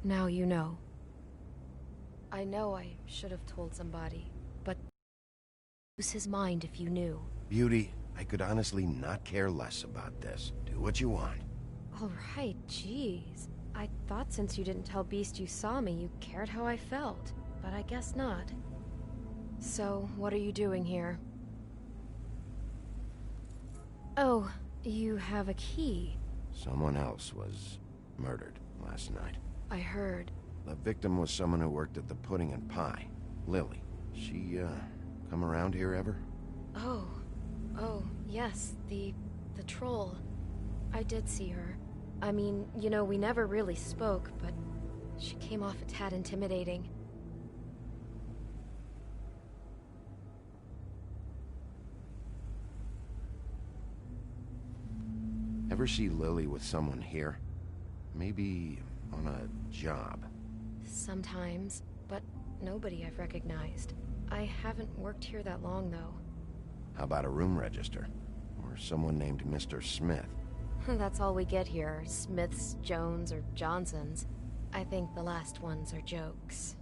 Now you know. I know I should have told somebody, but lose his mind if you knew. Beauty, I could honestly not care less about this. Do what you want. All right, jeez. I thought since you didn't tell Beast you saw me, you cared how I felt, but I guess not. So, what are you doing here? Oh, you have a key. Someone else was murdered last night. I heard. The victim was someone who worked at the Pudding and Pie. Lily. She, come around here ever? Oh. Oh, yes, the troll. I did see her. I mean, you know, we never really spoke, but she came off a tad intimidating. Ever see Lily with someone here? Maybe on a job. Sometimes, but nobody I've recognized. I haven't worked here that long, though. How about a room register? Or someone named Mr. Smith? That's all we get here, Smiths, Jones, or Johnsons. I think the last ones are jokes.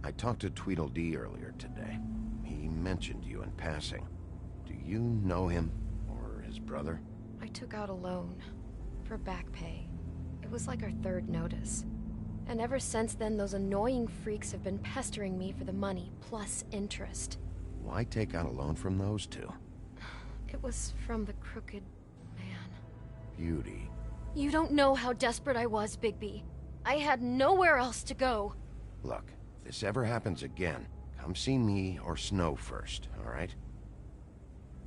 I talked to Tweedledee earlier today. He mentioned you in passing. Do you know him? Or his brother? I took out a loan. For back pay. It was like our third notice. And ever since then, those annoying freaks have been pestering me for the money, plus interest. Why take out a loan from those two? It was from the Crooked Man. Beauty. You don't know how desperate I was, Bigby. I had nowhere else to go. Look, if this ever happens again, come see me or Snow first, all right?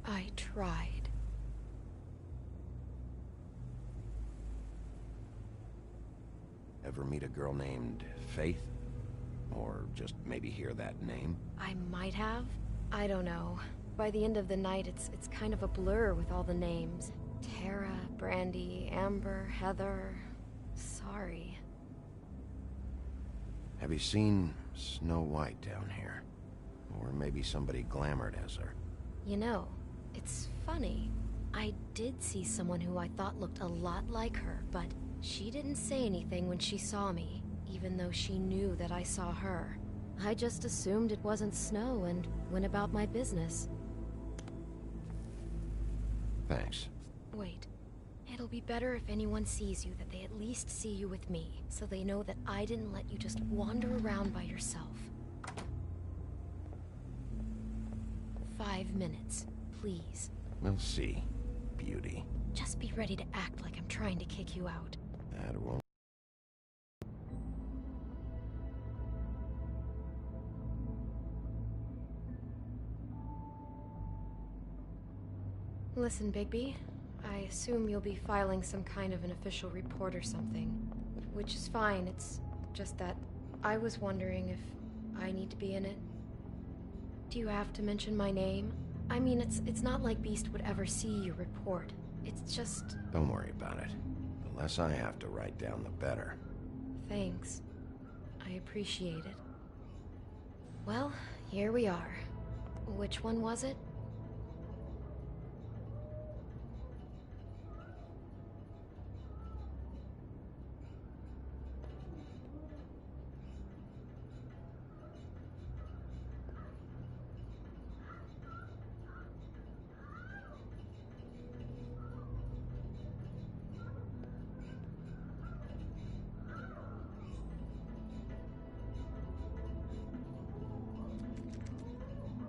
I tried. Ever meet a girl named Faith? Or just maybe hear that name? I might have. I don't know. By the end of the night, it's kind of a blur with all the names. Tara, Brandy, Amber, Heather... Sorry. Have you seen Snow White down here? Or maybe somebody glamored as her? You know, it's funny. I did see someone who I thought looked a lot like her, but she didn't say anything when she saw me, even though she knew that I saw her. I just assumed it wasn't Snow and went about my business. Thanks. Wait. It'll be better if anyone sees you that they at least see you with me, so they know that I didn't let you just wander around by yourself. 5 minutes, please. We'll see, Beauty. Just be ready to act like I'm trying to kick you out. That won't... Listen, Bigby. I assume you'll be filing some kind of an official report or something. Which is fine, it's just that I was wondering if I need to be in it. Do you have to mention my name? I mean, it's not like Beast would ever see your report. It's just... Don't worry about it. The less I have to write down, the better. Thanks. I appreciate it. Well, here we are. Which one was it?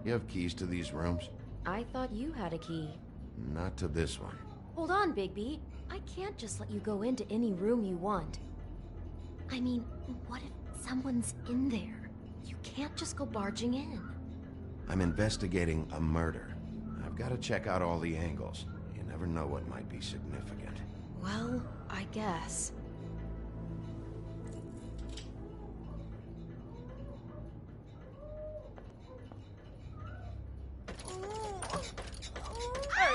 You have keys to these rooms? I thought you had a key. Not to this one. Hold on, Bigby. I can't just let you go into any room you want. I mean, what if someone's in there? You can't just go barging in. I'm investigating a murder. I've got to check out all the angles. You never know what might be significant. Well, I guess.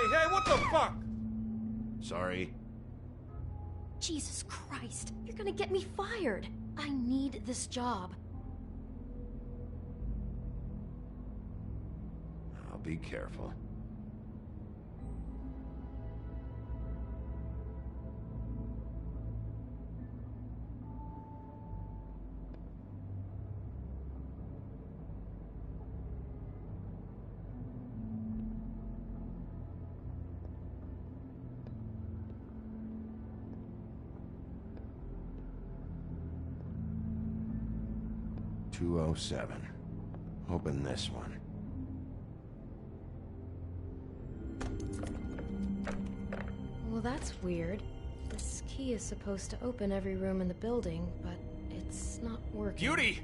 Hey, what the fuck? Sorry. Jesus Christ, you're gonna get me fired. I need this job. I'll be careful. 207. Open this one. Well, that's weird. This key is supposed to open every room in the building, but it's not working. Beauty!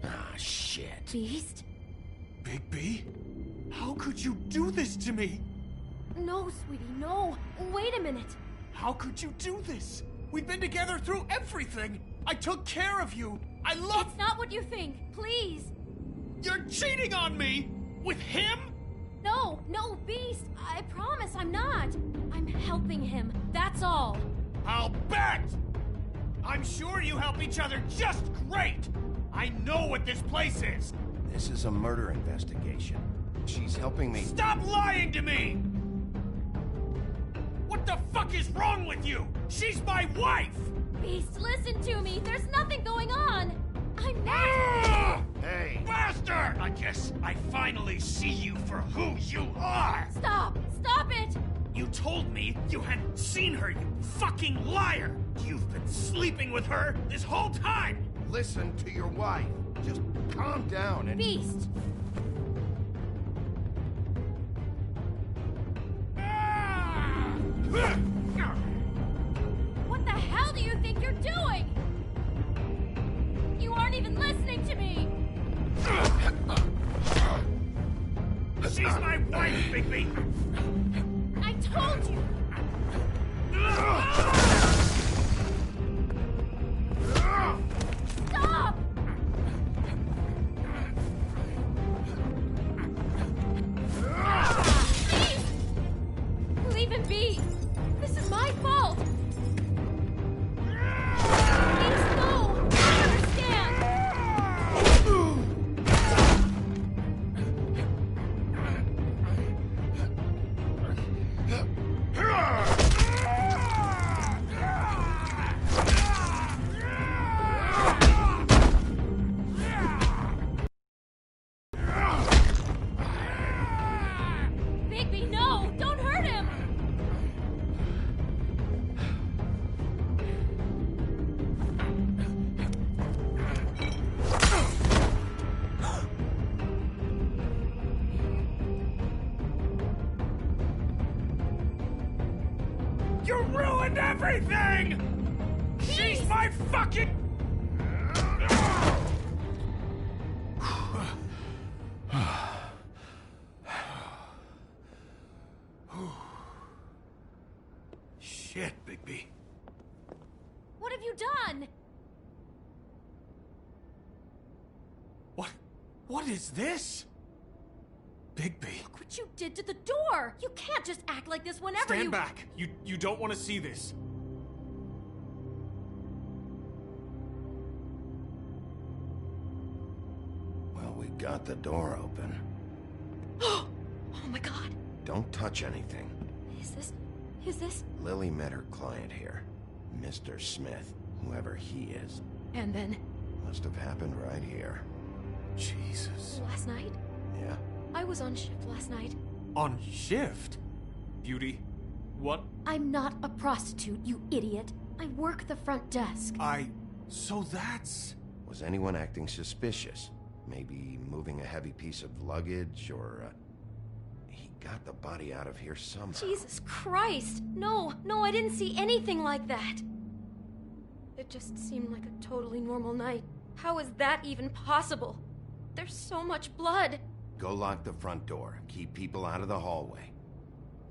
Ah, shit. Beast? Bigby? How could you do this to me? No, sweetie, no. Wait a minute. How could you do this? We've been together through everything. I took care of you. I love... It's not what you think. Please. You're cheating on me! With him? No, Beast. I promise I'm not. I'm helping him. That's all. I'll bet! I'm sure you help each other just great! I know what this place is! This is a murder investigation. She's helping me... Stop lying to me! What the fuck is wrong with you? She's my wife! Beast, listen to me. There's nothing going on. I'm not... Ah! Hey! Bastard! I guess I finally see you for who you are! Stop! Stop it! You told me you hadn't seen her, you fucking liar! You've been sleeping with her this whole time! Listen to your wife. Just calm down and... Beast! Ah! What the hell do you think you're doing? You aren't even listening to me! She's my wife, Bigby! I told you! Stop! Please! Leave him be! This is my fault! Please, no! I understand! Bigby, no! Don't hurt him! You ruined everything! She's my fucking... Shit, Bigby. What have you done? What is this? Bigby. Look what you did to the door! You can't just act like this whenever Stand back. You don't want to see this. Well, we got the door open. Oh my god! Don't touch anything. Is this... Lily met her client here. Mr. Smith, whoever he is. And then, Must have happened right here. Jesus. last night? Yeah? I was on shift last night. On shift? Beauty, what? I'm not a prostitute, you idiot. I work the front desk. So that's... Was anyone acting suspicious? Maybe moving a heavy piece of luggage, or, he got the body out of here somehow. Jesus Christ! No, I didn't see anything like that. It just seemed like a totally normal night. How is that even possible? There's so much blood. Go lock the front door. Keep people out of the hallway.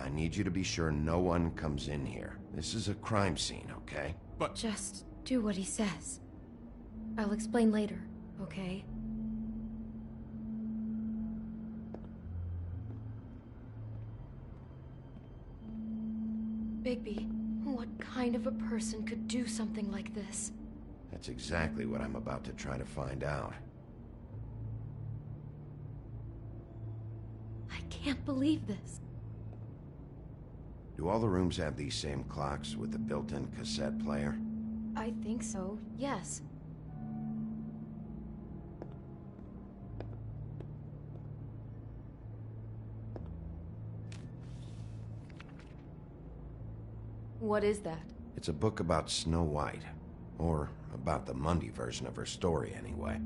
I need you to be sure no one comes in here. This is a crime scene, okay? But... Just do what he says. I'll explain later, okay? Bigby, what kind of a person could do something like this? That's exactly what I'm about to try to find out. I can't believe this. Do all the rooms have these same clocks with the built-in cassette player? I think so, yes. What is that? It's a book about Snow White. Or about the Mundy version of her story, anyway.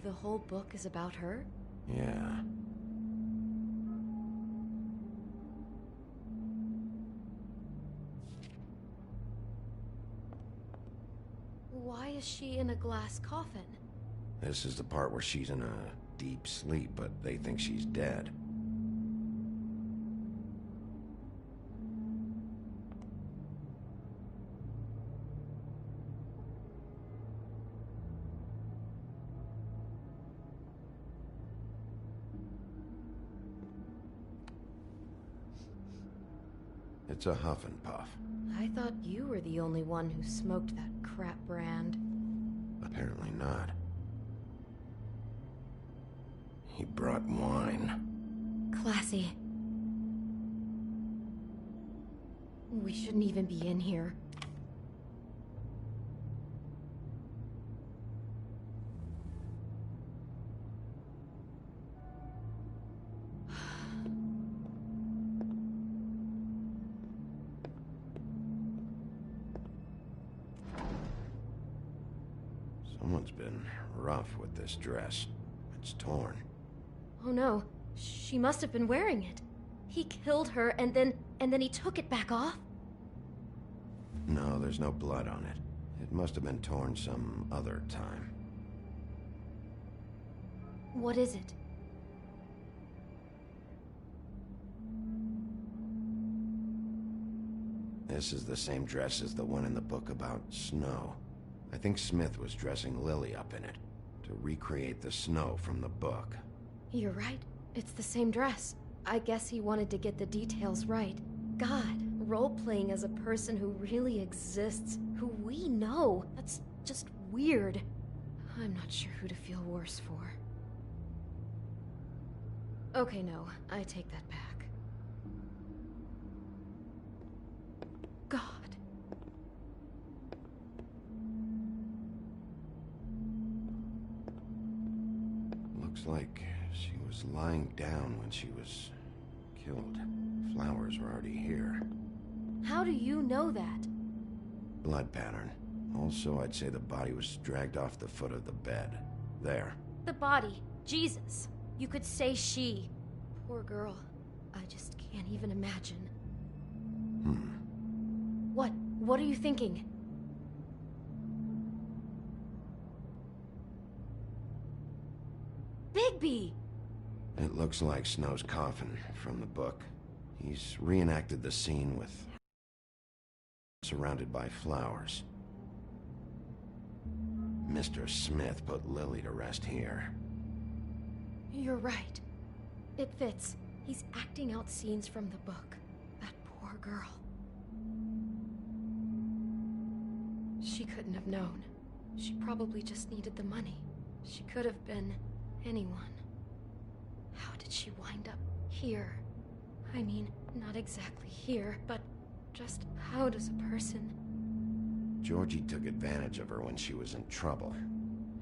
The whole book is about her? Yeah. Why is she in a glass coffin? This is the part where she's in a deep sleep, but they think she's dead. It's a Huff and Puff. I thought you were the only one who smoked that crap brand. Apparently not. He brought wine. Classy. We shouldn't even be in here. Someone's been rough with this dress. It's torn. Oh no, she must have been wearing it. He killed her and then he took it back off? No, there's no blood on it. It must have been torn some other time. What is it? This is the same dress as the one in the book about snow. I think Smith was dressing Lily up in it, to recreate the snow from the book. You're right. It's the same dress. I guess he wanted to get the details right. God, role-playing as a person who really exists, who we know. That's just weird. I'm not sure who to feel worse for. Okay, no, I take that back. God. Looks like she was lying down when she was killed. Flowers were already here. How do you know that? Blood pattern. Also, I'd say the body was dragged off the foot of the bed. There. The body. Jesus. You could say she. Poor girl. I just can't even imagine. What? What are you thinking? Bigby! It looks like Snow's coffin from the book. He's reenacted the scene with surrounded by flowers. Mr. Smith put Lily to rest here. You're right. It fits. He's acting out scenes from the book. That poor girl. She couldn't have known. She probably just needed the money. She could have been anyone. How did she wind up here? I mean, not exactly here, but just how does a person... Georgie took advantage of her when she was in trouble.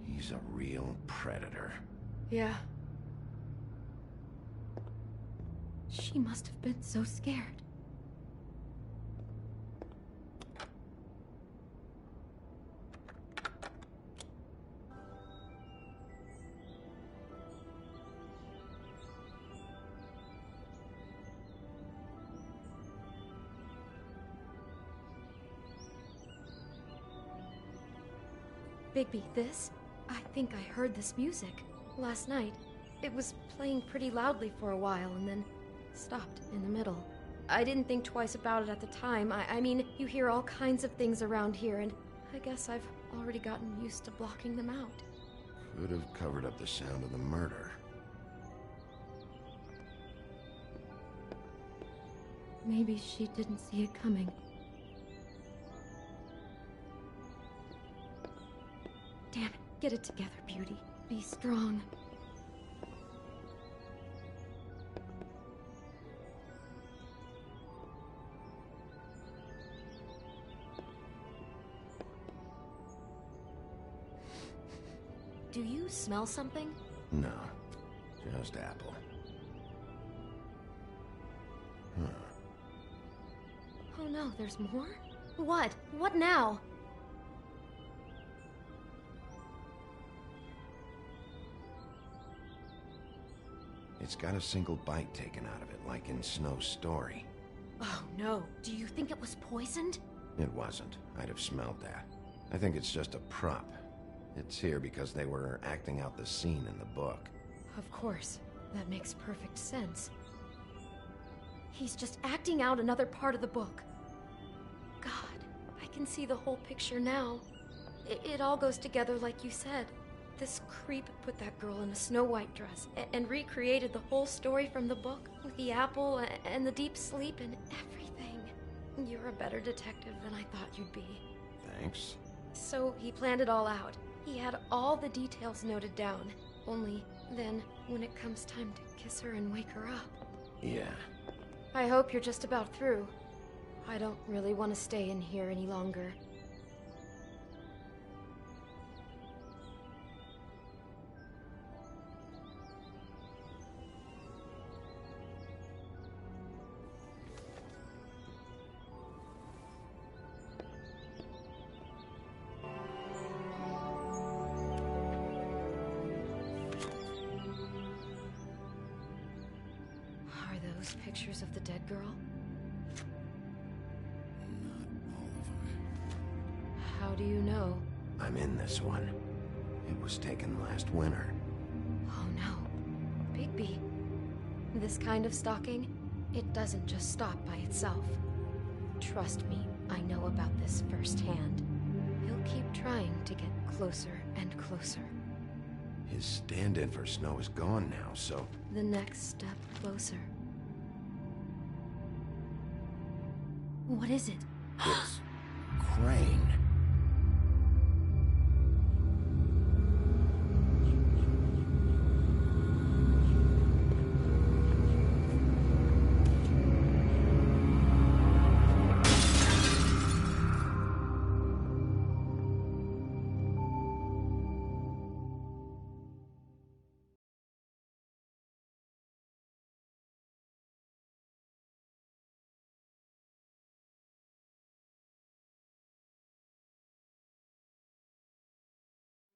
He's a real predator. Yeah. She must have been so scared. Bigby, this? I think I heard this music. Last night. It was playing pretty loudly for a while and then stopped in the middle. I didn't think twice about it at the time. I mean, you hear all kinds of things around here, and I guess I've already gotten used to blocking them out. Could have covered up the sound of the murder. Maybe she didn't see it coming. Damn it. Get it together, Beauty. Be strong. Do you smell something? No, just apple. Huh. Oh no, there's more? What? What now? It's got a single bite taken out of it, like in Snow's story. Oh no, do you think it was poisoned? It wasn't. I'd have smelled that. I think it's just a prop. It's here because they were acting out the scene in the book. Of course. That makes perfect sense. He's just acting out another part of the book. God, I can see the whole picture now. It all goes together like you said. This creep put that girl in a Snow White dress and recreated the whole story from the book with the apple and the deep sleep and everything. You're a better detective than I thought you'd be. Thanks. So he planned it all out. He had all the details noted down. Only then, when it comes time to kiss her and wake her up. Yeah. I hope you're just about through. I don't really want to stay in here any longer. Are those pictures of the dead girl? Not all of them. How do you know? I'm in this one. It was taken last winter. Oh no. Bigby. This kind of stalking, it doesn't just stop by itself. Trust me, I know about this firsthand. He'll keep trying to get closer and closer. His stand-in for Snow is gone now, so... The next step closer. What is it? It's... Crane.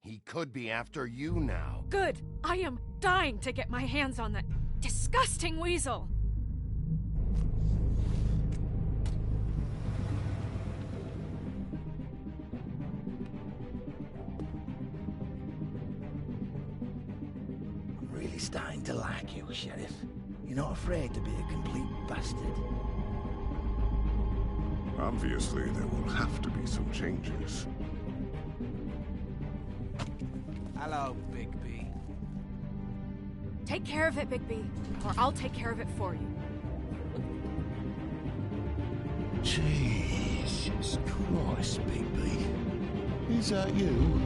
He could be after you now. Good! I am dying to get my hands on that disgusting weasel! I'm really starting to like you, Sheriff. You're not afraid to be a complete bastard. Obviously, there will have to be some changes. Hello, Bigby. Take care of it, Bigby, or I'll take care of it for you. Jesus Christ, Bigby. Is that you?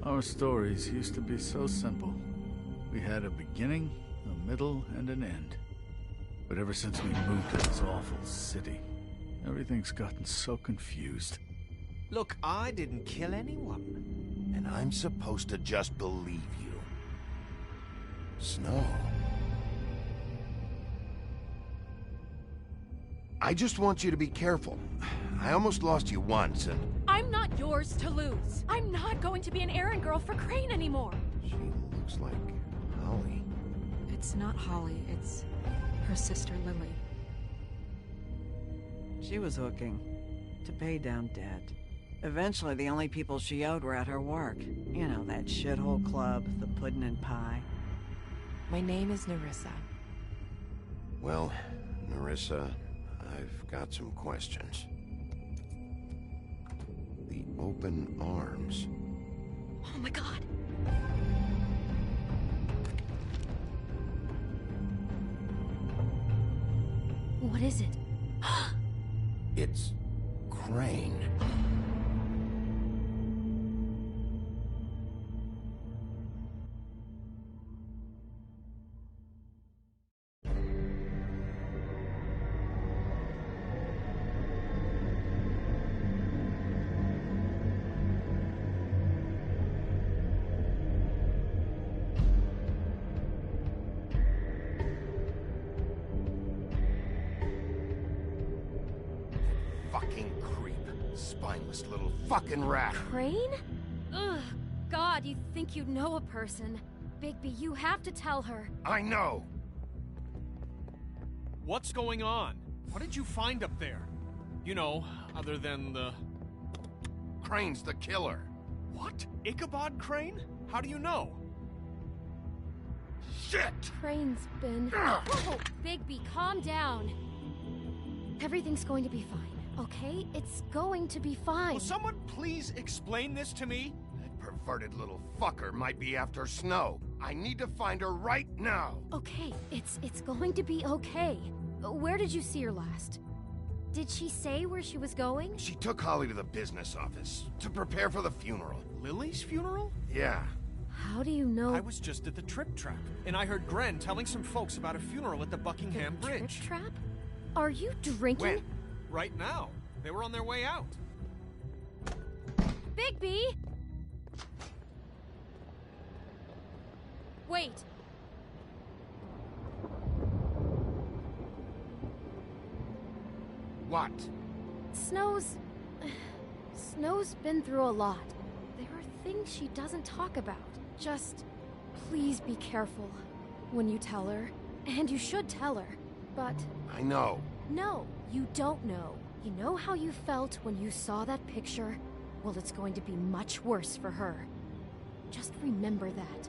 Our stories used to be so simple. We had a beginning, a middle, and an end. But ever since we moved to this awful city, everything's gotten so confused. Look, I didn't kill anyone. And I'm supposed to just believe you. Snow. I just want you to be careful. I almost lost you once, and... I'm not yours to lose. I'm not going to be an errand girl for Crane anymore. She looks like Holly. It's not Holly, it's her sister Lily. She was hooking to pay down debt. Eventually, the only people she owed were at her work. You know, that shithole club, the Puddin' and Pie. My name is Nerissa. Well, Nerissa, I've got some questions. The open arms. Oh my god! What is it? It's Crane. Fucking creep. Spineless little fucking rat. Crane? Ugh, God, you'd think you'd know a person. Bigby, you have to tell her. I know. What's going on? What did you find up there? You know, other than the... Crane's the killer. What? Ichabod Crane? How do you know? Shit! Crane's been... Whoa, Bigby, calm down. Everything's going to be fine, okay? It's going to be fine. Will someone please explain this to me? That perverted little fucker might be after Snow. I need to find her right now. Okay, it's going to be okay. Where did you see her last? Did she say where she was going? She took Holly to the business office to prepare for the funeral. Lily's funeral? Yeah. How do you know? I was just at the Trip Trap, and I heard Gren telling some folks about a funeral at the Buckingham Bridge. Trip Trap? Are you drinking? When? Right now. They were on their way out. Bigby! Wait. What? Snow's been through a lot. There are things she doesn't talk about. Just, please be careful when you tell her. And you should tell her. But... I know. No, you don't know. You know how you felt when you saw that picture? Well, it's going to be much worse for her. Just remember that.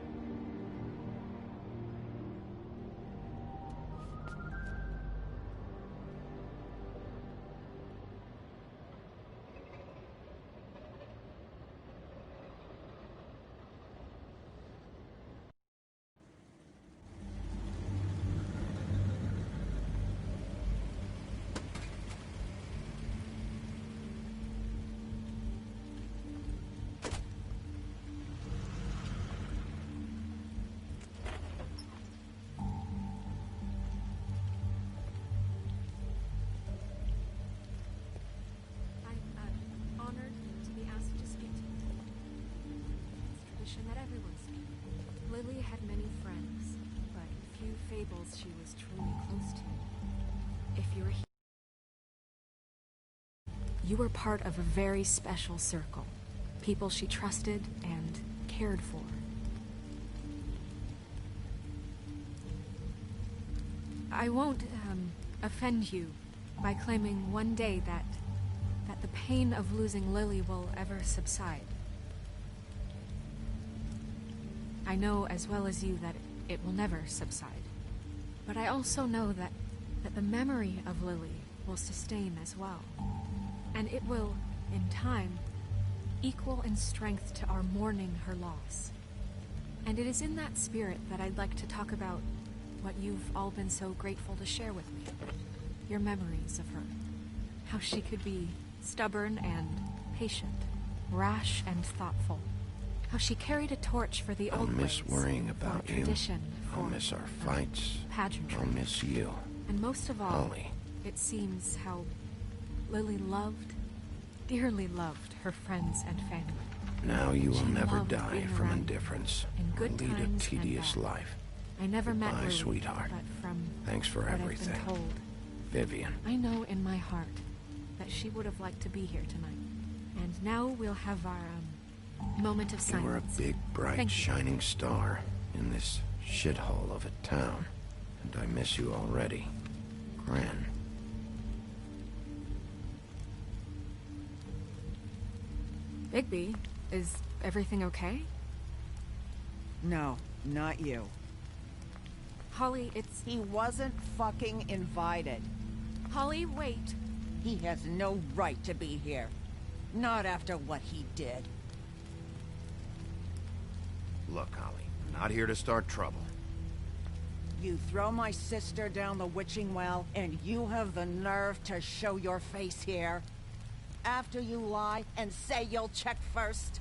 That everyone speak. Lily had many friends, but few fables she was truly close to. If you're here, you were part of a very special circle. People she trusted and cared for. I won't offend you by claiming one day that the pain of losing Lily will ever subside. I know as well as you that it will never subside. But I also know that the memory of Lily will sustain as well. And it will, in time, equal in strength to our mourning her loss. And it is in that spirit that I'd like to talk about what you've all been so grateful to share with me. Your memories of her. How she could be stubborn and patient, rash and thoughtful. How she carried a torch for the old ways. I'll miss worrying about you. Tradition. I'll miss our fights. Pageantry. I'll miss you. And most of all, Holly. It seems how Lily loved, dearly loved her friends and family. Now you will She never loved die being from around indifference. in good Or lead a times tedious and bad. life. I never met Goodbye, Lily, sweetheart. but from Thanks for what everything. I've been told, Vivian. I know in my heart that she would have liked to be here tonight. And now we'll have our moment of silence. You were a big, bright, Thank you. shining star in this shithole of a town. And I miss you already. Gran. Bigby, is everything okay? No, not you. Holly, it's... He wasn't fucking invited. Holly, wait. He has no right to be here. Not after what he did. Look, Holly, I'm not here to start trouble. You throw my sister down the witching well, and you have the nerve to show your face here? After you lie and say you'll check first?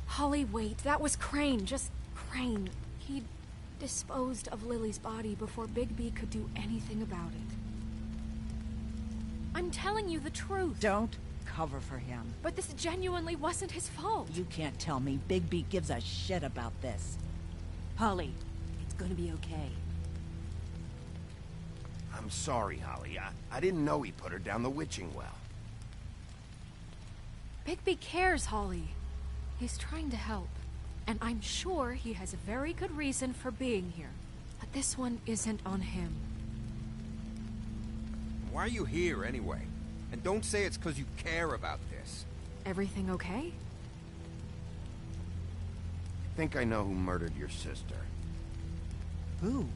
Holly, wait. That was Crane. Just Crane. He disposed of Lily's body before Bigby could do anything about it. I'm telling you the truth. Don't cover for him. But this genuinely wasn't his fault. You can't tell me Bigby gives a shit about this. Holly, it's gonna be okay. I'm sorry, Holly. I didn't know he put her down the witching well. Bigby cares, Holly. He's trying to help. And I'm sure he has a very good reason for being here. But this one isn't on him. Why are you here, anyway? And don't say it's because you care about this. Everything okay? I think I know who murdered your sister. Who?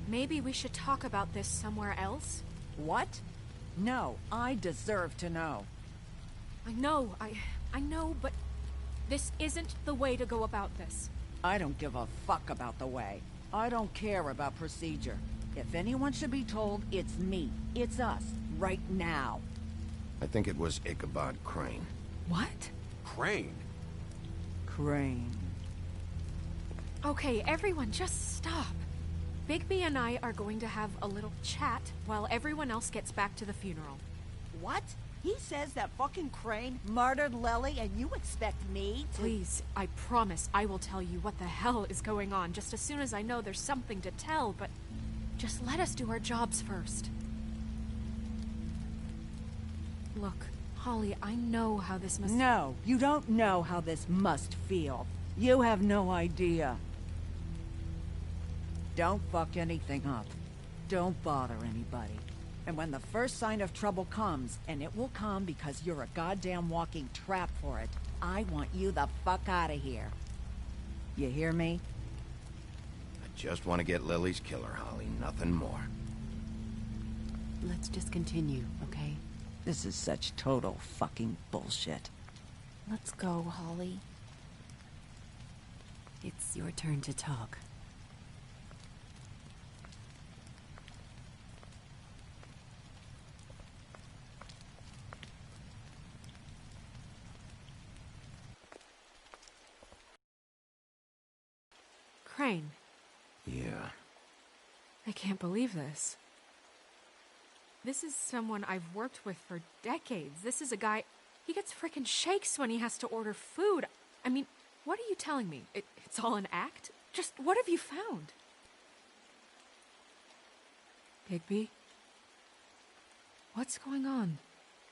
Maybe we should talk about this somewhere else? What? No, I deserve to know. I know, but this isn't the way to go about this. I don't give a fuck about the way. I don't care about procedure. If anyone should be told, it's me. It's us. Right now. I think it was Ichabod Crane. What? Crane? Crane. Okay, everyone, just stop. Bigby and I are going to have a little chat while everyone else gets back to the funeral. What? He says that fucking Crane murdered Lily and you expect me to— Please, I promise I will tell you what the hell is going on just as soon as I know there's something to tell, but just let us do our jobs first. Look, Holly, I know how this must— No, you don't know how this must feel. You have no idea. Don't fuck anything up. Don't bother anybody. And when the first sign of trouble comes, and it will come because you're a goddamn walking trap for it, I want you the fuck out of here. You hear me? I just want to get Lily's killer, Holly, nothing more. Let's just continue, okay? This is such total fucking bullshit. Let's go, Holly. It's your turn to talk. Crane. Yeah. I can't believe this. This is someone I've worked with for decades. This is a guy... He gets frickin' shakes when he has to order food. I mean, what are you telling me? It's all an act? Just what have you found? Bigby? What's going on?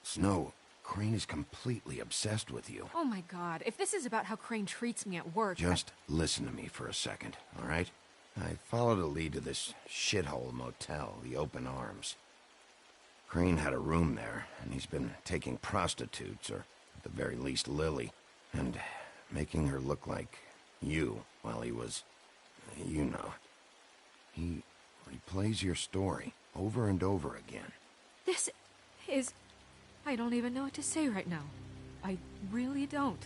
Snow, Crane is completely obsessed with you. Oh my god, if this is about how Crane treats me at work... Just listen to me for a second, all right? I followed a lead to this shithole motel, the Open Arms. Crane had a room there, and he's been taking prostitutes, or at the very least Lily, and making her look like you while he was... you know. He replays your story over and over again. This is... I don't even know what to say right now. I really don't.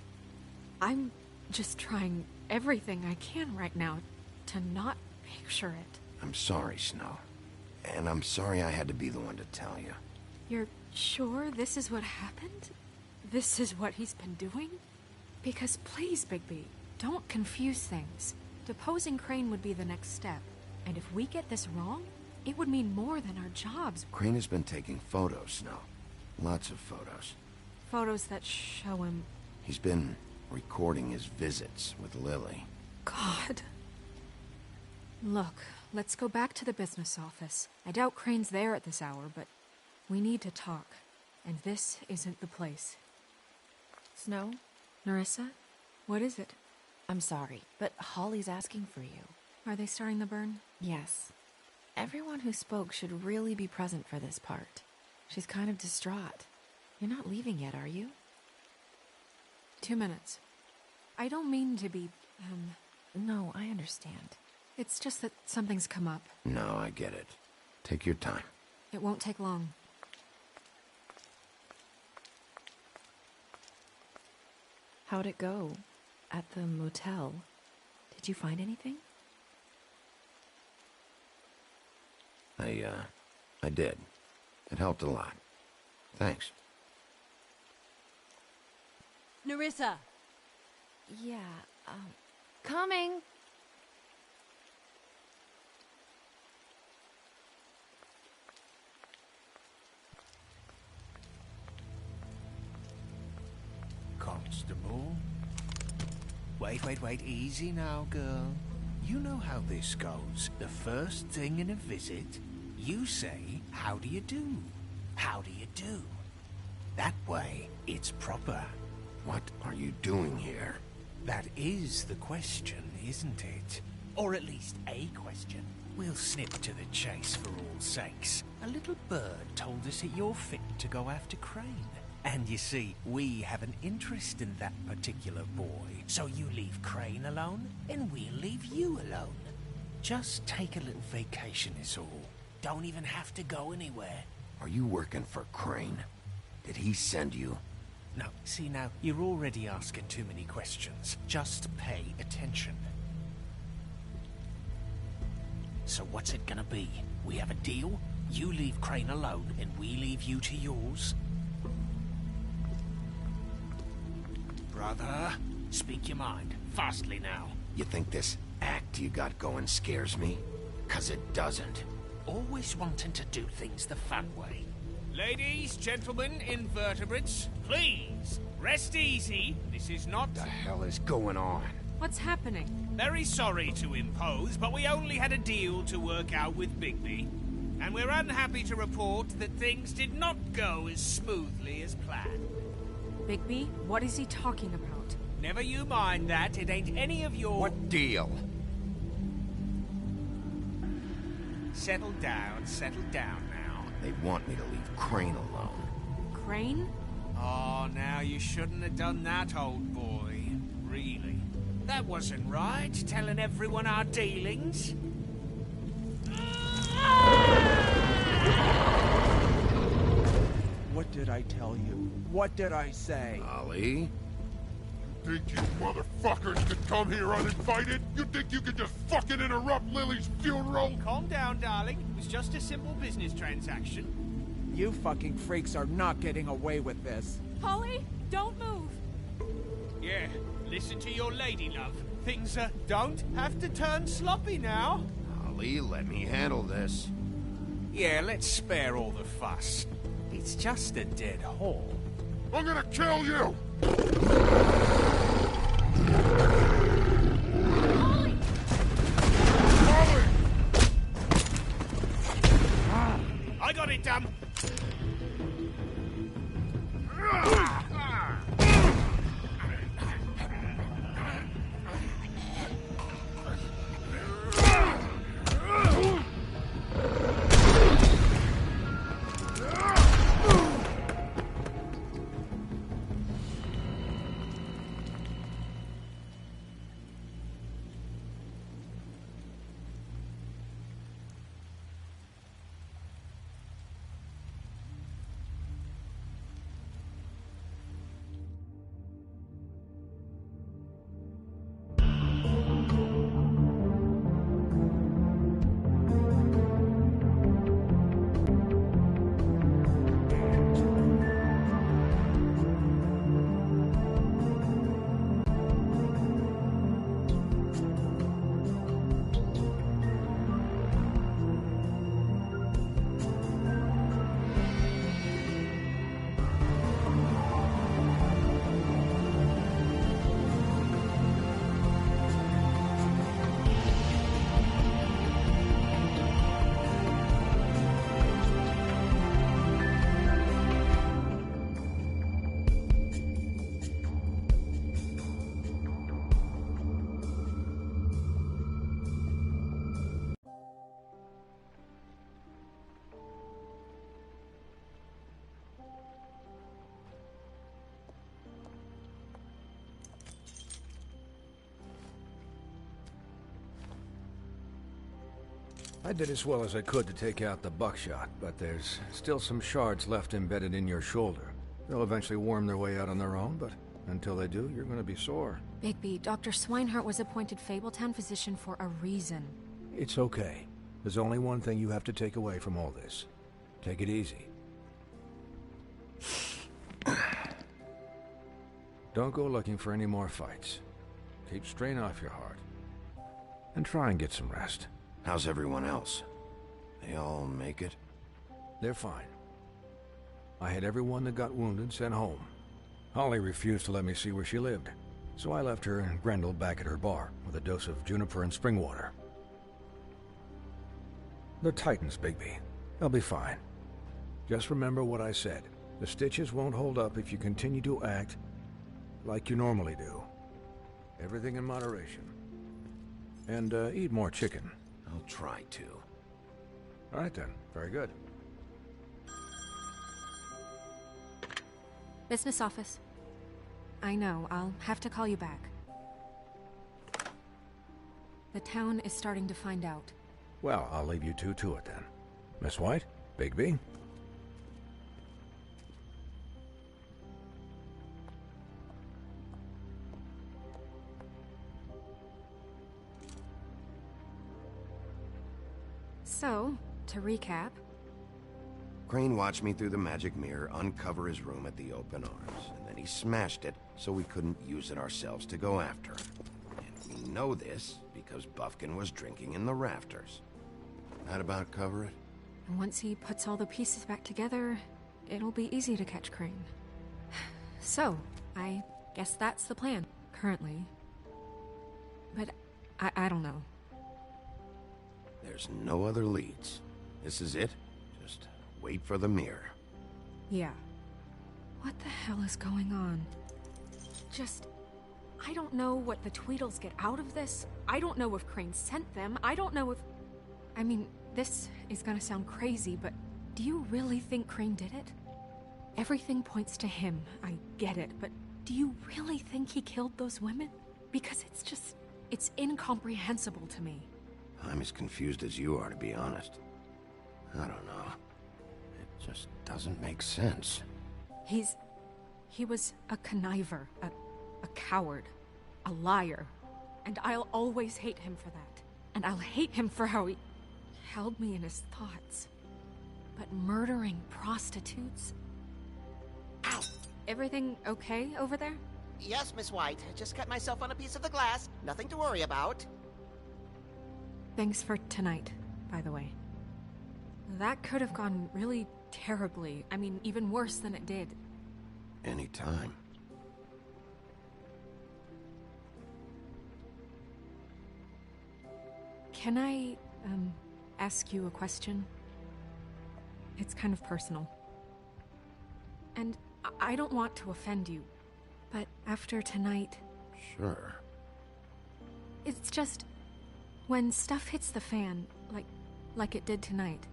I'm just trying everything I can right now to not picture it. I'm sorry, Snow. And I'm sorry I had to be the one to tell you. You're sure this is what happened? This is what he's been doing? Because please, Bigby, don't confuse things. Deposing Crane would be the next step. And if we get this wrong, it would mean more than our jobs. Crane has been taking photos, Snow. Lots of photos. Photos that show him... He's been recording his visits with Lily. God. Look, let's go back to the business office. I doubt Crane's there at this hour, but we need to talk. And this isn't the place. Snow? Nerissa? What is it? I'm sorry, but Holly's asking for you. Are they starting the burn? Yes. Everyone who spoke should really be present for this part. She's kind of distraught. You're not leaving yet, are you? 2 minutes. I don't mean to be, No, I understand. It's just that something's come up. No, I get it. Take your time. It won't take long. How'd it go? At the motel? Did you find anything? I did. It helped a lot. Thanks. Nerissa! Yeah, Coming! Constable? Wait, easy now, girl. You know how this goes. The first thing in a visit, you say, how do you do? How do you do? That way, it's proper. What are you doing here? That is the question, isn't it? Or at least a question. We'll snip to the chase for all sakes. A little bird told us that you're fit to go after Crane. And you see, we have an interest in that particular boy. So you leave Crane alone, and we'll leave you alone. Just take a little vacation is all. Don't even have to go anywhere. Are you working for Crane? Did he send you? No, see now, you're already asking too many questions. Just pay attention. So what's it gonna be? We have a deal? You leave Crane alone, and we leave you to yours? Brother, speak your mind. Fastly now. You think this act you got going scares me? 'Cause it doesn't. Always wanting to do things the fun way. Ladies, gentlemen, invertebrates, please, rest easy. This is not... What the hell is going on? What's happening? Very sorry to impose, but we only had a deal to work out with Bigby. And we're unhappy to report that things did not go as smoothly as planned. Bigby, what is he talking about? Never you mind that, it ain't any of your... What deal? Settle down now. They want me to leave Crane alone. Crane? Oh, now you shouldn't have done that, old boy. Really. That wasn't right, telling everyone our dealings. What did I tell you? What did I say? Ollie? You think you motherfuckers could come here uninvited? You think you could just fucking interrupt Lily's funeral? Calm down, darling. It was just a simple business transaction. You fucking freaks are not getting away with this. Holly, don't move. Yeah, listen to your lady, love. Things don't have to turn sloppy now. Ollie, let me handle this. Yeah, let's spare all the fuss. It's just a dead hole. I'm gonna kill you! Holly! I got it, Dum. I did as well as I could to take out the buckshot, but there's still some shards left embedded in your shoulder. They'll eventually worm their way out on their own, but until they do, you're gonna be sore. Bigby, Dr. Swinehart was appointed Fabletown physician for a reason. It's okay. There's only one thing you have to take away from all this. Take it easy. Don't go looking for any more fights. Keep strain off your heart. And try and get some rest. How's everyone else? They all make it? They're fine. I had everyone that got wounded sent home. Holly refused to let me see where she lived, so I left her and Grendel back at her bar with a dose of juniper and spring water. They're Titans, Bigby. They'll be fine. Just remember what I said. The stitches won't hold up if you continue to act like you normally do. Everything in moderation. And eat more chicken. I'll try to. All right then. Very good. Business office. I know, I'll have to call you back. The town is starting to find out. Well, I'll leave you two to it then. Miss White, Bigby. So, to recap... Crane watched me through the magic mirror uncover his room at the Open Arms, and then he smashed it so we couldn't use it ourselves to go after him. And we know this because Bufkin was drinking in the rafters. That about cover it? And once he puts all the pieces back together, it'll be easy to catch Crane. So, I guess that's the plan, currently. But I don't know. There's no other leads. This is it. Just wait for the mirror. Yeah. What the hell is going on? I don't know what the Tweedles get out of this. I don't know if Crane sent them. I don't know if... I mean, this is gonna sound crazy, but Do you really think Crane did it? Everything points to him, I get it, but do you really think he killed those women? Because it's incomprehensible to me. I'm as confused as you are, to be honest. I don't know. It just doesn't make sense. He was a conniver, a coward, a liar. And I'll always hate him for that. And I'll hate him for how he held me in his thoughts. But murdering prostitutes? Ow! Everything okay over there? Yes, Miss White. Just cut myself on a piece of the glass. Nothing to worry about. Thanks for tonight, by the way. That could have gone really terribly. I mean, even worse than it did. Anytime. Can I, ask you a question? It's kind of personal. And I don't want to offend you, but after tonight... Sure. It's just... when stuff hits the fan, like it did tonight,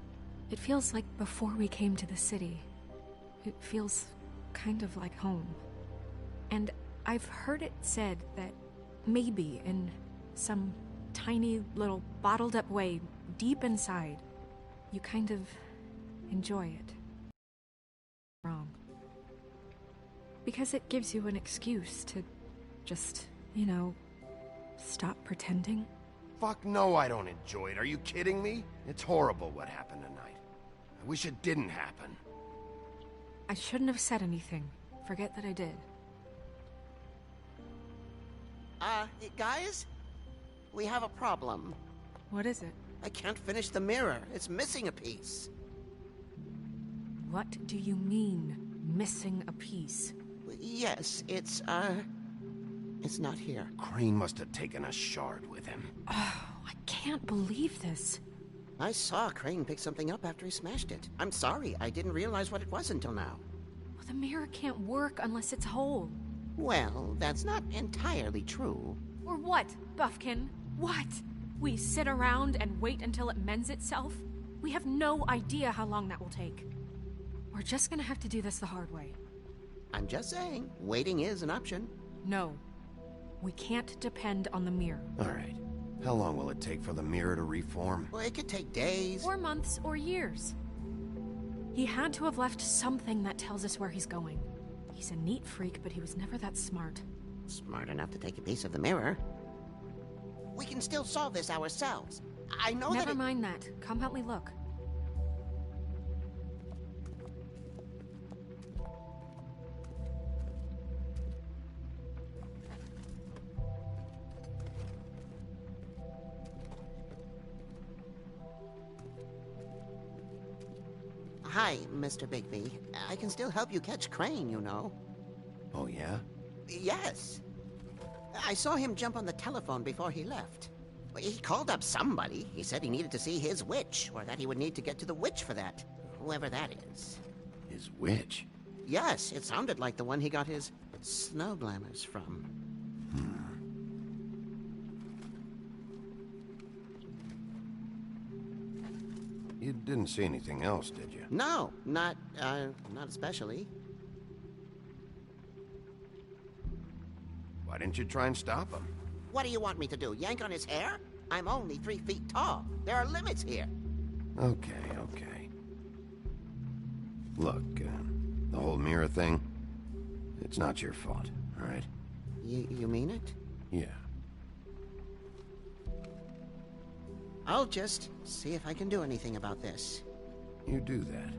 it feels like before we came to the city. It feels kind of like home. And I've heard it said that maybe in some tiny little bottled up way deep inside, you kind of enjoy it. Wrong. Because it gives you an excuse to just, you know, stop pretending. Fuck no, I don't enjoy it. Are you kidding me? It's horrible what happened tonight. I wish it didn't happen. I shouldn't have said anything. Forget that I did. Guys? We have a problem. What is it? I can't finish the mirror. It's missing a piece. What do you mean, missing a piece? Yes, it's not here. Crane must have taken a shard with him. Oh, I can't believe this. I saw Crane pick something up after he smashed it. I'm sorry, I didn't realize what it was until now. Well, the mirror can't work unless it's whole. Well, that's not entirely true. Or what, Buffkin? What? We sit around and wait until it mends itself? We have no idea how long that will take. We're just gonna have to do this the hard way. I'm just saying, waiting is an option. No. We can't depend on the mirror. All right. How long will it take for the mirror to reform? Well, it could take days. Or months, or years. He had to have left something that tells us where he's going. He's a neat freak, but he was never that smart. Smart enough to take a piece of the mirror. We can still solve this ourselves. I know Never mind that. Come help me look. Hi, Mr. Bigby. I can still help you catch Crane, you know. Oh, yeah? Yes. I saw him jump on the telephone before he left. He called up somebody. He said he needed to see his witch, or that he would need to get to the witch for that. Whoever that is. His witch? Yes, it sounded like the one he got his snow glamours from. You didn't see anything else, did you? No, not especially. Why didn't you try and stop him? What do you want me to do, yank on his hair? I'm only 3 feet tall. There are limits here. Okay. Look, the whole mirror thing, it's not your fault, all right? You mean it? Yeah. I'll just see if I can do anything about this. You do that.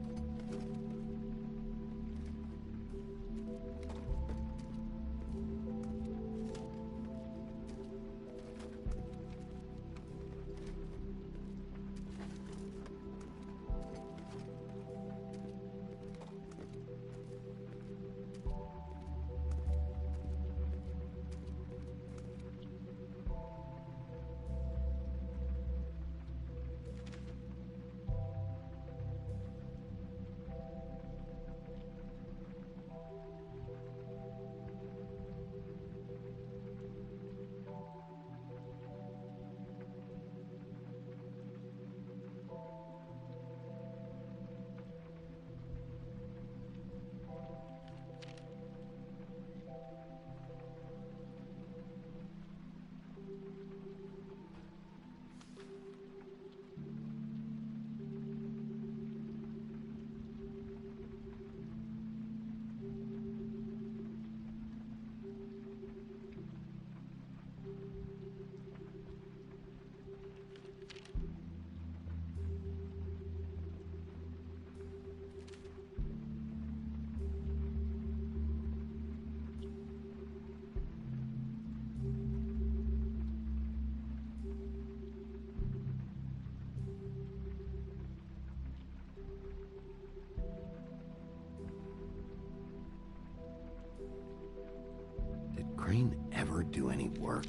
Crane ever do any work?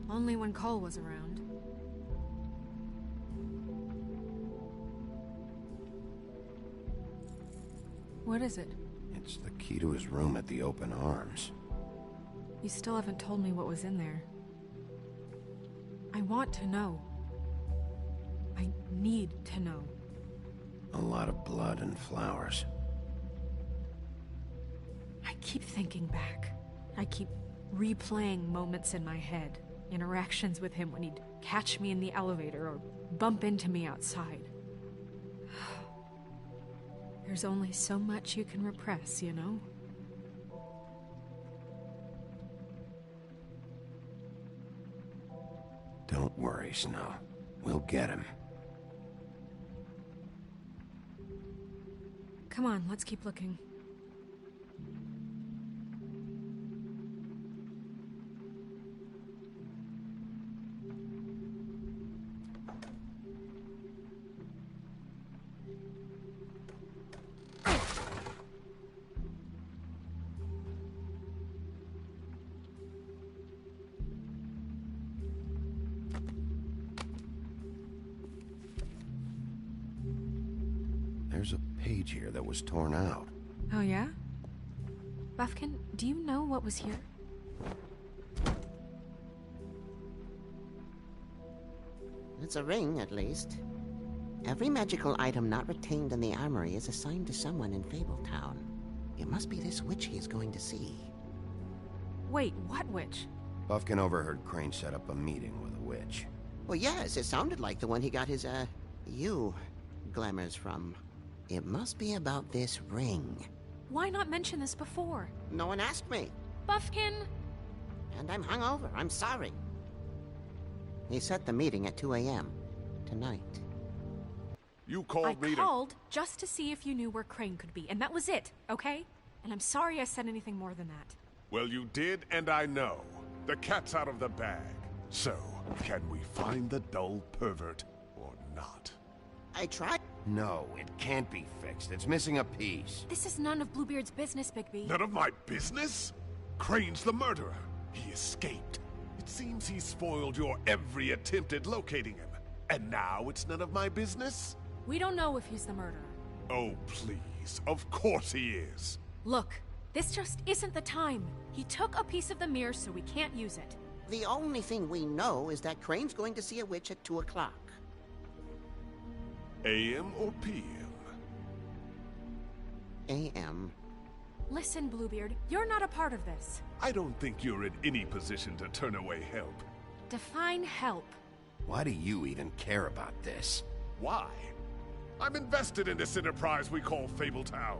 Only when Cole was around. What is it? It's the key to his room at the Open Arms. You still haven't told me what was in there. I want to know. I need to know. A lot of blood and flowers. I keep thinking back. I keep replaying moments in my head. Interactions with him when he'd catch me in the elevator or bump into me outside. There's only so much you can repress, you know? Don't worry, Snow. We'll get him. Come on, let's keep looking. There's a page here that was torn out. Oh, yeah? Buffkin, do you know what was here? It's a ring, at least. Every magical item not retained in the armory is assigned to someone in Fabletown. It must be this witch he is going to see. Wait, what witch? Buffkin overheard Crane set up a meeting with a witch. Well, yes, it sounded like the one he got his, glamours from. It must be about this ring. Why not mention this before? No one asked me. Buffkin! And I'm hungover. I'm sorry. He set the meeting at 2 a.m. tonight. You called me to... I called just to see if you knew where Crane could be, and that was it, okay? And I'm sorry I said anything more than that. Well, you did, and I know. The cat's out of the bag. So, can we find the dull pervert or not? I tried. No, it can't be fixed. It's missing a piece. This is none of Bluebeard's business, Bigby. None of my business? Crane's the murderer. He escaped. It seems he spoiled your every attempt at locating him. And now it's none of my business? We don't know if he's the murderer. Oh, please. Of course he is. Look, this just isn't the time. He took a piece of the mirror, so we can't use it. The only thing we know is that Crane's going to see a witch at 2 o'clock. AM or PM? AM. Listen, Bluebeard, you're not a part of this. I don't think you're in any position to turn away help. Define help. Why do you even care about this? Why? I'm invested in this enterprise we call Fabletown.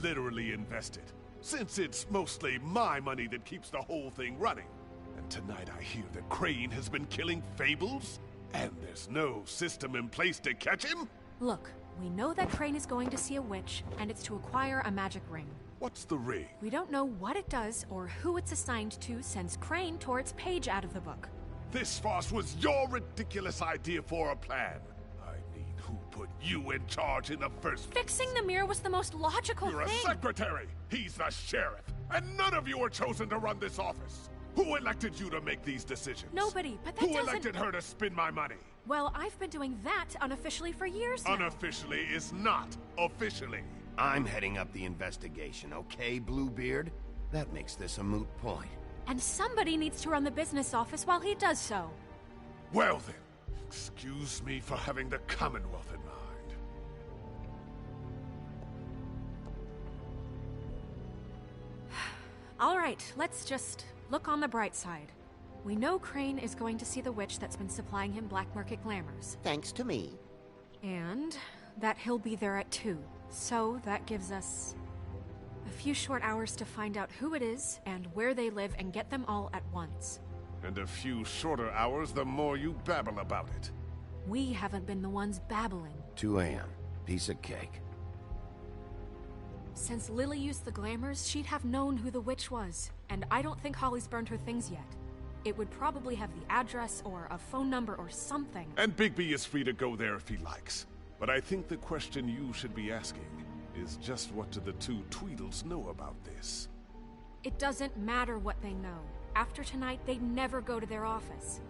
Literally invested. Since it's mostly my money that keeps the whole thing running. And tonight I hear that Crane has been killing Fables? And there's no system in place to catch him? Look, we know that Crane is going to see a witch, and it's to acquire a magic ring. What's the ring? We don't know what it does or who it's assigned to since Crane tore its page out of the book. This farce was your ridiculous idea for a plan. I mean, who put you in charge in the first place? Fixing the mirror was the most logical You're thing. a secretary! He's the sheriff! And none of you were chosen to run this office! Who elected you to make these decisions? Nobody, but that Who doesn't... elected her to spend my money? Well, I've been doing that unofficially for years now. Unofficially is not officially. I'm heading up the investigation, okay, Bluebeard? That makes this a moot point. And somebody needs to run the business office while he does so. Well then, excuse me for having the Commonwealth in mind. All right, let's just look on the bright side. We know Crane is going to see the witch that's been supplying him black market glamours. Thanks to me. And that he'll be there at 2. So that gives us a few short hours to find out who it is and where they live and get them all at once. And a few shorter hours the more you babble about it. We haven't been the ones babbling. 2 a.m. Piece of cake. Since Lily used the glamours, she'd have known who the witch was. And I don't think Holly's burned her things yet. It would probably have the address or a phone number or something. And Bigby is free to go there if he likes. But I think the question you should be asking is just what do the two Tweedles know about this? It doesn't matter what they know. After tonight, they'd never go to their office.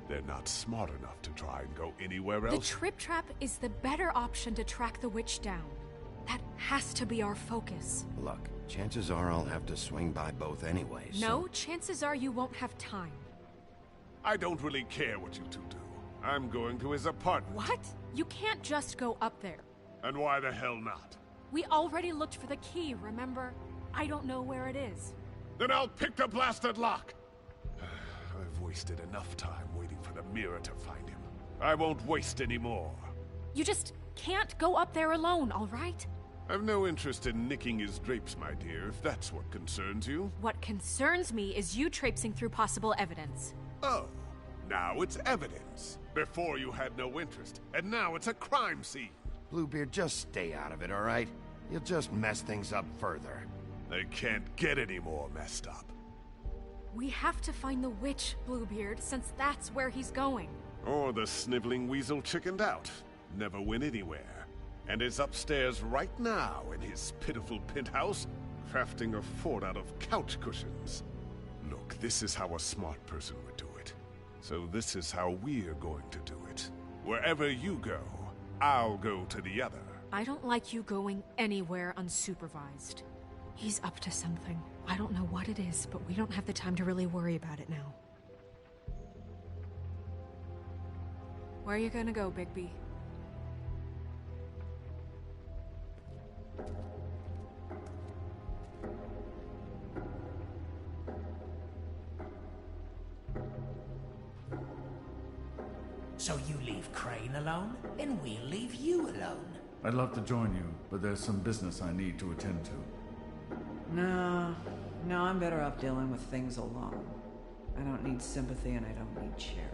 They're not smart enough to try and go anywhere The else. Trip Trap is the better option to track the witch down. That has to be our focus. Look, chances are I'll have to swing by both anyways. No, chances are you won't have time. I don't really care what you two do. I'm going to his apartment. What? You can't just go up there. And why the hell not? We already looked for the key, remember? I don't know where it is. Then I'll pick the blasted lock! I've wasted enough time waiting for the mirror to find him. I won't waste any more. You just can't go up there alone, all right? I've no interest in nicking his drapes, my dear, if that's what concerns you. What concerns me is you traipsing through possible evidence. Oh, now it's evidence. Before you had no interest, and now it's a crime scene. Bluebeard, just stay out of it, all right? You'll just mess things up further. They can't get any more messed up. We have to find the witch, Bluebeard, since that's where he's going. Or the sniveling weasel chickened out. Never went anywhere. And is upstairs right now in his pitiful penthouse, crafting a fort out of couch cushions. Look, this is how a smart person would do it. So this is how we're going to do it. Wherever you go, I'll go to the other. I don't like you going anywhere unsupervised. He's up to something. I don't know what it is, but we don't have the time to really worry about it now. Where are you gonna go, Bigby? So you leave Crane alone, and we'll leave you alone. I'd love to join you, but there's some business I need to attend to. No, I'm better off dealing with things alone. I don't need sympathy and I don't need charity.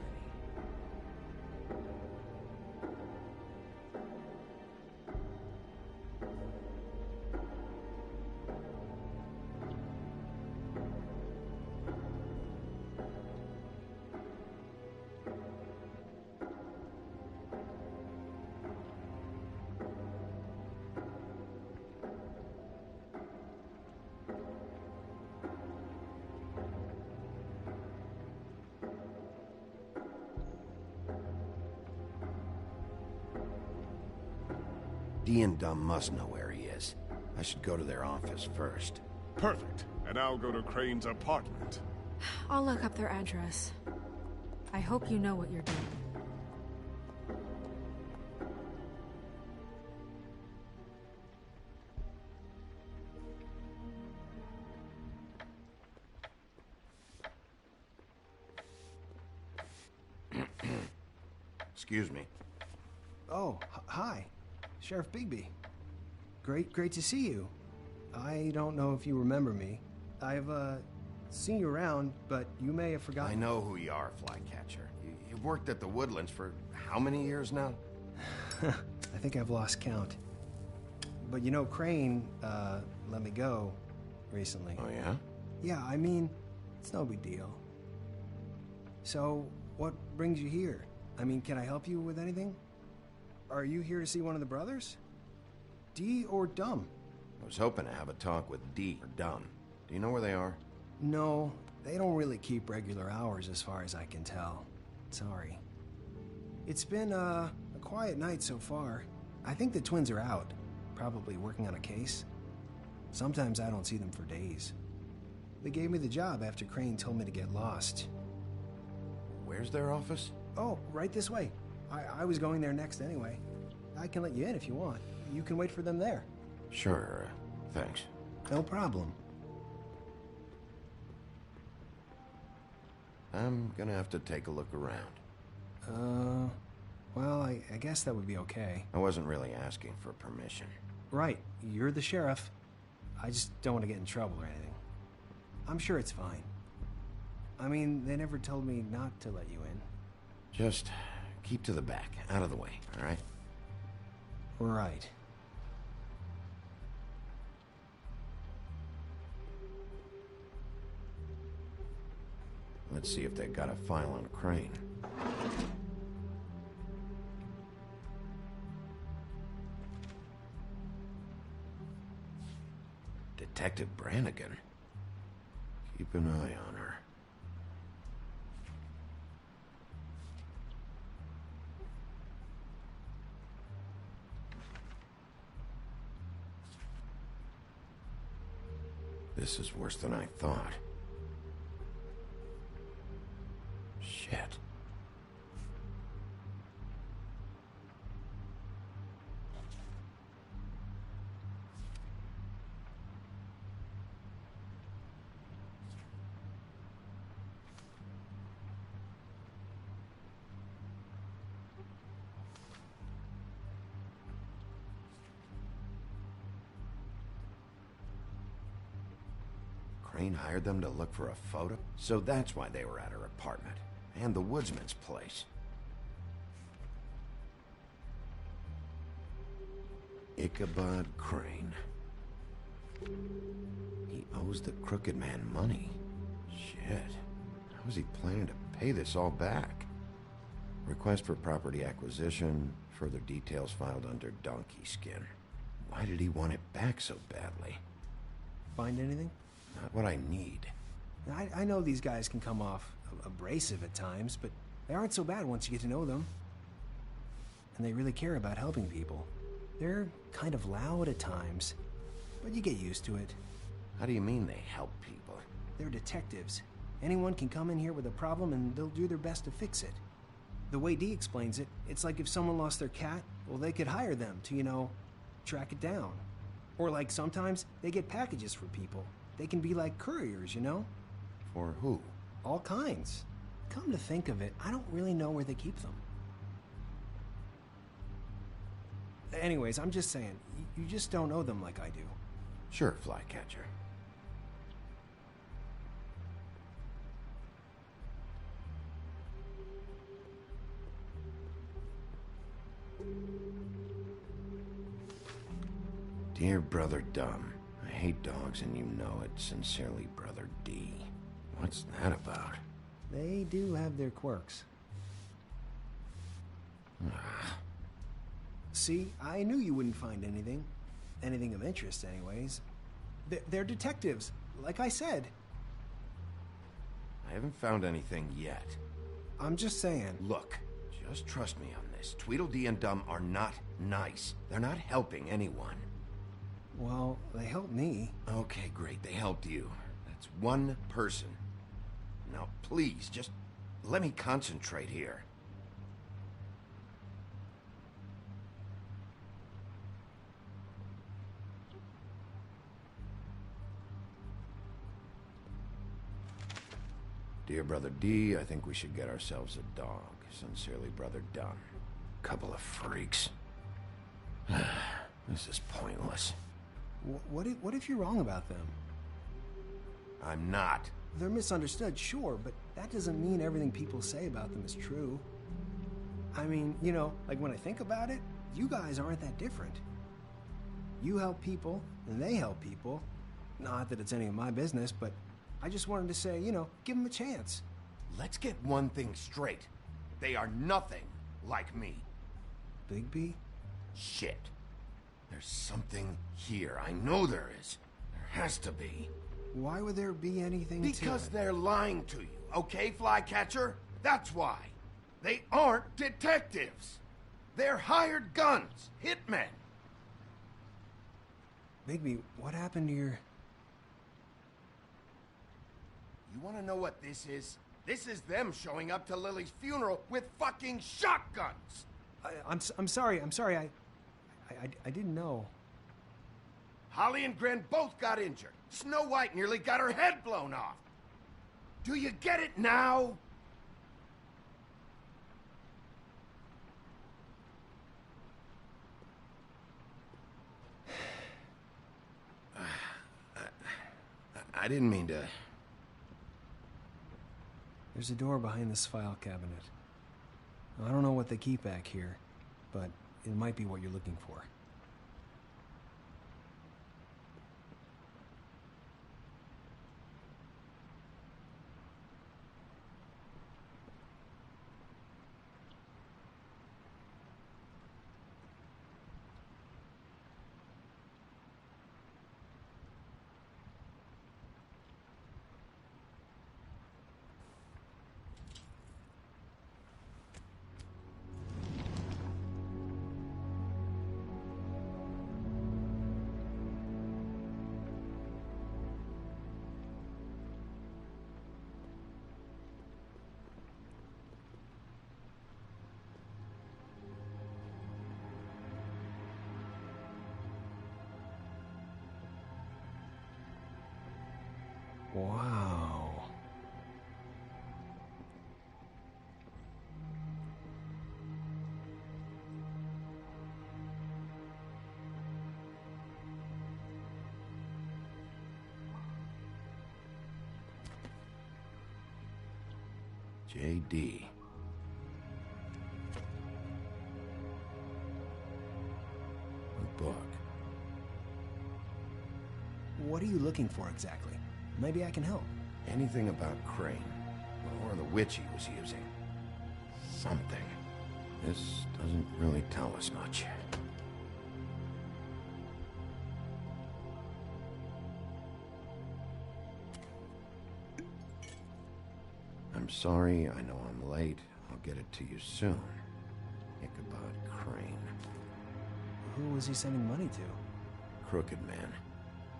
Dee and Dumb must know where he is. I should go to their office first. Perfect. And I'll go to Crane's apartment. I'll look up their address. I hope you know what you're doing. Excuse me. Oh, hi. Sheriff Bigby. Great to see you. I don't know if you remember me. I've, seen you around, but you may have forgotten. I know who you are, Flycatcher. You've worked at the Woodlands for how many years now? I think I've lost count. But you know, Crane, let me go recently. Oh, yeah? Yeah, I mean, it's no big deal. So, what brings you here? I mean, can I help you with anything? Are you here to see one of the brothers? Dee or Dumb? I was hoping to have a talk with Dee or Dumb. Do you know where they are? No, they don't really keep regular hours as far as I can tell. Sorry. It's been, a quiet night so far. I think the twins are out, probably working on a case. Sometimes I don't see them for days. They gave me the job after Crane told me to get lost. Where's their office? Oh, right this way. I was going there next anyway. I can let you in if you want. You can wait for them there. Sure, thanks. No problem. I'm gonna have to take a look around. Well, I guess that would be okay. I wasn't really asking for permission. Right, you're the sheriff. I just don't want to get in trouble or anything. I'm sure it's fine. I mean, they never told me not to let you in. Just keep to the back, out of the way, all right? Right. Let's see if they've got a file on Crane. Detective Brannigan? Keep an eye on her. This is worse than I thought. Shit. Crane hired them to look for a photo? So that's why they were at her apartment. And the woodsman's place. Ichabod Crane. He owes the crooked man money. Shit. How is he planning to pay this all back? Request for property acquisition. Further details filed under donkey skin. Why did he want it back so badly? Find anything? Not what I need. I know these guys can come off abrasive at times, but they aren't so bad once you get to know them. And they really care about helping people. They're kind of loud at times, but you get used to it. How do you mean they help people? They're detectives. Anyone can come in here with a problem and they'll do their best to fix it. The way Dee explains it, it's like if someone lost their cat, well, they could hire them to, you know, track it down. Or like sometimes they get packages for people. They can be like couriers, you know? For who? All kinds. Come to think of it, I don't really know where they keep them. Anyways, I'm just saying, you just don't know them like I do. Sure, Flycatcher. Dear Brother Dumb, I hate dogs and you know it. Sincerely, Brother D. What's that about? They do have their quirks. See, I knew you wouldn't find anything. Anything of interest, anyways. They're detectives, like I said. I haven't found anything yet. I'm just saying. Look, just trust me on this. Tweedledee and Dumb are not nice. They're not helping anyone. Well, they helped me. Okay, great. They helped you. That's one person. Now, please, just let me concentrate here. Dear Brother D, I think we should get ourselves a dog. Sincerely, Brother Dunn. Couple of freaks. This is pointless. What if you're wrong about them? I'm not. They're misunderstood, sure, but that doesn't mean everything people say about them is true. I mean, you know, like when I think about it, you guys aren't that different. You help people, and they help people. Not that it's any of my business, but I just wanted to say, you know, give them a chance. Let's get one thing straight. They are nothing like me. Bigby? Shit. There's something here. I know there is. There has to be. Why would there be anything Because they're lying to you, okay, Flycatcher? That's why. They aren't detectives. They're hired guns, hitmen. Bigby, what happened to your... You want to know what this is? This is them showing up to Lily's funeral with fucking shotguns! I'm sorry, I didn't know. Holly and Gren both got injured. Snow White nearly got her head blown off. Do you get it now? I didn't mean to... There's a door behind this file cabinet. I don't know what they keep back here, but it might be what you're looking for. Wow. J.D. A book. What are you looking for exactly? Maybe I can help. Anything about Crane, or the witch he was using. Something. This doesn't really tell us much. I'm sorry, I know I'm late. I'll get it to you soon. Ichabod Crane. Who was he sending money to? Crooked Man.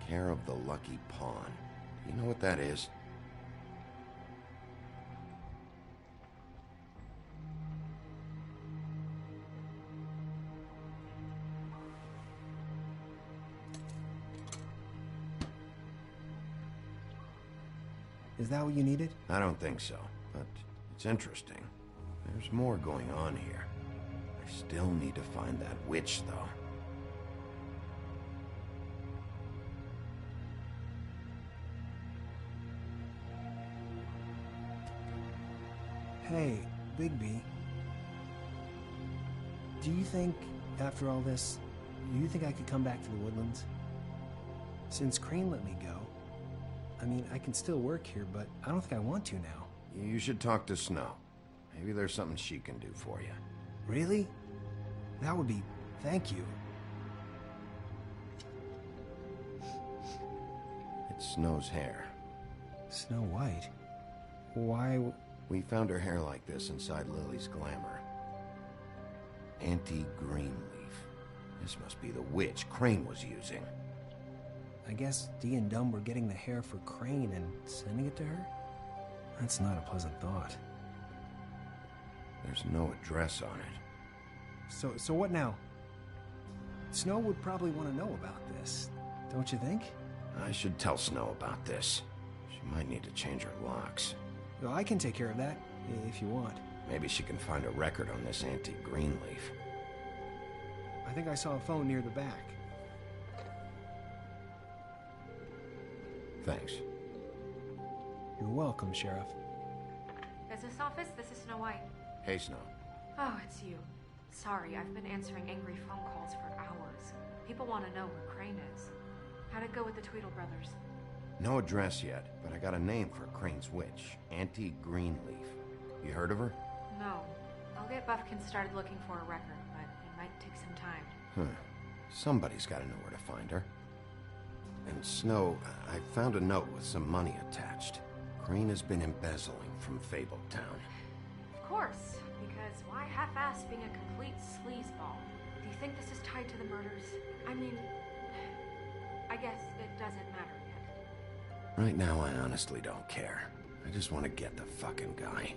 Care of the Lucky Pawn. You know what that is? Is that what you needed? I don't think so, but it's interesting. There's more going on here. I still need to find that witch, though. Hey, Bigby. Do you think, after all this, you think I could come back to the Woodlands? Since Crane let me go, I mean, I can still work here, but I don't think I want to now. You should talk to Snow. Maybe there's something she can do for you. Really? That would be... thank you. It's Snow's hair. Snow White? Why... We found her hair like this inside Lily's glamour. Auntie Greenleaf. This must be the witch Crane was using. I guess Dee and Dumb were getting the hair for Crane and sending it to her? That's not a pleasant thought. There's no address on it. So what now? Snow would probably want to know about this, don't you think? I should tell Snow about this. She might need to change her locks. Well, I can take care of that, if you want. Maybe she can find a record on this Auntie Greenleaf. I think I saw a phone near the back. Thanks. You're welcome, Sheriff. Business office, this is Snow White. Hey, Snow. Oh, it's you. Sorry, I've been answering angry phone calls for hours. People want to know where Crane is. How'd it go with the Tweedle brothers? No address yet, but I got a name for Crane's witch. Auntie Greenleaf. You heard of her? No. I'll get Buffkin started looking for a record, but it might take some time. Huh. Somebody's got to know where to find her. And Snow, I found a note with some money attached. Crane has been embezzling from Fabletown. Of course, because why half-ass being a complete sleazeball? Do you think this is tied to the murders? I mean, I guess it doesn't matter yet. Right now, I honestly don't care. I just want to get the fucking guy.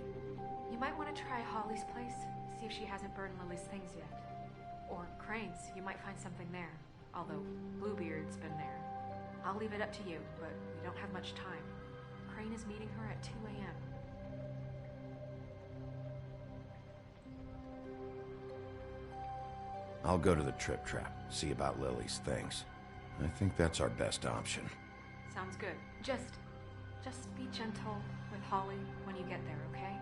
You might want to try Holly's place, see if she hasn't burned Lily's things yet. Or Crane's, you might find something there. Although Bluebeard's been there. I'll leave it up to you, but we don't have much time. Crane is meeting her at 2 a.m. I'll go to the Trip Trap, see about Lily's things. I think that's our best option. Sounds good. Just be gentle with Holly when you get there, okay?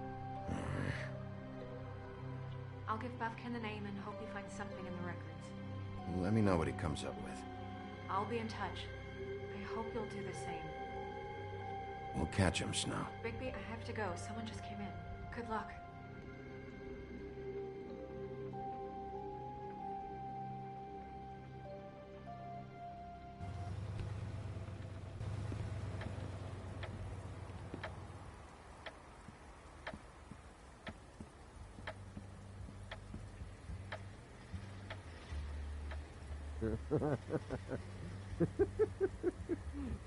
I'll give Buffkin the name and hope he finds something in the records. Let me know what he comes up with. I'll be in touch. I hope you'll do the same. We'll catch him, Snow. Bigby, I have to go. Someone just came in. Good luck.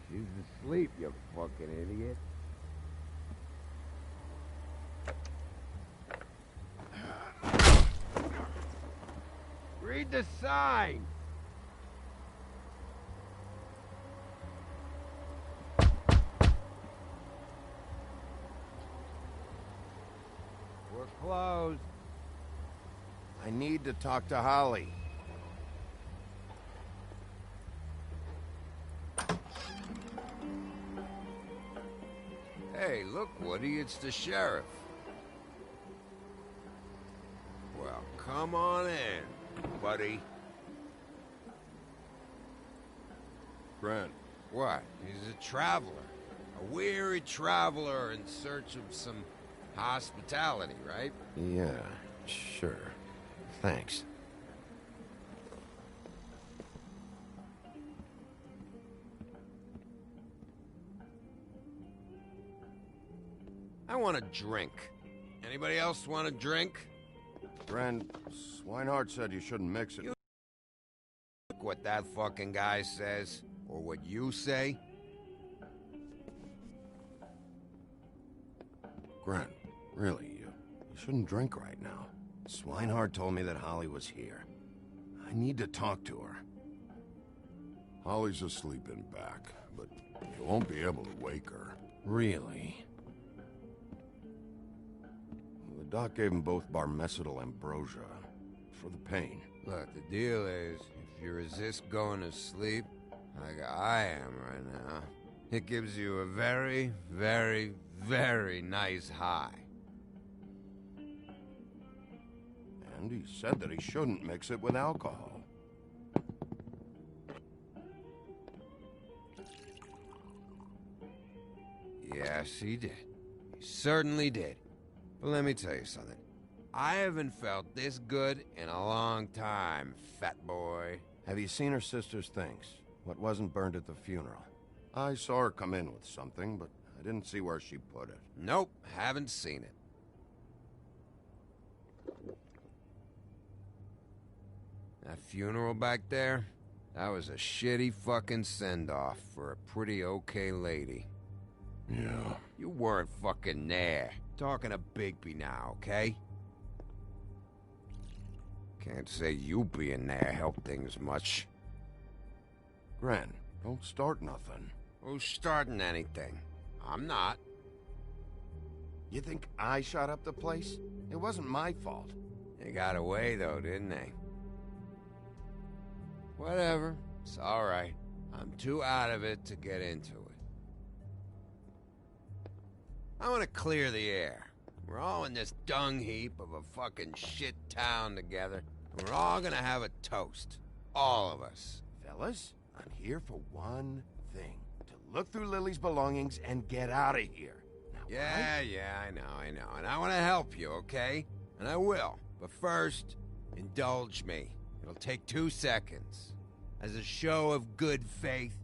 She's asleep, you fucking idiot. Read the sign! closed. I need to talk to Holly. Hey, look, Woody, it's the sheriff. Well, come on in, buddy. Grant. What? He's a traveler. A weary traveler in search of some hospitality, right? Yeah, sure. Thanks. I want a drink. Anybody else want a drink? Friend, Swinehart said you shouldn't mix it. Look what that fucking guy says, or what you say. Grant, really, you shouldn't drink right now. Swinehart told me that Holly was here. I need to talk to her. Holly's asleep in back, but you won't be able to wake her. Really? The doc gave them both Barmecidal ambrosia for the pain. Look, the deal is, if you resist going to sleep, like I am right now, it gives you a very, very, very nice high. And he said that he shouldn't mix it with alcohol. Yes, he did. He certainly did. But let me tell you something. I haven't felt this good in a long time, fat boy. Have you seen her sister's things? What wasn't burned at the funeral? I saw her come in with something, but I didn't see where she put it. Nope, haven't seen it. That funeral back there, that was a shitty fucking send-off for a pretty okay lady. Yeah. You weren't fucking there. Talking to Bigby now, okay? Can't say you being there helped things much. Grant, don't start nothing. Who's starting anything? I'm not. You think I shot up the place? It wasn't my fault. They got away, though, didn't they? Whatever. It's alright. I'm too out of it to get into it. I want to clear the air. We're all in this dung heap of a fucking shit town together, and we're all gonna have a toast. All of us. Fellas, I'm here for one thing. To look through Lily's belongings and get out of here. Now, Yeah, I know. And I want to help you, okay? And I will. But first, indulge me. It'll take 2 seconds. As a show of good faith.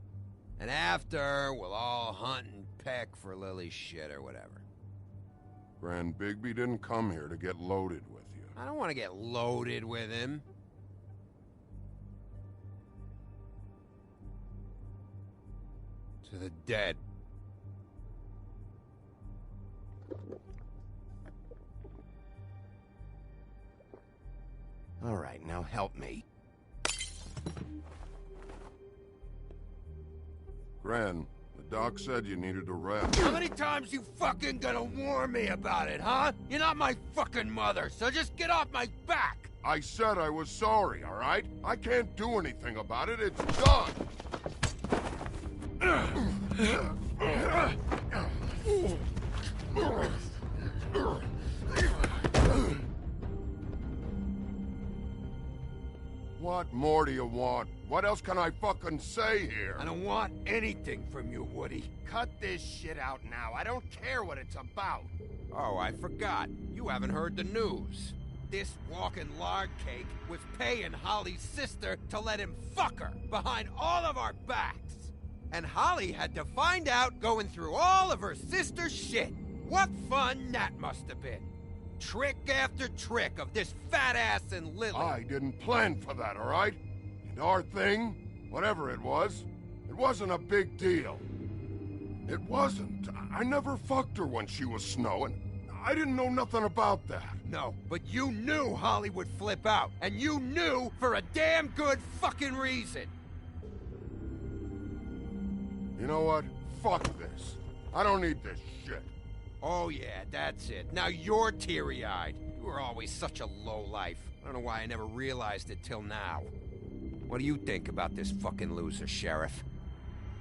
And after, we'll all hunt and peck for Lily's shit or whatever. Grand Bigby didn't come here to get loaded with you. I don't want to get loaded with him. To the dead. All right, now help me. Gran, the doc said you needed a rest. How many times you fucking gonna warn me about it, huh? You're not my fucking mother, so just get off my back! I said I was sorry, all right? I can't do anything about it. It's done! What more do you want? What else can I fucking say here? I don't want anything from you, Woody. Cut this shit out now. I don't care what it's about. Oh, I forgot. You haven't heard the news. This walking lard cake was paying Holly's sister to let him fuck her behind all of our backs. And Holly had to find out going through all of her sister's shit. What fun that must have been. Trick after trick of this fat ass and Lily. I didn't plan for that, all right? And our thing, whatever it wasn't a big deal. It wasn't. I never fucked her when she was snowing. I didn't know nothing about that. No, but you knew Holly would flip out. And you knew for a damn good fucking reason. You know what? Fuck this. I don't need this shit. Oh yeah, that's it. Now you're teary-eyed. were always such a lowlife. I don't know why I never realized it till now. What do you think about this fucking loser, Sheriff?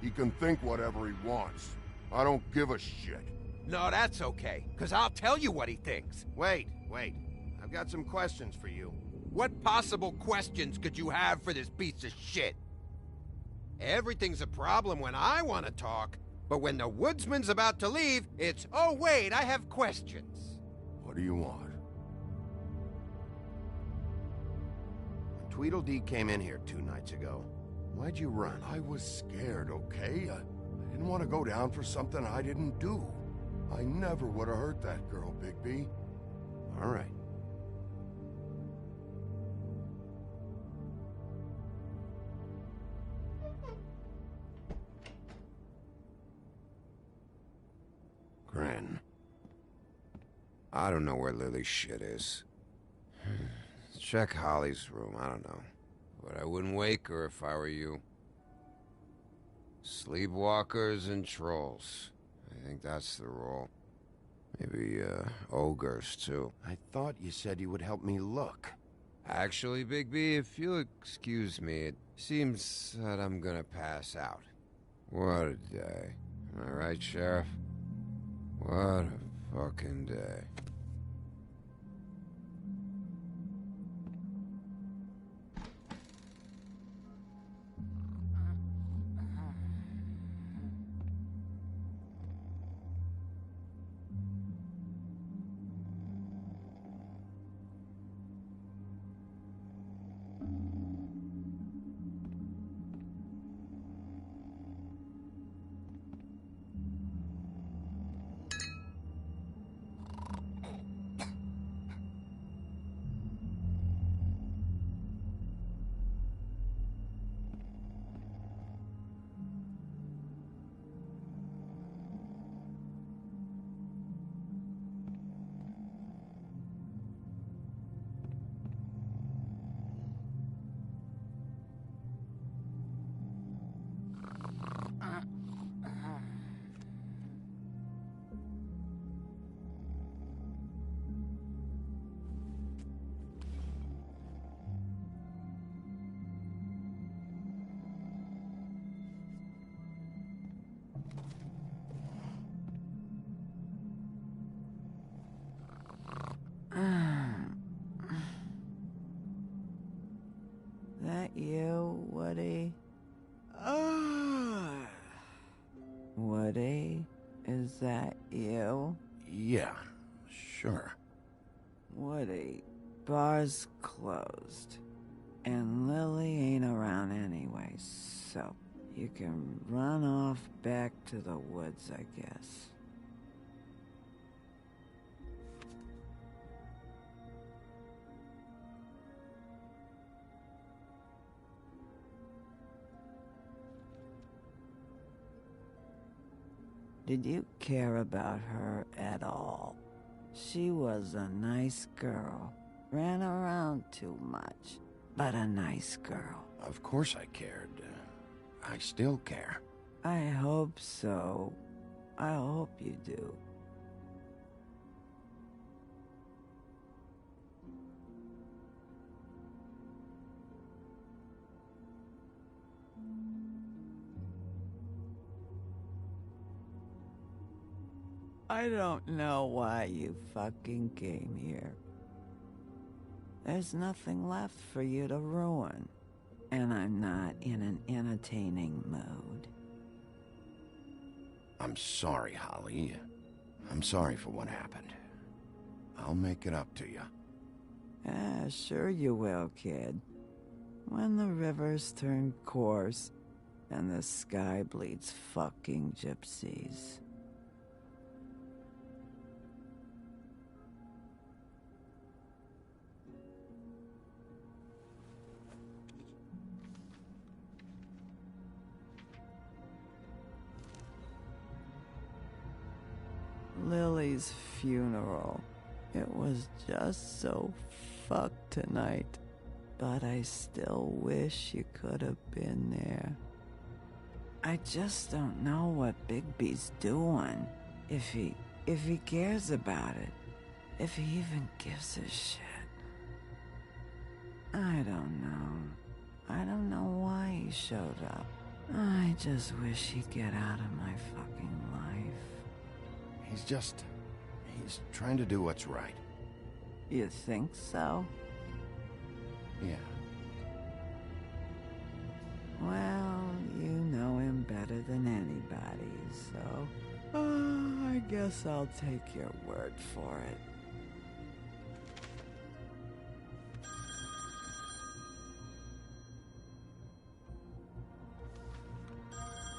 He can think whatever he wants. I don't give a shit. No, that's okay, because I'll tell you what he thinks. Wait. I've got some questions for you. What possible questions could you have for this piece of shit? Everything's a problem when I want to talk, but when the woodsman's about to leave, it's, oh wait, I have questions. What do you want? Tweedledee came in here 2 nights ago. Why'd you run? I was scared, okay? I didn't want to go down for something I didn't do. I never would have hurt that girl, Bigby. All right. Grin. I don't know where Lily's shit is. Check Holly's room, I don't know. But I wouldn't wake her if I were you. Sleepwalkers and trolls. I think that's the rule. Maybe, ogres, too. I thought you said you would help me look. Actually, Bigby, if you'll excuse me, it seems that I'm gonna pass out. What a day. Am I right, Sheriff? What a fucking day. That you, Woody? Woody? Is that you? Yeah, sure. Woody, bar's closed. And Lily ain't around anyway, so you can run off back to the woods, I guess. Did you care about her at all? She was a nice girl. Ran around too much, but a nice girl. Of course I cared. I still care. I hope so. I hope you do. I don't know why you fucking came here. There's nothing left for you to ruin, and I'm not in an entertaining mood. I'm sorry, Holly. I'm sorry for what happened. I'll make it up to you. Sure you will, kid. When the rivers turn coarse, and the sky bleeds fucking gypsies. Lily's funeral. It was just so fucked tonight. But I still wish you could have been there. I just don't know what Bigby's doing. If he cares about it. If he even gives a shit. I don't know. I don't know why he showed up. I just wish he'd get out of my fucking life. He's trying to do what's right. You think so? Yeah. Well, you know him better than anybody, so... I guess I'll take your word for it.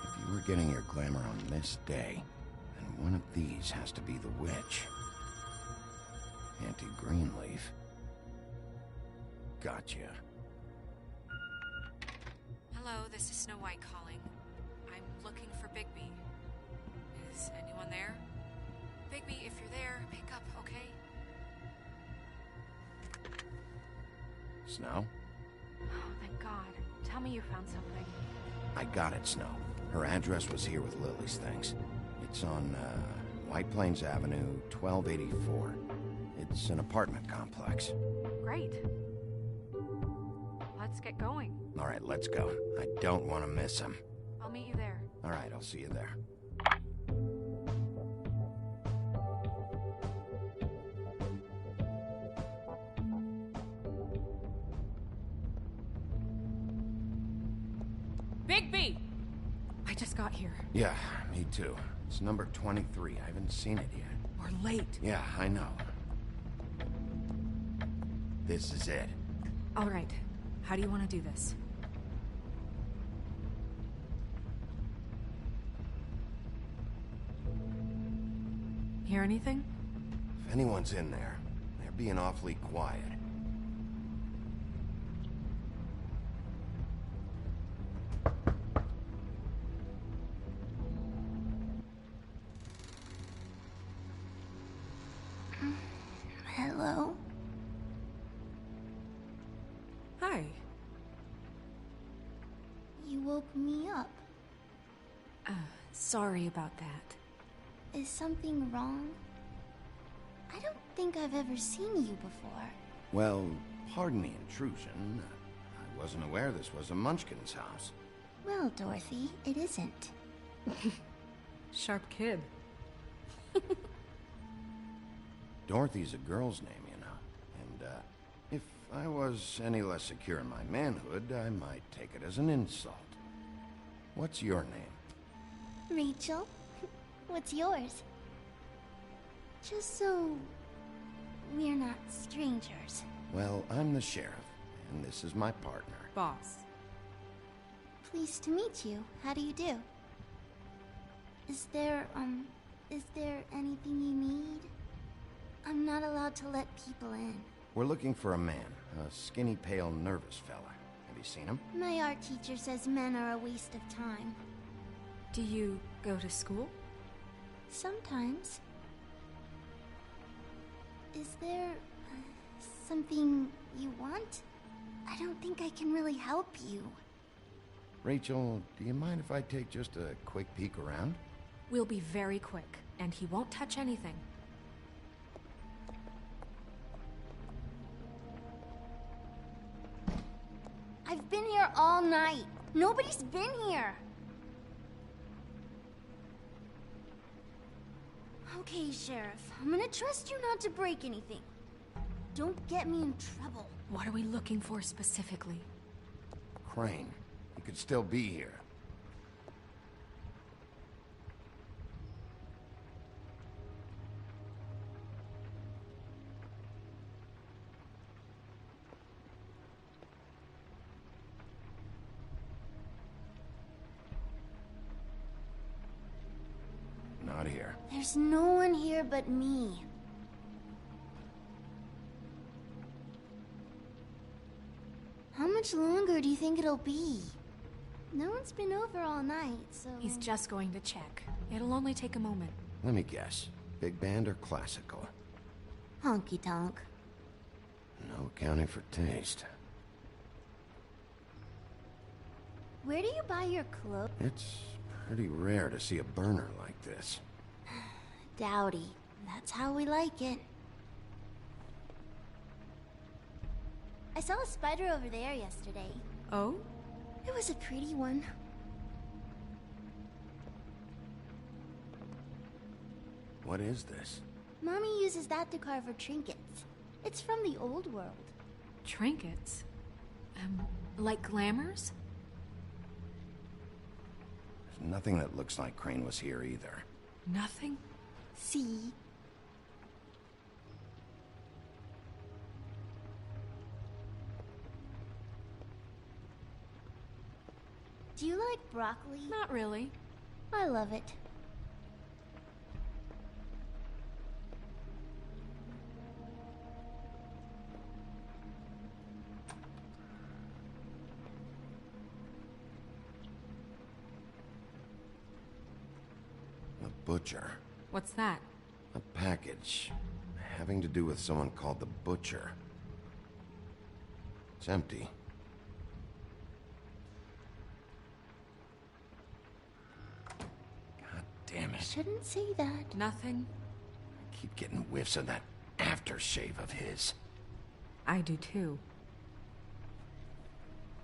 If you were getting your glamour on this day, then one of these has to be the witch. Auntie Greenleaf. Gotcha. Hello, this is Snow White calling. I'm looking for Bigby. Is anyone there? Bigby, if you're there, pick up, okay? Snow? Oh, thank God. Tell me you found something. I got it, Snow. Her address was here with Lily's things. It's on, White Plains Avenue, 1284. It's an apartment complex. Great. Let's get going. All right, let's go. I don't want to miss him. I'll meet you there. All right, I'll see you there. Bigby! I just got here. Yeah, me too. It's number 23. I haven't seen it yet. We're late. Yeah, I know. This is it. All right. How do you want to do this? Hear anything? If anyone's in there, they're being awfully quiet. Hello? Hi. You woke me up. Sorry about that. Is something wrong? I don't think I've ever seen you before. Well, pardon the intrusion. I wasn't aware this was a Munchkin's house. Well, Dorothy, it isn't. Sharp kid. Dorothy's a girl's name, you know. And, if I was any less secure in my manhood, I might take it as an insult. What's your name? Rachel? What's yours? Just so we're not strangers. Well, I'm the sheriff, and this is my partner. Boss. Pleased to meet you. How do you do? Is there anything you need? I'm not allowed to let people in. We're looking for a man, a skinny, pale, nervous fella. Have you seen him? My art teacher says men are a waste of time. Do you go to school? Sometimes. Is there something you want? I don't think I can really help you. Rachel, do you mind if I take just a quick peek around? We'll be very quick, and he won't touch anything. I've been here all night. Nobody's been here. Okay, Sheriff. I'm gonna trust you not to break anything. Don't get me in trouble. What are we looking for specifically? Crane. He could still be here. Not here. There's no one here but me. How much longer do you think it'll be? No one's been over all night, so... He's just going to check. It'll only take a moment. Let me guess. Big band or classical? Honky-tonk. No accounting for taste. Where do you buy your clothes? It's pretty rare to see a burner like this. Dowdy. That's how we like it. I saw a spider over there yesterday. Oh? It was a pretty one. What is this? Mommy uses that to carve her trinkets. It's from the old world. Trinkets? Like glamours? There's nothing that looks like Crane was here either. Nothing? See? Do you like broccoli? Not really. I love it. A butcher. What's that? A package. Having to do with someone called the Butcher. It's empty. God damn it. Shouldn't say that. Nothing. I keep getting whiffs of that aftershave of his. I do too.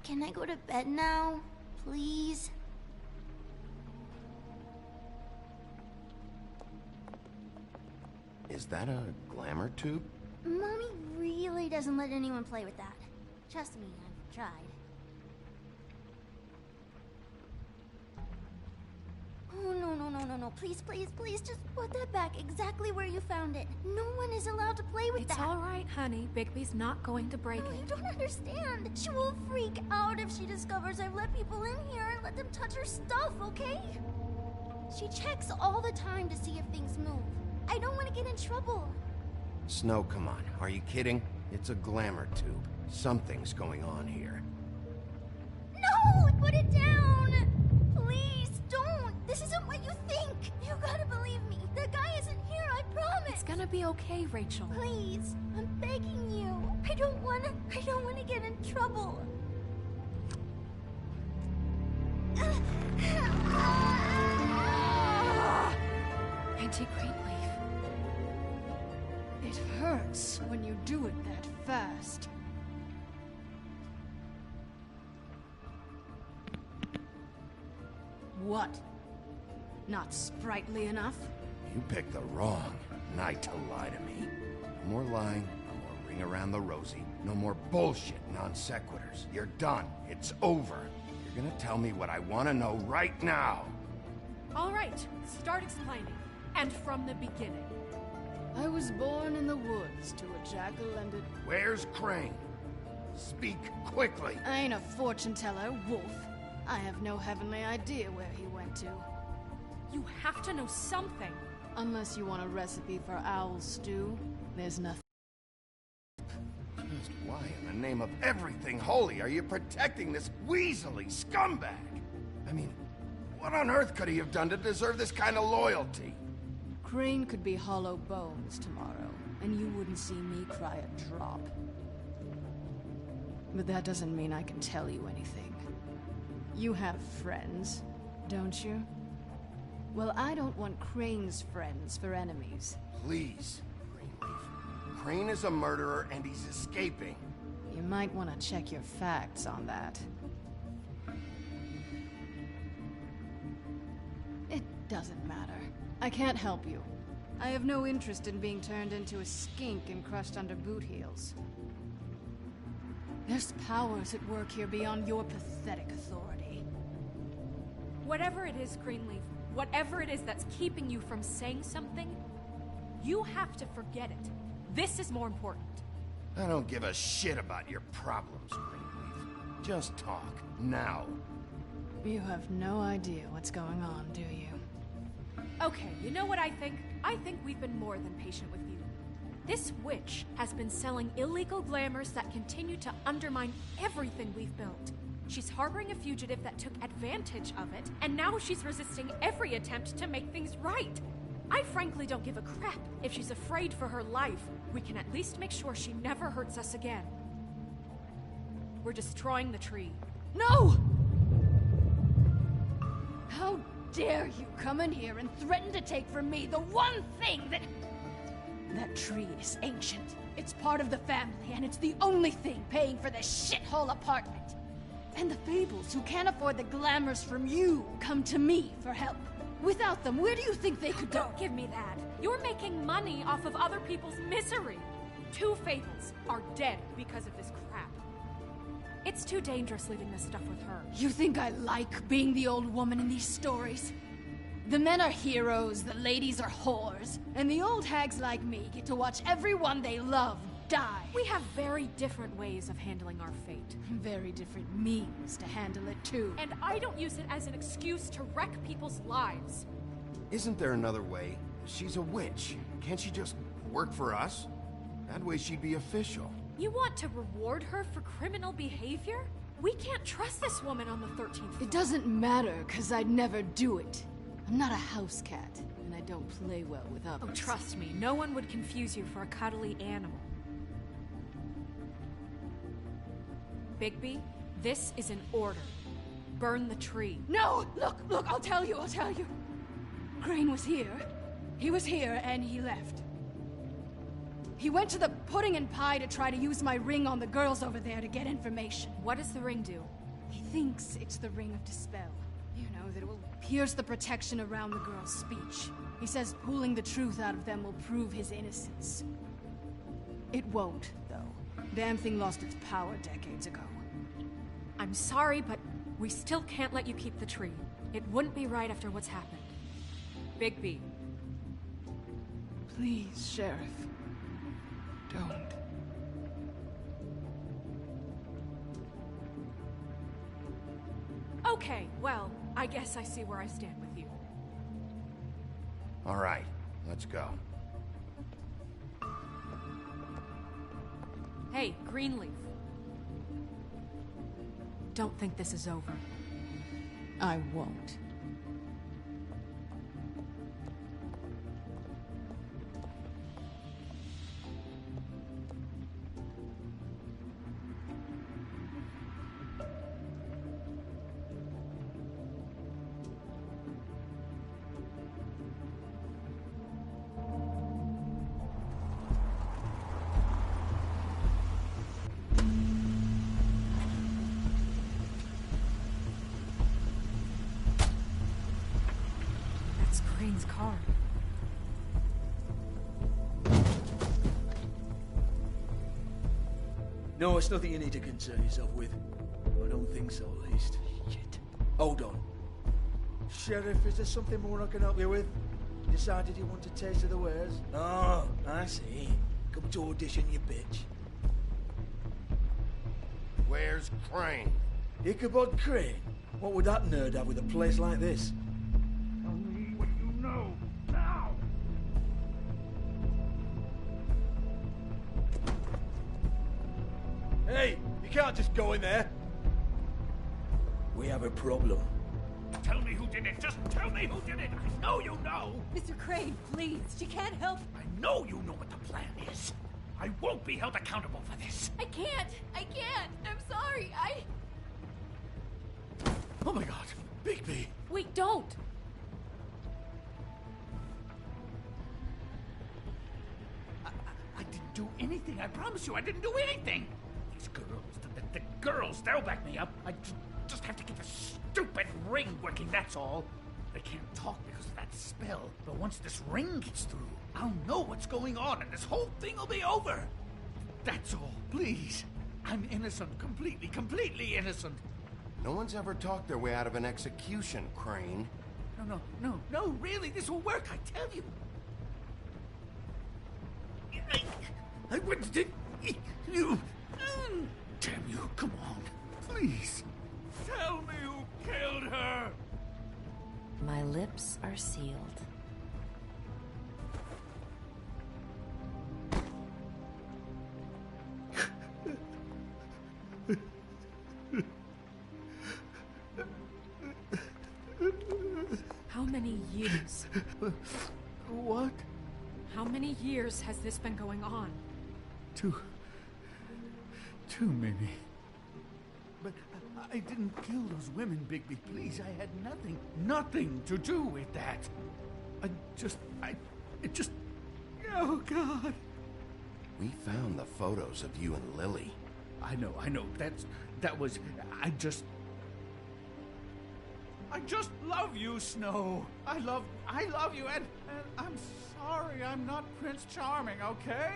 Can I go to bed now? Please? Is that a glamour tube? Mommy really doesn't let anyone play with that. Trust me, I've tried. Oh, no. Please, just put that back exactly where you found it. No one is allowed to play with that. It's all right, honey. Bigby's not going to break No, it. you don't understand. She will freak out if she discovers I've let people in here and let them touch her stuff, okay? She checks all the time to see if things move. I don't want to get in trouble. Snow, come on. Are you kidding? It's a glamour tube. Something's going on here. No! Put it down! Please, don't! This isn't what you think! You gotta believe me. The guy isn't here, I promise! It's gonna be okay, Rachel. Please, I'm begging you. I don't wanna get in trouble. Auntie Greenleaf. It hurts when you do it that fast. What? Not sprightly enough? You picked the wrong night to lie to me. No more lying, no more ring around the rosy, no more bullshit non sequiturs. You're done. It's over. You're gonna tell me what I want to know right now. All right, start explaining. And from the beginning. I was born in the woods to a jackal and a... Where's Crane? Speak quickly. I ain't a fortune teller, wolf. I have no heavenly idea where he went to. You have to know something. Unless you want a recipe for owl stew, there's nothing. Just why in the name of everything holy are you protecting this weaselly scumbag? I mean, what on earth could he have done to deserve this kind of loyalty? Crane could be hollow bones tomorrow, and you wouldn't see me cry a drop. But that doesn't mean I can tell you anything. You have friends, don't you? Well, I don't want Crane's friends for enemies. Please, Greenleaf. Crane is a murderer and he's escaping. You might want to check your facts on that. It doesn't matter. I can't help you. I have no interest in being turned into a skink and crushed under boot heels. There's powers at work here beyond your pathetic authority. Whatever it is, Greenleaf, whatever it is that's keeping you from saying something, you have to forget it. This is more important. I don't give a shit about your problems, Greenleaf. Just talk, now. You have no idea what's going on, do you? Okay, you know what I think? I think we've been more than patient with you. This witch has been selling illegal glamours that continue to undermine everything we've built. She's harboring a fugitive that took advantage of it, and now she's resisting every attempt to make things right. I frankly don't give a crap if she's afraid for her life. We can at least make sure she never hurts us again. We're destroying the tree. No! How dare you come in here and threaten to take from me the one thing that... That tree is ancient. It's part of the family, and it's the only thing paying for this shithole apartment. And the Fables, who can't afford the glamours from you, come to me for help. Without them, where do you think they could go? Don't give me that. You're making money off of other people's misery. 2 Fables are dead because of this crap. It's too dangerous leaving this stuff with her. You think I like being the old woman in these stories? The men are heroes, the ladies are whores, and the old hags like me get to watch everyone they love die. We have very different ways of handling our fate. Very different means to handle it, too. And I don't use it as an excuse to wreck people's lives. Isn't there another way? She's a witch. Can't she just work for us? That way she'd be official. You want to reward her for criminal behavior? We can't trust this woman on the 13th floor. It doesn't matter, because I'd never do it. I'm not a house cat, and I don't play well with others. Oh, trust me, no one would confuse you for a cuddly animal. Bigby, this is an order. Burn the tree. No! Look, I'll tell you. Crane was here. He was here, and he left. He went to the pudding and pie to try to use my ring on the girls over there to get information. What does the ring do? He thinks it's the ring of Dispel. You know, that it will pierce the protection around the girl's speech. He says pulling the truth out of them will prove his innocence. It won't, though. Damn thing lost its power decades ago. I'm sorry, but we still can't let you keep the tree. It wouldn't be right after what's happened. Bigby. Please, Sheriff. Don't. Okay, well, I guess I see where I stand with you. All right, let's go. Hey, Greenleaf. Don't think this is over. I won't. Crane's car. No, it's nothing you need to concern yourself with. Well, I don't think so, at least. Shit. Hold on. Sheriff, is there something more I can help you with? Decided you want a taste of the wares? Oh, I see. Come to audition, you bitch. Where's Crane? Ichabod Crane? What would that nerd have with a place like this? Tell me what you know, now! Hey, you can't just go in there. We have a problem. Tell me who did it. Just tell me who did it. I know you know. Mr. Crane, please. She can't help. I know you know what the plan is. I won't be held accountable for this. I can't. I'm sorry. Oh my god, Bigby. Wait, don't. I didn't do anything. I promise you, I didn't do anything. These girls, the girls, they'll back me up. I just have to get the stupid ring working, that's all. They can't talk because of that spell. But once this ring gets through, I'll know what's going on and this whole thing will be over. That's all, please. I'm innocent, completely innocent. No one's ever talked their way out of an execution, Crane. No, really, this will work, I tell you. I wouldn't did you. Damn you, come on, please. Tell me who killed her. My lips are sealed. How many years? What? How many years has this been going on? Too many. But I didn't kill those women, Bigby. Please, I had nothing to do with that. Oh, God. We found the photos of you and Lily. I know. That was... I just love you, Snow. I love you, and I'm sorry I'm not Prince Charming, okay?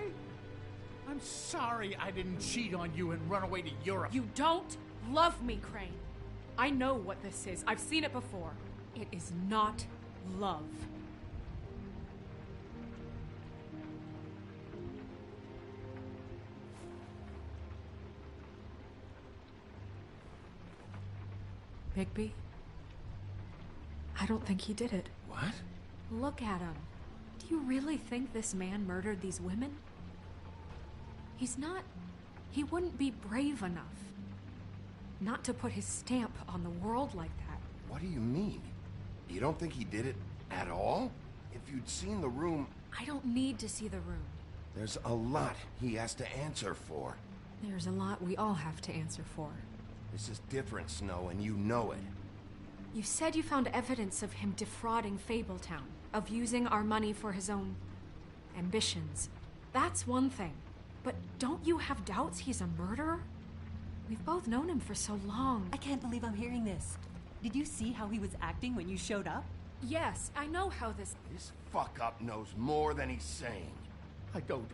I'm sorry I didn't cheat on you and run away to Europe. You don't love me, Crane. I know what this is. I've seen it before. It is not love. Bigby? I don't think he did it. What? Look at him. Do you really think this man murdered these women? He's not... He wouldn't be brave enough. Not to put his stamp on the world like that. What do you mean? You don't think he did it at all? If you'd seen the room... I don't need to see the room. There's a lot he has to answer for. There's a lot we all have to answer for. This is different, Snow, and you know it. You said you found evidence of him defrauding Fabletown, of using our money for his own ambitions. That's one thing. But don't you have doubts he's a murderer? We've both known him for so long. I can't believe I'm hearing this. Did you see how he was acting when you showed up? Yes, I know how this... This fuck-up knows more than he's saying. I don't.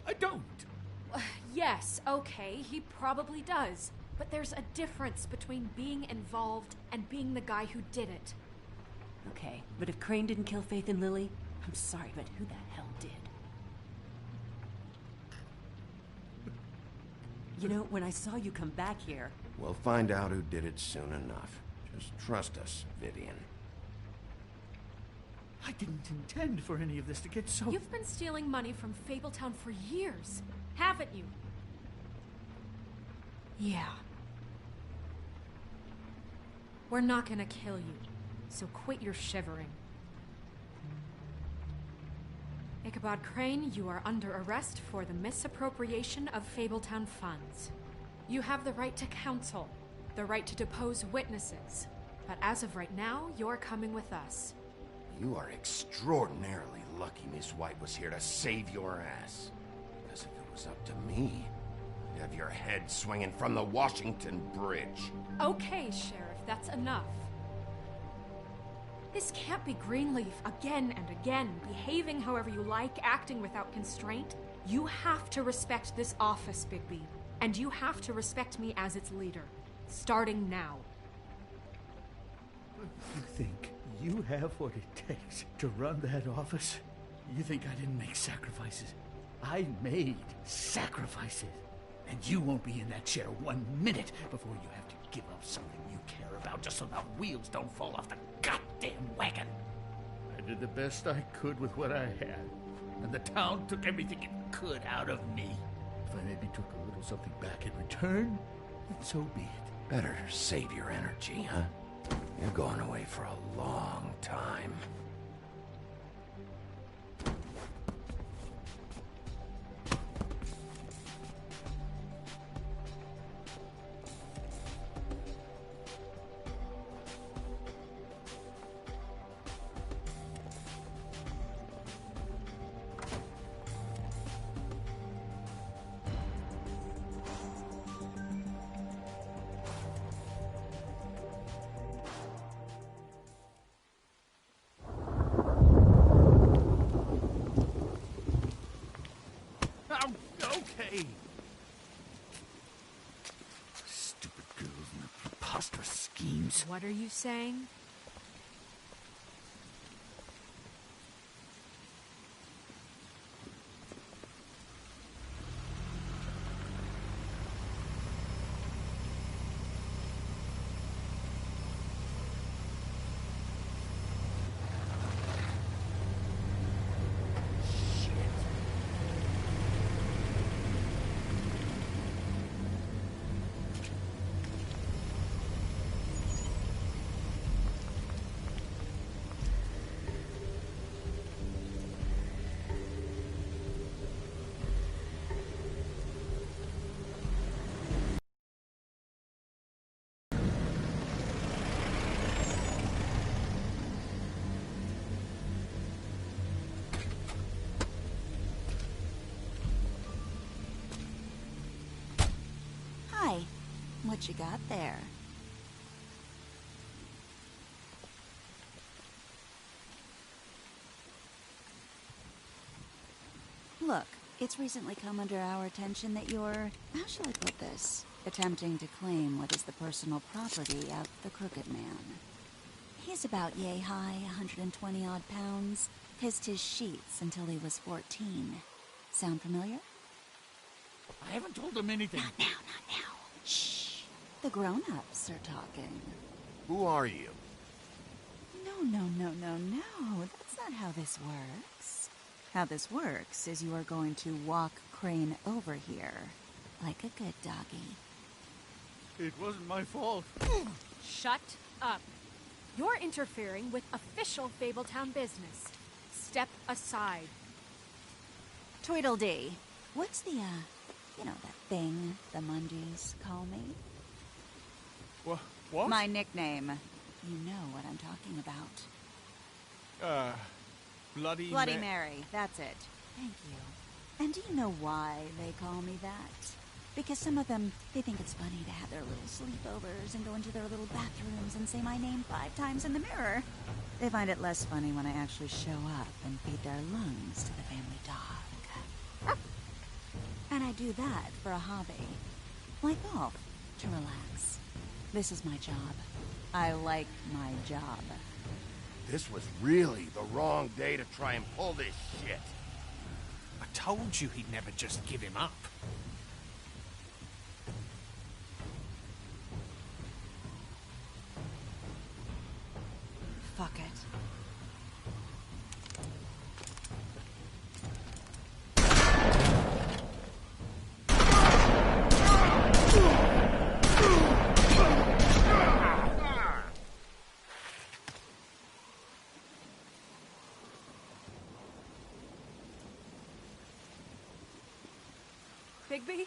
Yes, okay, he probably does. But there's a difference between being involved and being the guy who did it. Okay, but if Crane didn't kill Faith and Lily, I'm sorry, but who the hell did? You know, when I saw you come back here... We'll find out who did it soon enough. Just trust us, Vivian. I didn't intend for any of this to get so... You've been stealing money from Fabletown for years, haven't you? Yeah. We're not gonna kill you, so quit your shivering. Ichabod Crane, you are under arrest for the misappropriation of Fabletown funds. You have the right to counsel, the right to depose witnesses, but as of right now, you're coming with us. You are extraordinarily lucky Miss White was here to save your ass. Because if it was up to me, you'd have your head swinging from the Washington Bridge. Okay, Sheriff, that's enough. This can't be Greenleaf again and again, behaving however you like, acting without constraint. You have to respect this office, Bigby. And you have to respect me as its leader. Starting now. You think you have what it takes to run that office? You think I didn't make sacrifices? I made sacrifices. And you won't be in that chair 1 minute before you have to give up something you care about just so the wheels don't fall off the goddamn wagon. I did the best I could with what I had. And the town took everything it could out of me. If I maybe took a little something back in return, then so be it. Better save your energy, huh? You're going away for a long time. Okay. Stupid girls and their preposterous schemes. What are you saying? What you got there? Look, it's recently come under our attention that you're, how shall I put this, attempting to claim what is the personal property of the Crooked Man. He's about yay high, 120 odd pounds, pissed his sheets until he was 14. Sound familiar? I haven't told him anything. Not now. Shh. The grown-ups are talking. Who are you? No. That's not how this works. How this works is you are going to walk Crane over here, like a good doggy. It wasn't my fault. Shut up. You're interfering with official Fabletown business. Step aside. Tweedledee. What's the, you know that thing the Mundies call me? What? My nickname. You know what I'm talking about. Bloody Mary. That's it. Thank you. And do you know why they call me that? Because some of them, they think it's funny to have their little sleepovers and go into their little bathrooms and say my name 5 times in the mirror. They find it less funny when I actually show up and feed their lungs to the family dog. And I do that for a hobby. Like golf, to relax. This is my job. I like my job. This was really the wrong day to try and pull this shit. I told you he'd never just give him up. Fuck it. Bigby?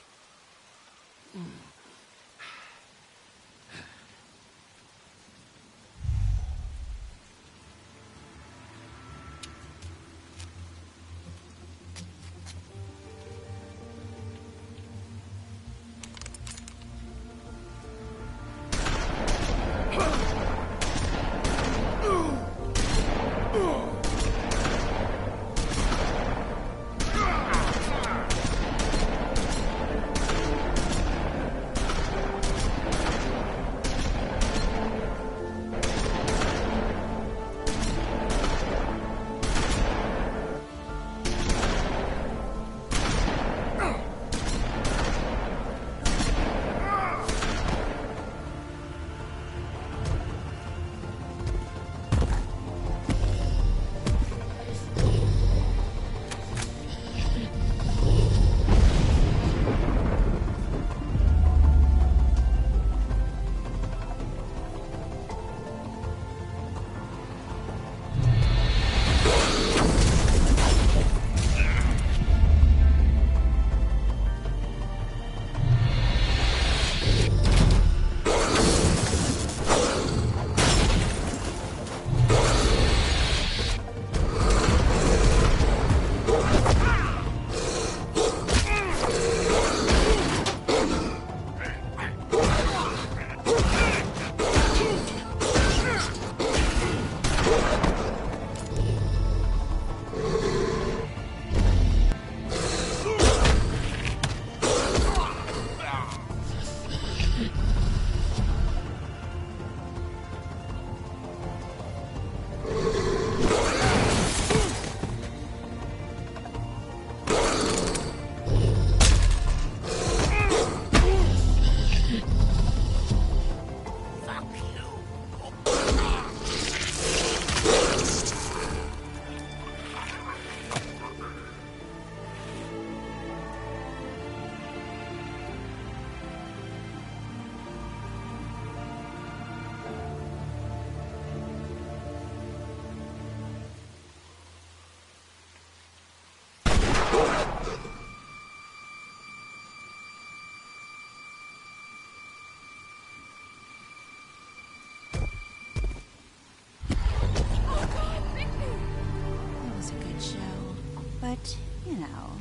But, you know,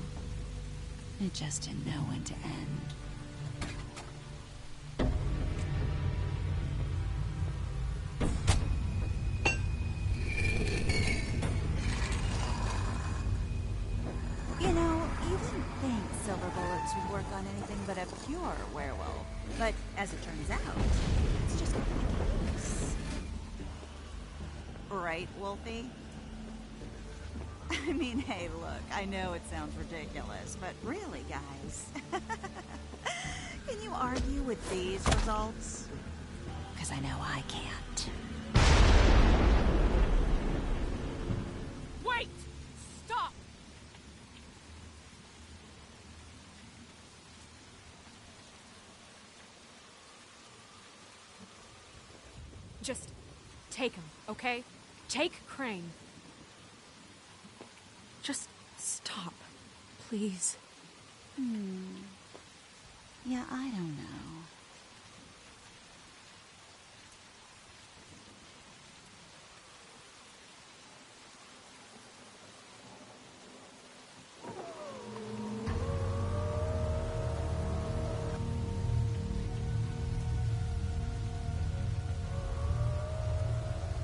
it just didn't know when to end. silver bullets would work on anything but a pure werewolf. But as it turns out, it's just not the case. Right, Wolfie? I mean, hey, look, I know it sounds ridiculous, but really, guys, can you argue with these results? Because I know I can't. Wait! Stop! Just take him, okay? Take Crane. Just stop, please. Yeah, I don't know.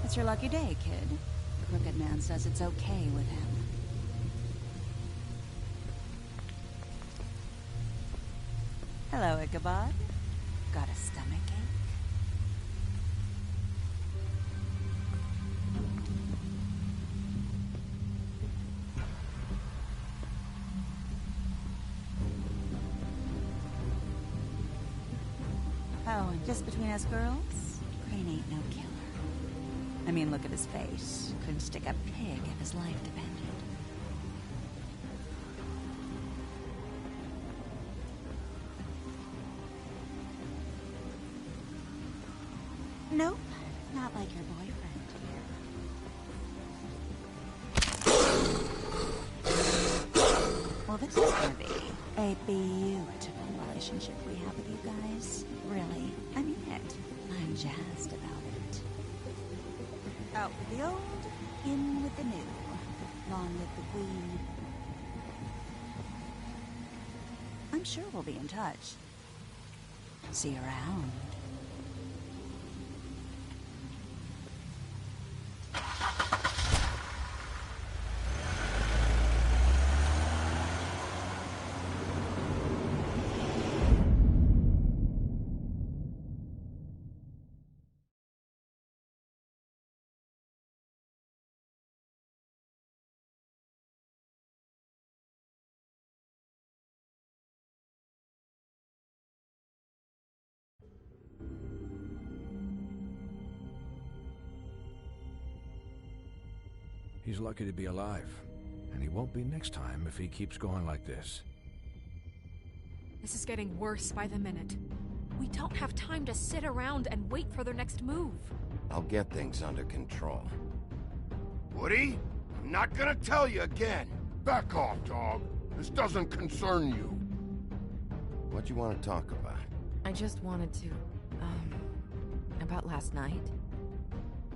It's your lucky day, kid. The Crooked Man says it's okay with him. Hello, Ichabod. Got a stomachache? Oh, and just between us girls, Crane ain't no killer. I mean, look at his face. Couldn't stick a pig if his life depended. Nope, not like your boyfriend here. Well, this is gonna be a beautiful relationship we have with you guys. Really, I mean it. I'm jazzed about it. Out with the old, in with the new. Long live the Queen. I'm sure we'll be in touch. See you around. He's lucky to be alive, and he won't be next time if he keeps going like this. This is getting worse by the minute. We don't have time to sit around and wait for their next move. I'll get things under control. Woody, I'm not gonna tell you again. Back off, dog. This doesn't concern you. What you want to talk about? I just wanted to, about last night.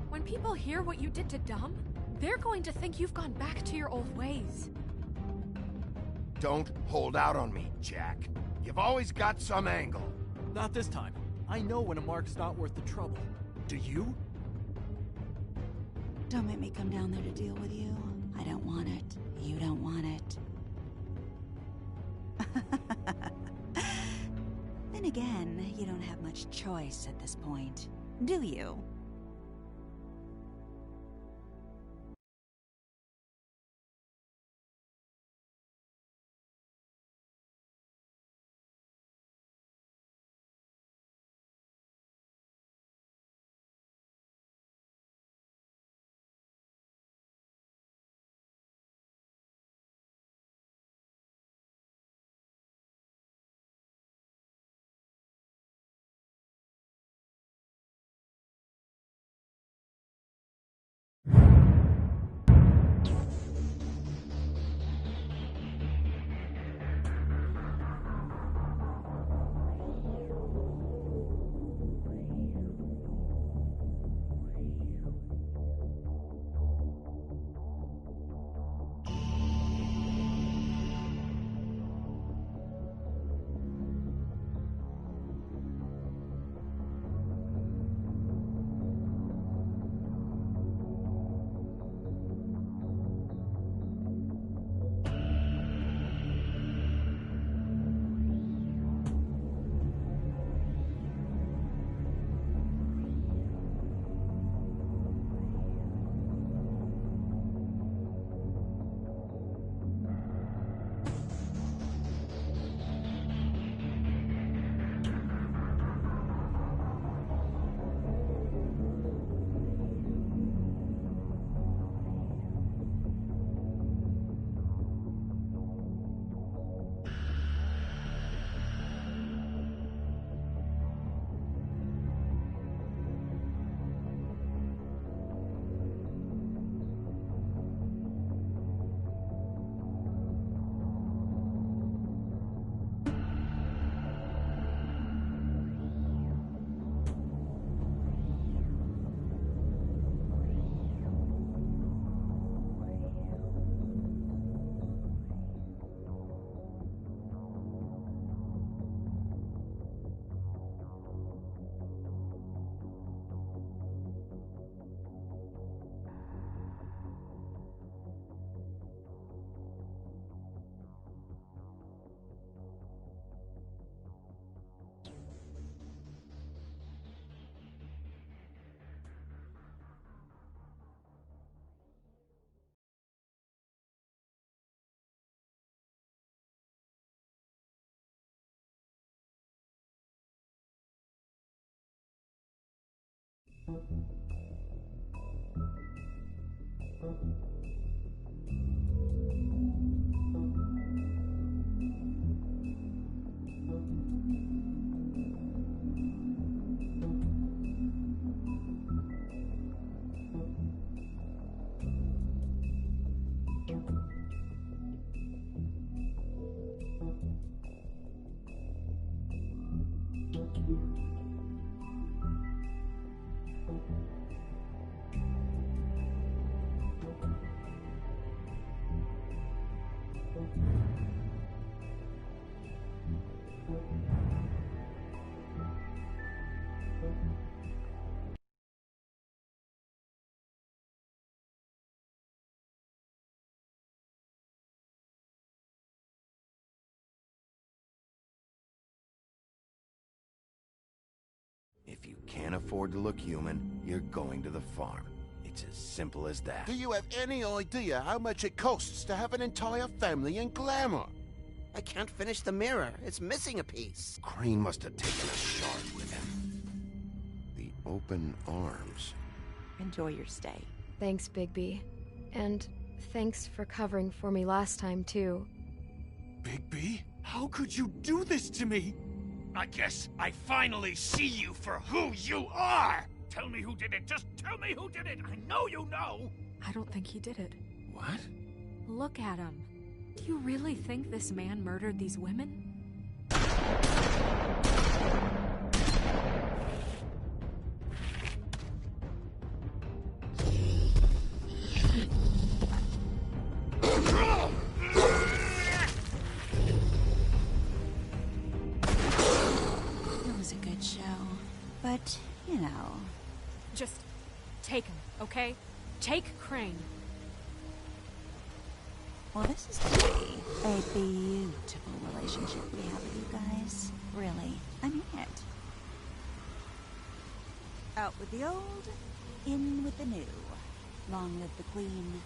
When people hear what you did to Dom, they're going to think you've gone back to your old ways. Don't hold out on me, Jack. You've always got some angle. Not this time. I know when a mark's not worth the trouble. Do you? Don't make me come down there to deal with you. I don't want it. You don't want it. Then again, you don't have much choice at this point, do you? If you can't afford to look human, you're going to the farm. It's as simple as that. Do you have any idea how much it costs to have an entire family in Glamour? I can't finish the mirror. It's missing a piece. Crane must have taken a shard with him. The open arms. Enjoy your stay. Thanks, Bigby. And thanks for covering for me last time, too. Bigby? How could you do this to me? I guess I finally see you for who you are! Tell me who did it! Just tell me who did it! I know you know! I don't think he did it. What? Look at him. Do you really think this man murdered these women? But, you know... Just take him, okay? Take Crane. Well, this is to be a beautiful relationship we have with you guys. Really. I mean it. Out with the old, in with the new. Long live the Queen.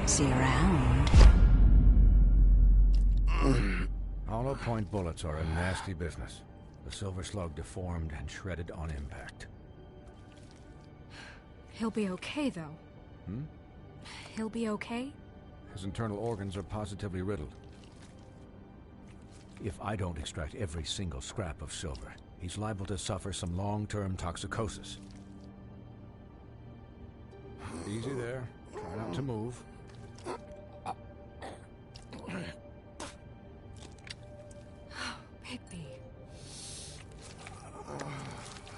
See you around. Hollow point bullets are a nasty business. The Silver Slug deformed and shredded on impact. He'll be okay, though. He'll be okay? His internal organs are positively riddled. If I don't extract every single scrap of silver, he's liable to suffer some long-term toxicosis. Easy there. Try not to move. Bigby.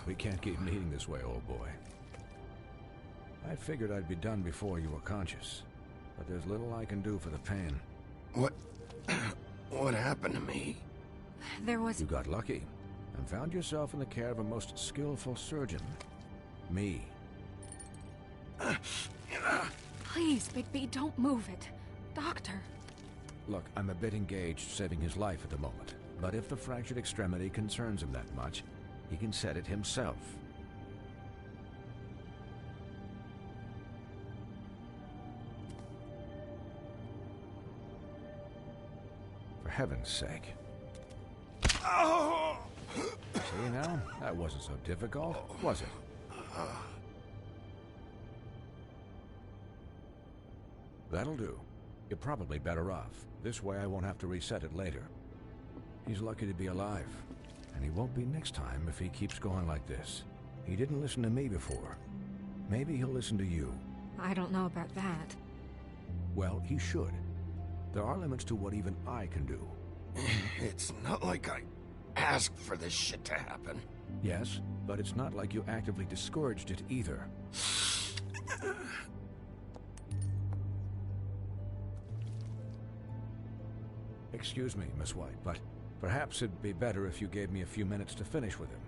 We can't keep meeting this way, old boy. I figured I'd be done before you were conscious, but there's little I can do for the pain. What happened to me? There was... You got lucky, and found yourself in the care of a most skillful surgeon. Me. Please, Bigby, don't move it. Doctor. Look, I'm a bit engaged saving his life at the moment, but if the fractured extremity concerns him that much, he can set it himself. For heaven's sake. See now? That wasn't so difficult, was it? That'll do. You're probably better off. This way I won't have to reset it later. He's lucky to be alive. And he won't be next time if he keeps going like this. He didn't listen to me before. Maybe he'll listen to you. I don't know about that. Well, he should. There are limits to what even I can do. It's not like I asked for this shit to happen. Yes, but it's not like you actively discouraged it either. Excuse me, Miss White, but perhaps it'd be better if you gave me a few minutes to finish with him.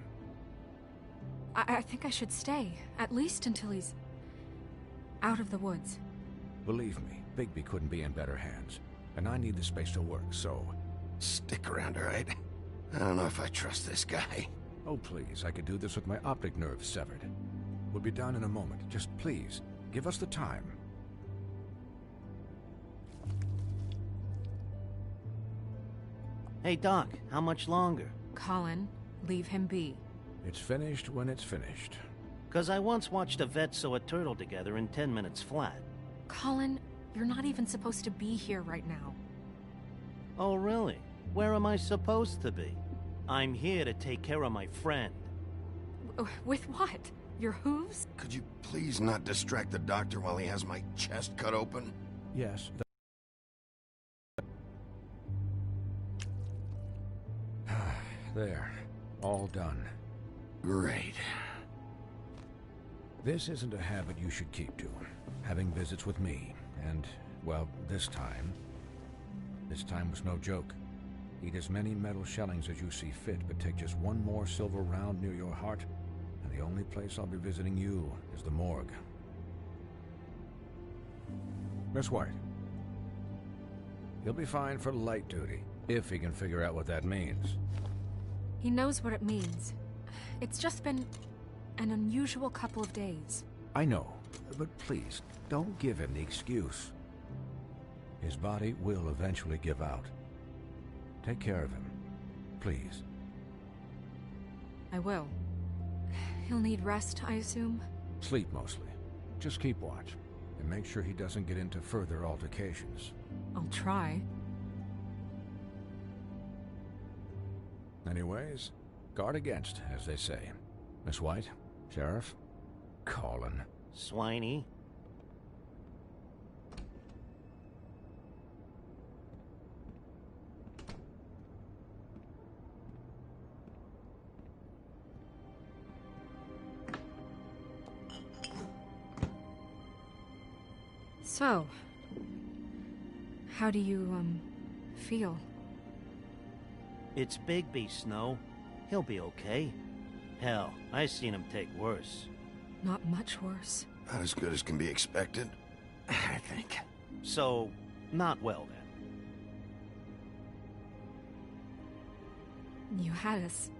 I think I should stay, at least until he's out of the woods. Believe me, Bigby couldn't be in better hands, and I need the space to work, so... Stick around, all right? I don't know if I trust this guy. Oh, please, I could do this with my optic nerve severed. We'll be done in a moment. Just please, give us the time. Hey, Doc, how much longer? Colin, leave him be. It's finished when it's finished. 'Cause I once watched a vet sew a turtle together in 10 minutes flat. Colin, you're not even supposed to be here right now. Oh, really? Where am I supposed to be? I'm here to take care of my friend. With what? Your hooves? Could you please not distract the doctor while he has my chest cut open? Yes. There. All done. Great. This isn't a habit you should keep to. Having visits with me. And, well, this time was no joke. Eat as many metal shellings as you see fit, but take just one more silver round near your heart, and the only place I'll be visiting you is the morgue. Miss White. He'll be fine for light duty, if he can figure out what that means. He knows what it means. It's just been an unusual couple of days. I know, but please, don't give him the excuse. His body will eventually give out. Take care of him, please. I will. He'll need rest, I assume? Sleep, mostly. Just keep watch, and make sure he doesn't get into further altercations. I'll try. Anyways, guard against, as they say. Miss White, Sheriff, Colin. Swiney. So, how do you, feel? It's Bigby, Snow. He'll be okay. Hell, I seen him take worse. Not much worse. Not as good as can be expected, I think. So, not well then. You had us...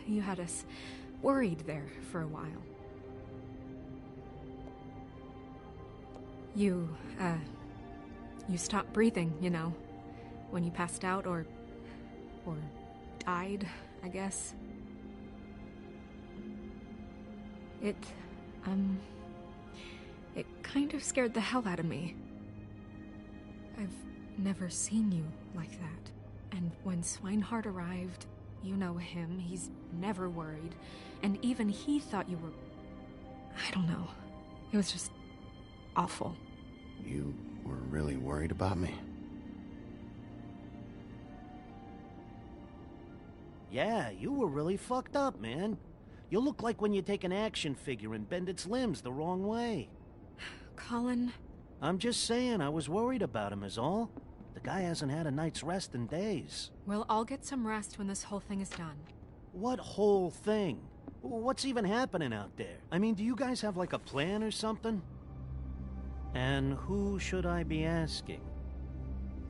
you had us worried there for a while. You stopped breathing, you know, when you passed out or died, I guess. It kind of scared the hell out of me. I've never seen you like that. And when Swinehart arrived, you know him, he's never worried. And even he thought you were... I don't know. It was just awful. You were really worried about me? Yeah, you were really fucked up, man. You look like when you take an action figure and bend its limbs the wrong way. Colin... I'm just saying, I was worried about him is all. The guy hasn't had a night's rest in days. Well, I'll get some rest when this whole thing is done. What whole thing? What's even happening out there? I mean, do you guys have like a plan or something? And who should I be asking?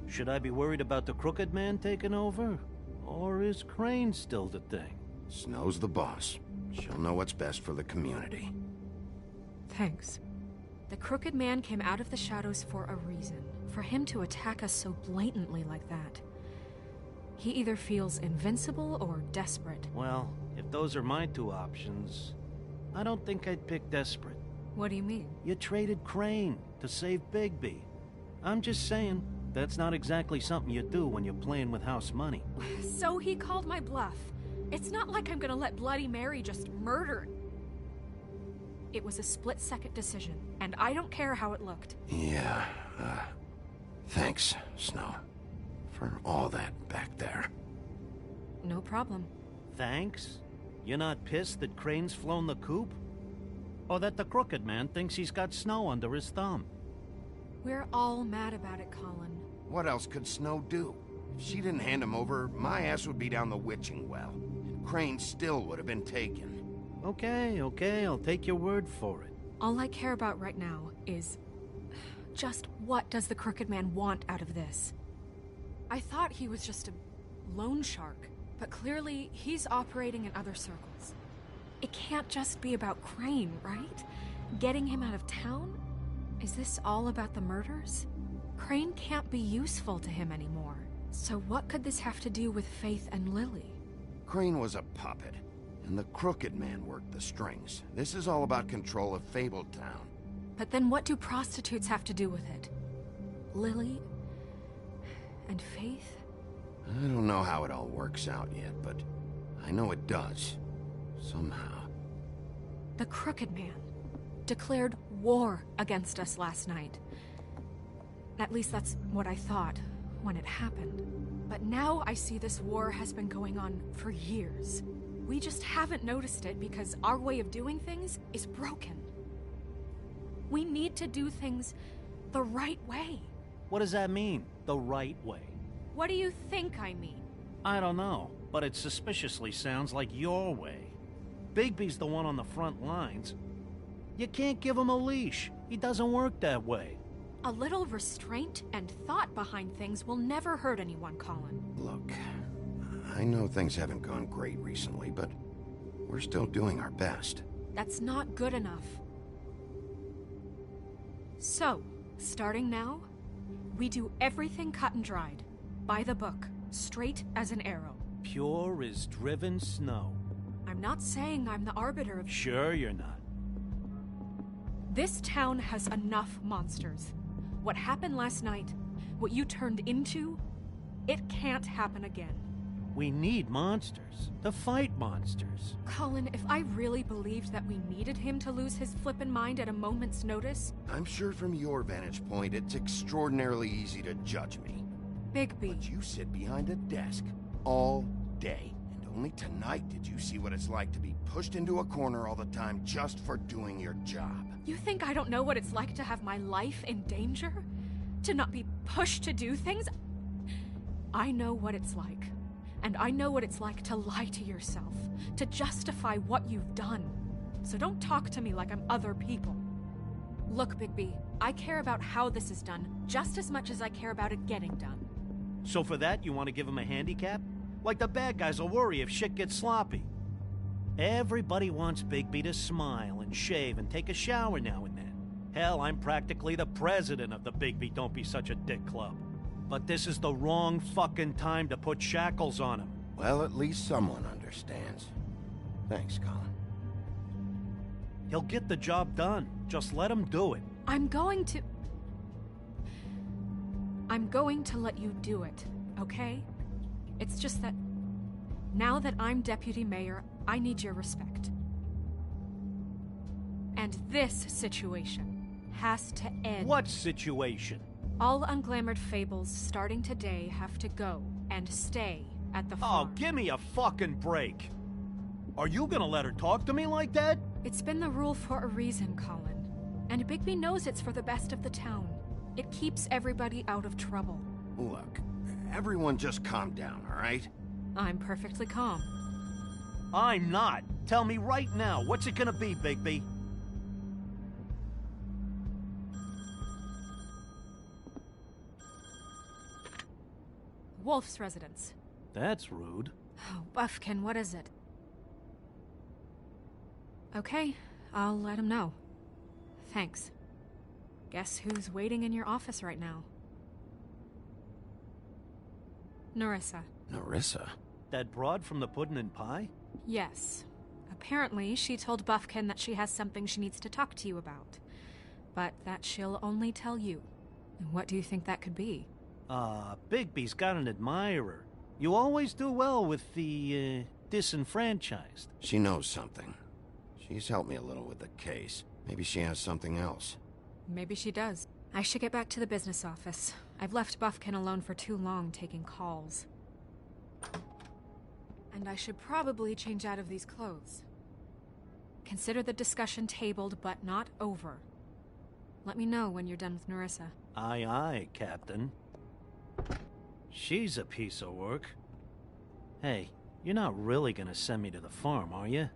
Should I be worried about the Crooked Man taking over? Or is Crane still the thing? Snow's the boss. She'll know what's best for the community. Thanks. The Crooked Man came out of the shadows for a reason. For him to attack us so blatantly like that. He either feels invincible or desperate. Well, if those are my two options, I don't think I'd pick desperate. What do you mean? You traded Crane to save Bigby. I'm just saying, that's not exactly something you do when you're playing with house money. So he called my bluff. It's not like I'm gonna let Bloody Mary just murder. It was a split-second decision, and I don't care how it looked. Yeah, thanks, Snow, for all that back there. No problem. Thanks? You're not pissed that Crane's flown the coop? Or that the Crooked Man thinks he's got Snow under his thumb? We're all mad about it, Colin. What else could Snow do? If she didn't hand him over, my ass would be down the witching well. And Crane still would have been taken. Okay, I'll take your word for it. All I care about right now is... just what does the Crooked Man want out of this? I thought he was just a loan shark, but clearly he's operating in other circles. It can't just be about Crane, right? Getting him out of town? Is this all about the murders? Crane can't be useful to him anymore. So what could this have to do with Faith and Lily? Crane was a puppet, and the Crooked Man worked the strings. This is all about control of Fabletown. But then what do prostitutes have to do with it? Lily? And Faith? I don't know how it all works out yet, but I know it does. Somehow. The Crooked Man declared war against us last night. At least that's what I thought when it happened. But now I see this war has been going on for years. We just haven't noticed it because our way of doing things is broken. We need to do things the right way. What does that mean, the right way? What do you think I mean? I don't know, but it suspiciously sounds like your way. Bigby's the one on the front lines. You can't give him a leash. He doesn't work that way. A little restraint and thought behind things will never hurt anyone, Colin. Look, I know things haven't gone great recently, but we're still doing our best. That's not good enough. So, starting now, we do everything cut and dried. By the book, straight as an arrow. Pure as driven snow. I'm not saying I'm the arbiter of... Sure you're not. This town has enough monsters. What happened last night, what you turned into, it can't happen again. We need monsters. To fight monsters. Colin, if I really believed that we needed him to lose his flippin' mind at a moment's notice... I'm sure from your vantage point, it's extraordinarily easy to judge me. Bigby. But you sit behind a desk all day. And only tonight did you see what it's like to be pushed into a corner all the time just for doing your job. You think I don't know what it's like to have my life in danger? To not be pushed to do things? I know what it's like. And I know what it's like to lie to yourself, to justify what you've done. So don't talk to me like I'm other people. Look, Bigby, I care about how this is done just as much as I care about it getting done. So for that, you want to give him a handicap? Like the bad guys will worry if shit gets sloppy. Everybody wants Bigby to smile and shave and take a shower now and then. Hell, I'm practically the president of the Bigby Don't Be Such a Dick Club. But this is the wrong fucking time to put shackles on him. Well, at least someone understands. Thanks, Colin. He'll get the job done. Just let him do it. I'm going to let you do it, okay? It's just that now that I'm deputy mayor, I need your respect. And this situation has to end. What situation? All unglamored fables starting today have to go and stay at the farm. Oh, give me a fucking break. Are you gonna let her talk to me like that? It's been the rule for a reason, Colin. And Bigby knows it's for the best of the town. It keeps everybody out of trouble. Look, everyone just calm down, all right? I'm perfectly calm. I'm not. Tell me right now, what's it gonna be, Bigby? Wolf's residence. That's rude. Oh, Buffkin, what is it? Okay, I'll let him know. Thanks. Guess who's waiting in your office right now? Nerissa. Nerissa? That broad from the Puddin' and Pie? Yes. Apparently, she told Buffkin that she has something she needs to talk to you about. But that she'll only tell you. What do you think that could be? Bigby's got an admirer. You always do well with the, disenfranchised. She knows something. She's helped me a little with the case. Maybe she has something else. Maybe she does. I should get back to the business office. I've left Buffkin alone for too long taking calls. And I should probably change out of these clothes. Consider the discussion tabled, but not over. Let me know when you're done with Nerissa. Aye, aye, Captain. She's a piece of work. Hey, you're not really gonna send me to the farm, are you?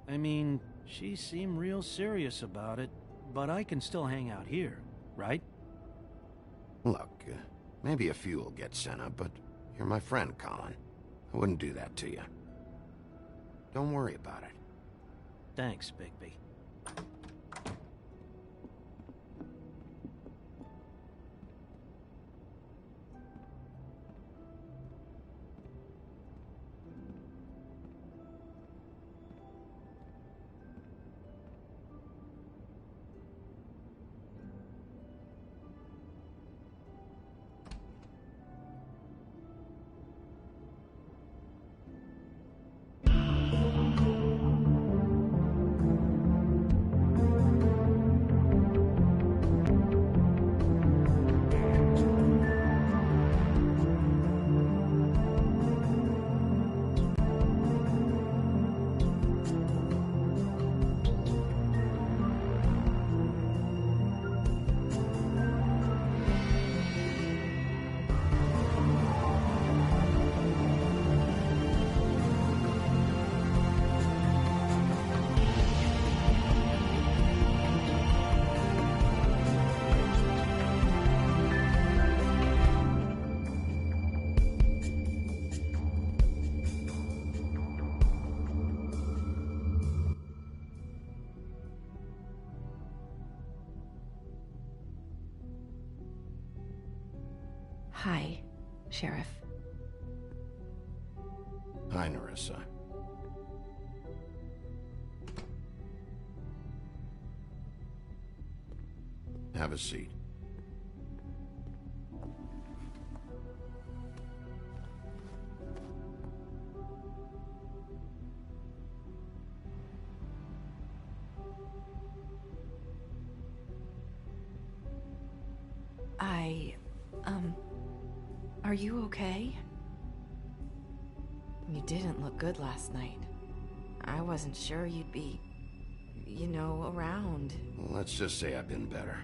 I mean, she seemed real serious about it, but I can still hang out here, right? Look, maybe a few will get sent up, but you're my friend, Colin. I wouldn't do that to you. Don't worry about it. Thanks, Bigby. Hi, Sheriff. Hi, Nerissa. Have a seat. Are you okay? You didn't look good last night. I wasn't sure you'd be, around. Well, let's just say I've been better.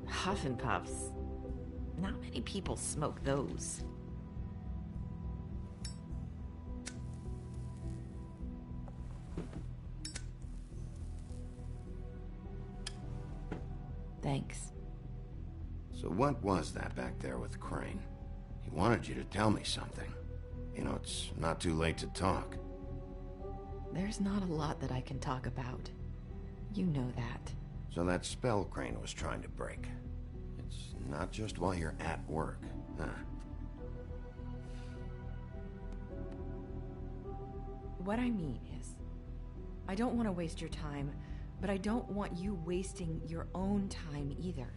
Huff and Puffs. Not many people smoke those. Thanks. So what was that back there with Crane? He wanted you to tell me something. You know, it's not too late to talk. There's not a lot that I can talk about. You know that. So that spell Crane was trying to break. It's not just while you're at work, huh? What I mean is, I don't want to waste your time, but I don't want you wasting your own time either.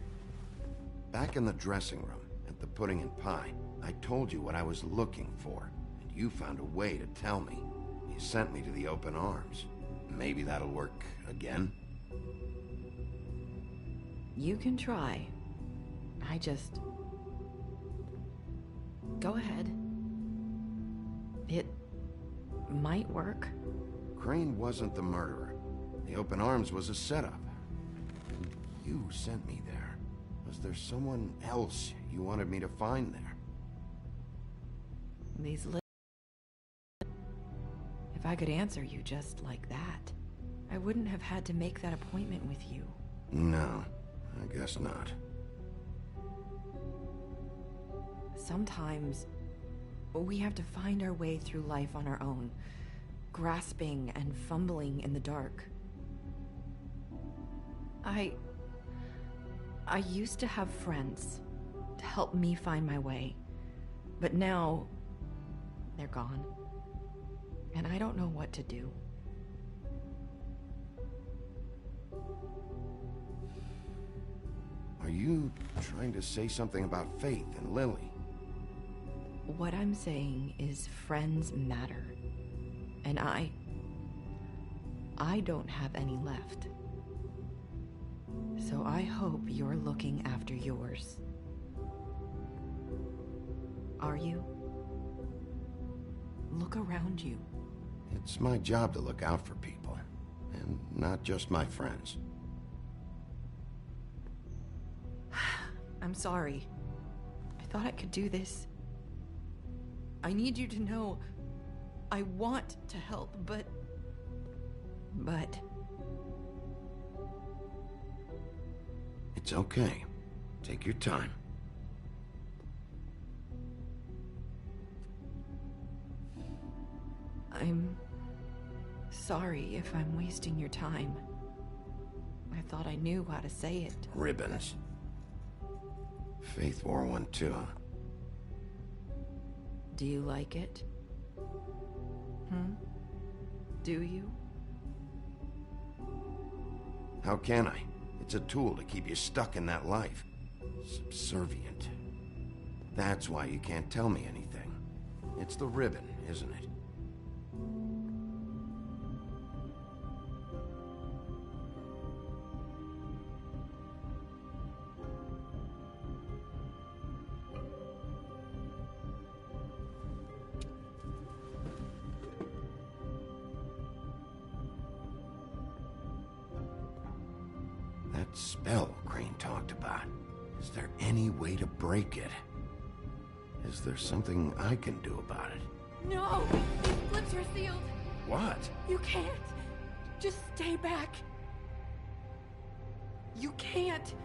Back in the dressing room, at the Pudding and Pie, I told you what I was looking for, and you found a way to tell me. You sent me to the Open Arms. Maybe that'll work again? You can try. I just... Go ahead. It might work. Crane wasn't the murderer. The Open Arms was a setup. And you sent me there. Was there someone else you wanted me to find there? If I could answer you just like that, I wouldn't have had to make that appointment with you. No, I guess not. Sometimes we have to find our way through life on our own, grasping and fumbling in the dark. I used to have friends to help me find my way, but now they're gone, and I don't know what to do. Are you trying to say something about Faith and Lily? What I'm saying is friends matter, and I don't have any left. So I hope you're looking after yours. Are you? Look around you. It's my job to look out for people, and not just my friends. I'm sorry. I thought I could do this. I need you to know I want to help, but... It's okay. Take your time. I'm sorry if I'm wasting your time. I thought I knew how to say it. Ribbons. Faith wore one too. Do you like it? Do you? How can I? It's a tool to keep you stuck in that life. Subservient. That's why you can't tell me anything. It's the ribbon, isn't it? That spell Crane talked about. Is there any way to break it? Is there something I can do about it? No! These lips are sealed! What? You can't! Just stay back! You can't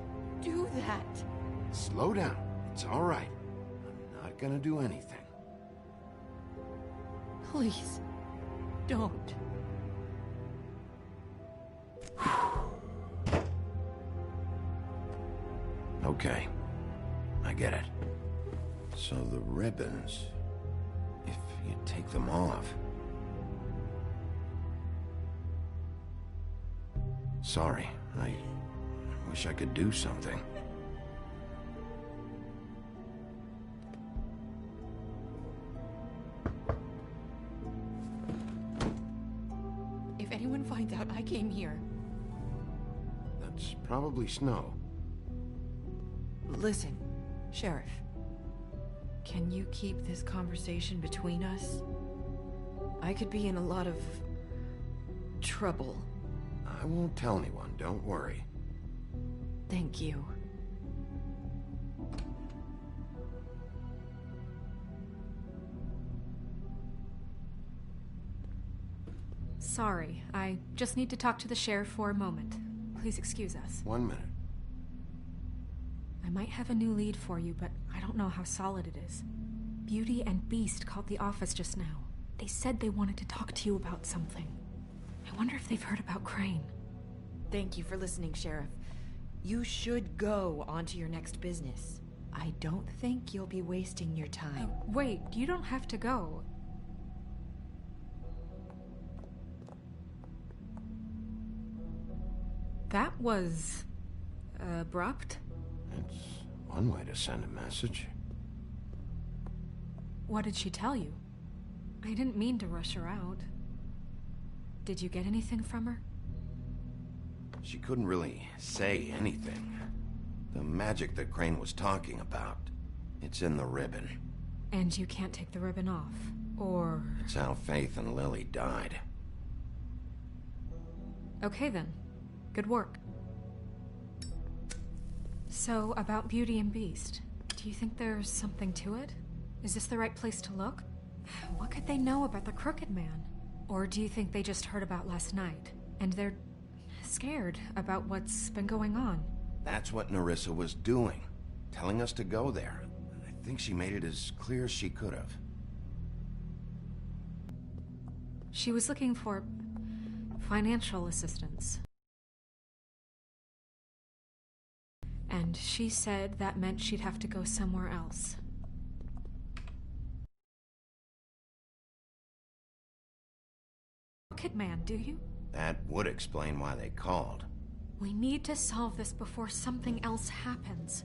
do that! Slow down. It's all right. I'm not gonna do anything. Please, don't. Okay. I get it. So the ribbons... if you take them off... Sorry, I wish I could do something. If anyone finds out I came here... That's probably Snow. Listen, Sheriff. Can you keep this conversation between us? I could be in a lot of... trouble. I won't tell anyone, don't worry. Thank you. Sorry, I just need to talk to the sheriff for a moment. Please excuse us. 1 minute. I might have a new lead for you, but I don't know how solid it is. Beauty and Beast called the office just now. They said they wanted to talk to you about something. I wonder if they've heard about Crane. Thank you for listening, Sheriff. You should go on to your next business. I don't think you'll be wasting your time. Wait, you don't have to go. That was... abrupt? It's one way to send a message. What did she tell you? I didn't mean to rush her out. Did you get anything from her? She couldn't really say anything. The magic that Crane was talking about, it's in the ribbon. And you can't take the ribbon off, or... It's how Faith and Lily died. Okay then. Good work. So, about Beauty and Beast, do you think there's something to it? Is this the right place to look? What could they know about the Crooked Man? Or do you think they just heard about last night, and they're scared about what's been going on? That's what Nerissa was doing, telling us to go there. I think she made it as clear as she could have. She was looking for financial assistance. And she said that meant she'd have to go somewhere else. Crooked Man, do you? That would explain why they called. We need to solve this before something else happens.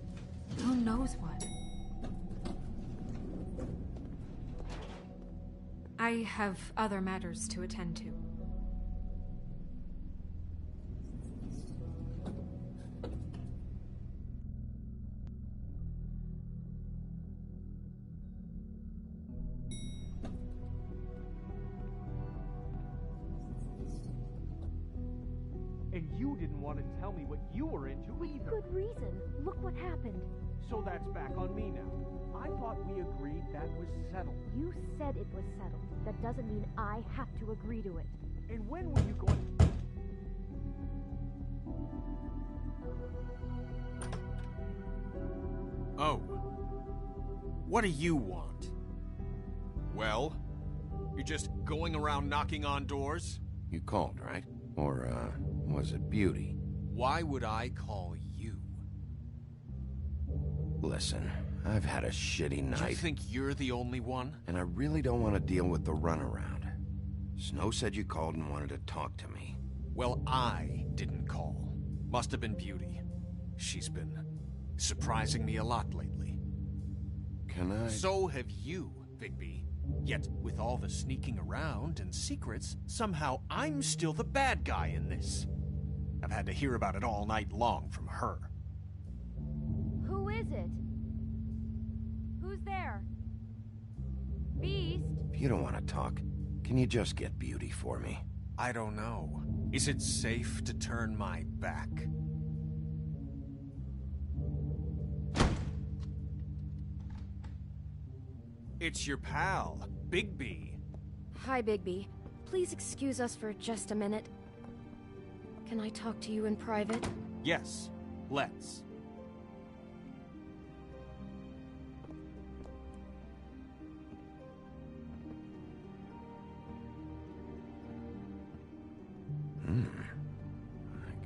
Who knows what? I have other matters to attend to. want to tell me what you were into either. Good reason. Look what happened. So that's back on me now. I thought we agreed that was settled. You said it was settled. That doesn't mean I have to agree to it. And when were you going... Oh. What do you want? Well? You're just going around knocking on doors? You called, right? Or, was it Beauty? Why would I call you? Listen, I've had a shitty night. You think you're the only one? And I really don't want to deal with the runaround. Snow said you called and wanted to talk to me. Well, I didn't call. Must have been Beauty. She's been surprising me a lot lately. Can I... So have you, Bigby. Yet, with all the sneaking around and secrets, somehow I'm still the bad guy in this. I've had to hear about it all night long from her. Who is it? Who's there? Beast? If you don't want to talk, can you just get Beauty for me? I don't know. Is it safe to turn my back? It's your pal, Bigby. Hi, Bigby. Please excuse us for just a minute. Can I talk to you in private? Yes, let's. I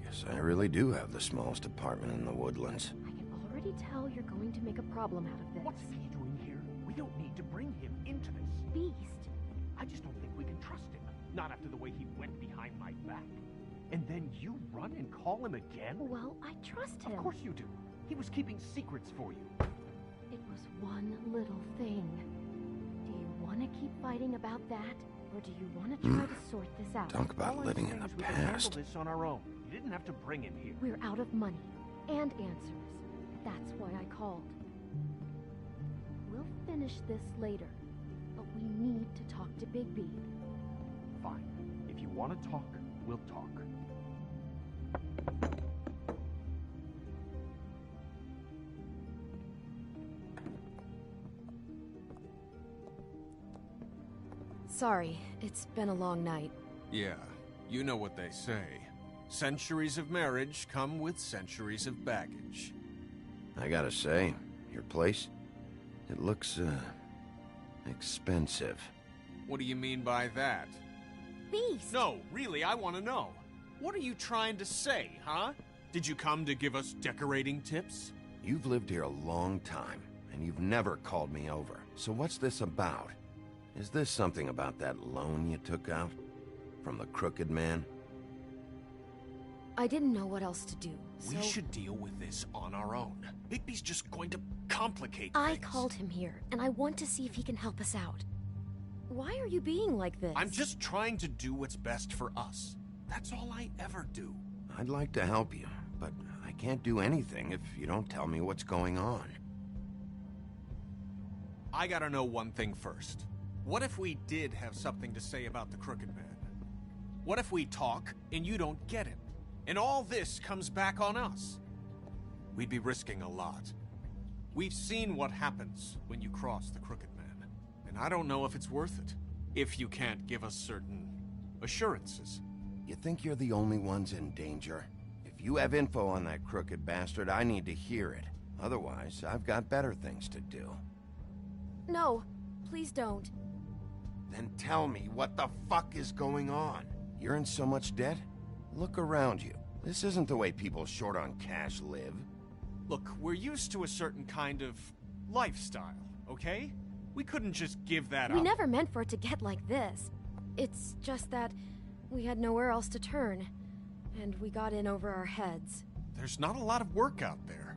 guess I really do have the smallest apartment in the Woodlands. I can already tell you're going to make a problem out of this. What's he doing here? We don't need to bring him into this. Beast. I just don't think we can trust him. Not after the way he went behind my back. And then you run and call him again? Well, I trust him. Of course you do. He was keeping secrets for you. It was one little thing. Do you want to keep fighting about that? Or do you want to try to sort this out? Talk about living in the We can handle past. this on our own. You didn't have to bring him here. We're out of money and answers. That's why I called. We'll finish this later, but we need to talk to Bigby. Fine. If you want to talk, we'll talk. Sorry, it's been a long night. Yeah, you know what they say. Centuries of marriage come with centuries of baggage. I gotta say, your place, it looks, expensive. What do you mean by that? Beast! No, really, I want to know. What are you trying to say, huh? Did you come to give us decorating tips? You've lived here a long time, and you've never called me over. So what's this about? Is this something about that loan you took out? From the Crooked Man? I didn't know what else to do, so... We should deal with this on our own. Bigby's just going to complicate I things. called him here, and I want to see if he can help us out. Why are you being like this? I'm just trying to do what's best for us. That's all I ever do. I'd like to help you, but I can't do anything if you don't tell me what's going on. I gotta know one thing first. What if we did have something to say about the Crooked Man? What if we talk and you don't get him? And all this comes back on us? We'd be risking a lot. We've seen what happens when you cross the Crooked Man, and I don't know if it's worth it, if you can't give us certain assurances. You think you're the only ones in danger? If you have info on that crooked bastard, I need to hear it. Otherwise, I've got better things to do. No, please don't. Then tell me what the fuck is going on. You're in so much debt? Look around you. This isn't the way people short on cash live. Look, we're used to a certain kind of lifestyle, okay? We couldn't just give that up. We never meant for it to get like this. It's just that we had nowhere else to turn, and we got in over our heads. There's not a lot of work out there.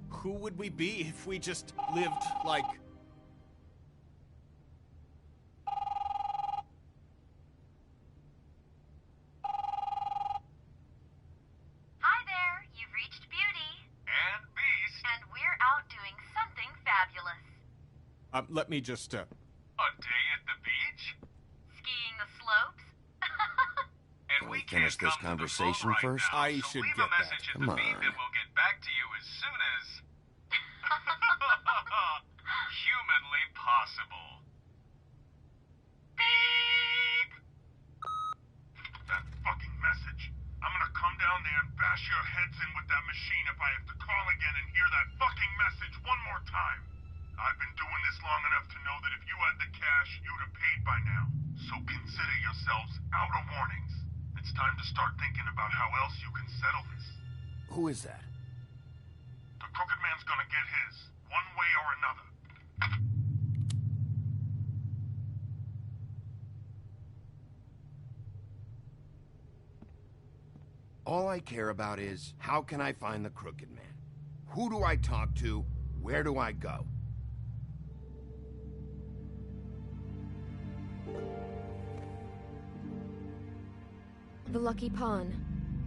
Who would we be if we just lived like... Hi there, you've reached Beauty. And Beast. And we're out doing something fabulous. Let me just, A day at the beach? Skiing the slopes? And we finish this conversation first? I should get that. Come on. We'll get back to you as soon as... humanly possible. Beep! That fucking message. I'm gonna come down there and bash your heads in with that machine if I have to call again and hear that fucking message one more time. I've been doing this long enough to know that if you had the cash, you'd have paid by now. So consider yourselves out of warnings. It's time to start thinking about how else you can settle this. Who is that? The Crooked Man's gonna get his, one way or another. All I care about is, how can I find the Crooked Man? Who do I talk to? Where do I go? The Lucky Pawn.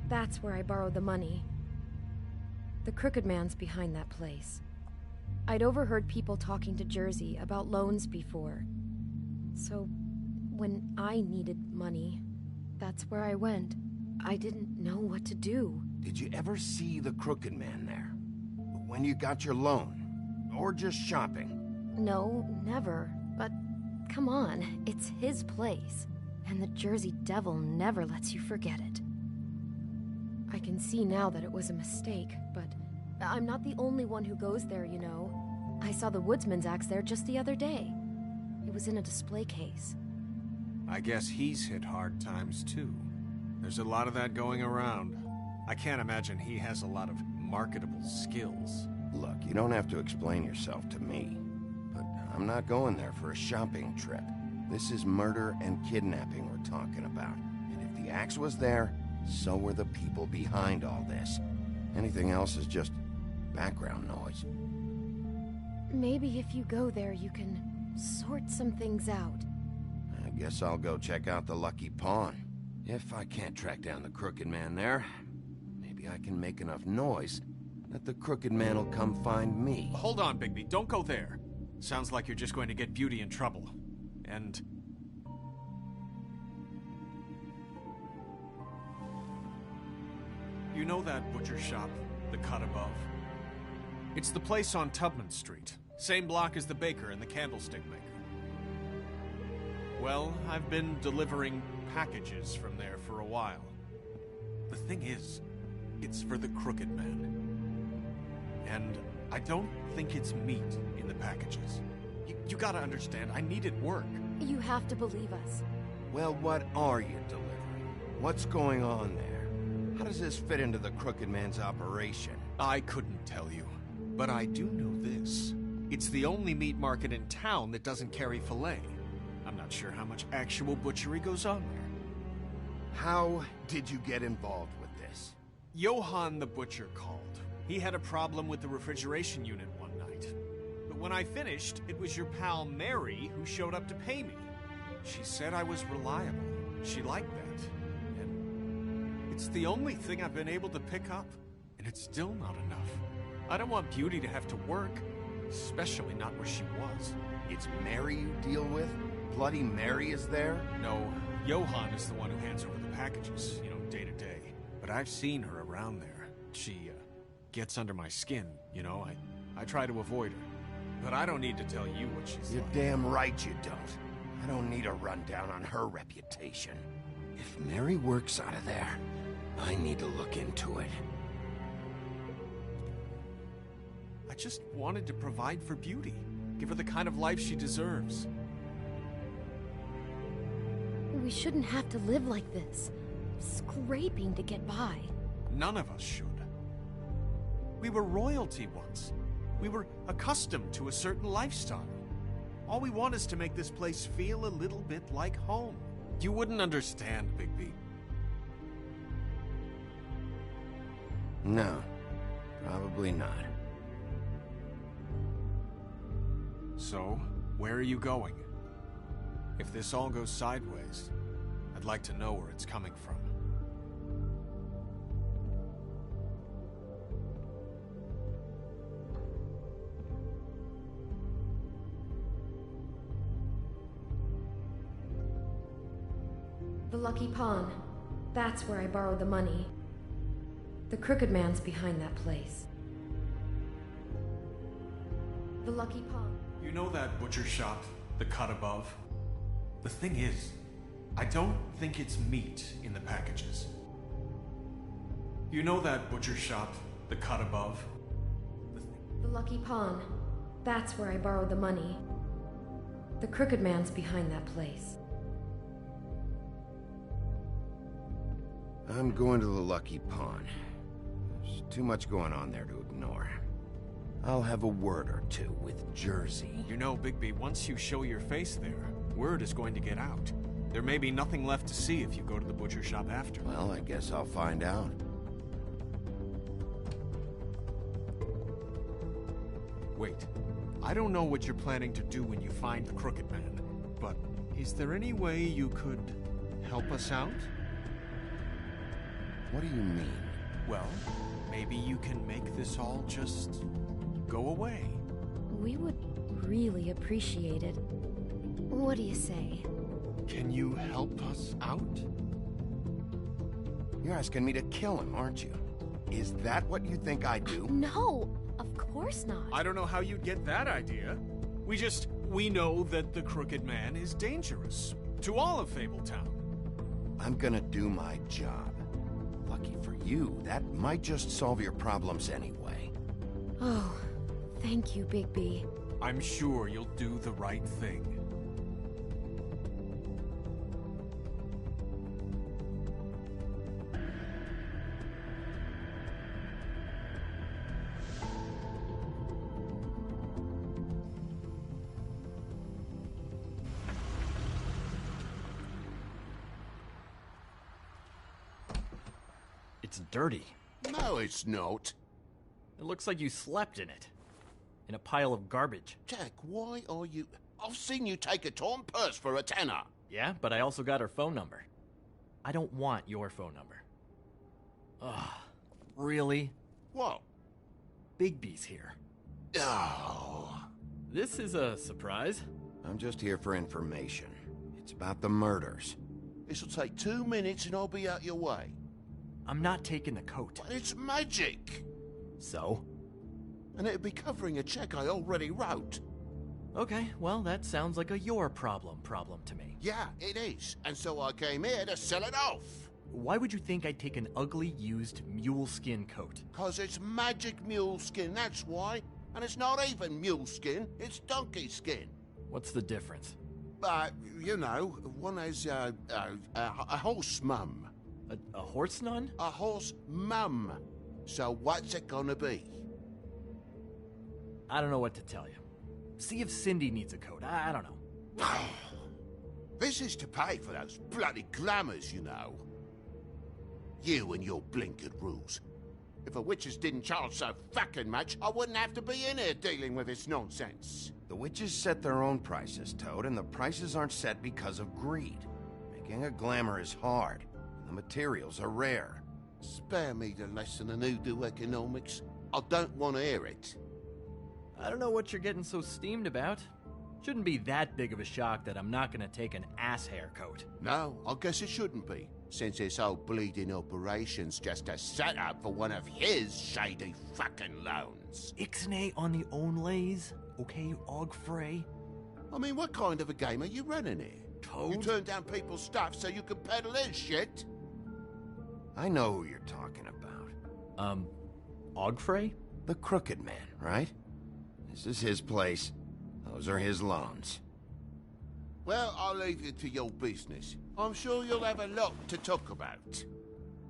That's where I borrowed the money. The Crooked Man's behind that place. I'd overheard people talking to Jersey about loans before. So, when I needed money, that's where I went. I didn't know what to do. Did you ever see the Crooked Man there? When you got your loan? Or just shopping? No, never. But, come on, it's his place. And the Jersey Devil never lets you forget it. I can see now that it was a mistake, but I'm not the only one who goes there, you know. I saw the Woodsman's axe there just the other day. It was in a display case. I guess he's hit hard times too. There's a lot of that going around. I can't imagine he has a lot of marketable skills. Look, you don't have to explain yourself to me. But I'm not going there for a shopping trip. This is murder and kidnapping we're talking about. And if the axe was there, so were the people behind all this. Anything else is just background noise. Maybe if you go there, you can sort some things out. I guess I'll go check out the Lucky Pawn. If I can't track down the Crooked Man there, maybe I can make enough noise that the Crooked Man will come find me. Hold on, Bigby. Don't go there. Sounds like you're just going to get Beauty in trouble. And... you know that butcher shop, the cut above? It's the place on Tubman Street. Same block as the baker and the candlestick maker. Well, I've been delivering packages from there for a while. The thing is, it's for the Crooked Man. And I don't think it's meat in the packages. You gotta understand, I needed work. You have to believe us. Well, what are you delivering? What's going on there? How does this fit into the Crooked Man's operation? I couldn't tell you, but I do know this. It's the only meat market in town that doesn't carry filet. I'm not sure how much actual butchery goes on there. How did you get involved with this? Johann the butcher called. He had a problem with the refrigeration unit one night. But when I finished, it was your pal Mary who showed up to pay me. She said I was reliable. She liked that. And it's the only thing I've been able to pick up. And it's still not enough. I don't want Beauty to have to work, especially not where she was. It's Mary you deal with? Bloody Mary is there? No, Johann is the one who hands over the packages, you know, day to day. But I've seen her around there. She, gets under my skin, you know. I try to avoid her. But I don't need to tell you what she's You're like. damn right you don't. I don't need a rundown on her reputation. If Mary works out of there, I need to look into it. I just wanted to provide for Beauty. Give her the kind of life she deserves. We shouldn't have to live like this. Scraping to get by. None of us should. We were royalty once. We were accustomed to a certain lifestyle. All we want is to make this place feel a little bit like home. You wouldn't understand, Bigby. No, probably not. So, where are you going? If this all goes sideways, I'd like to know where it's coming from. The Lucky Pawn. That's where I borrowed the money. The Crooked Man's behind that place. The Lucky Pawn. You know that butcher shop, the cut above? The thing is, I don't think it's meat in the packages. You know that butcher shop, the cut above? The Lucky Pawn. That's where I borrowed the money. The Crooked Man's behind that place. I'm going to the Lucky Pawn. There's too much going on there to ignore. I'll have a word or two with Jersey. You know, Bigby, once you show your face there, word is going to get out. There may be nothing left to see if you go to the butcher shop after. Well, I guess I'll find out. Wait, I don't know what you're planning to do when you find the Crooked Man, but is there any way you could help us out? What do you mean? Well, maybe you can make this all just go away. We would really appreciate it. What do you say? Can you help us out? You're asking me to kill him, aren't you? Is that what you think I do? No, of course not. I don't know how you'd get that idea. We know that the Crooked Man is dangerous to all of Fabletown. I'm gonna do my job. Lucky for you, that might just solve your problems anyway. Oh, thank you, Bigby. I'm sure you'll do the right thing. It's dirty. No, it's not. It looks like you slept in it. In a pile of garbage. Jack, why are you... I've seen you take a torn purse for a tenner. Yeah, but I also got her phone number. I don't want your phone number. Ugh. Really? What? Bigby's here. Oh. This is a surprise. I'm just here for information. It's about the murders. This'll take 2 minutes and I'll be out your way. I'm not taking the coat. But it's magic. So? And it'd be covering a check I already wrote. Okay, well, that sounds like a your problem to me. Yeah, it is. And so I came here to sell it off. Why would you think I'd take an ugly, used mule skin coat? 'Cause it's magic mule skin, that's why. And it's not even mule skin, it's donkey skin. What's the difference? You know, one has a horse mum. A horse nun? A horse mum. So what's it gonna be? I don't know what to tell you. See if Cindy needs a coat. I don't know. This is to pay for those bloody glamours, you know. You and your blinkered rules. If the witches didn't charge so fucking much, I wouldn't have to be in here dealing with this nonsense. The witches set their own prices, Toad, and the prices aren't set because of greed. Making a glamour is hard. The materials are rare. Spare me the lesson in hoodoo economics. I don't want to hear it. I don't know what you're getting so steamed about. Shouldn't be that big of a shock that I'm not gonna take an ass haircoat. No, I guess it shouldn't be, since this whole bleeding operation's just a setup for one of his shady fucking loans. Ixnay on the own lays, okay, Ogfrey? I mean, what kind of a game are you running here? Toad? You turn down people's stuff so you can peddle his shit? I know who you're talking about. Ogfrey? The Crooked Man, right? This is his place. Those are his loans. Well, I'll leave you to your business. I'm sure you'll have a lot to talk about.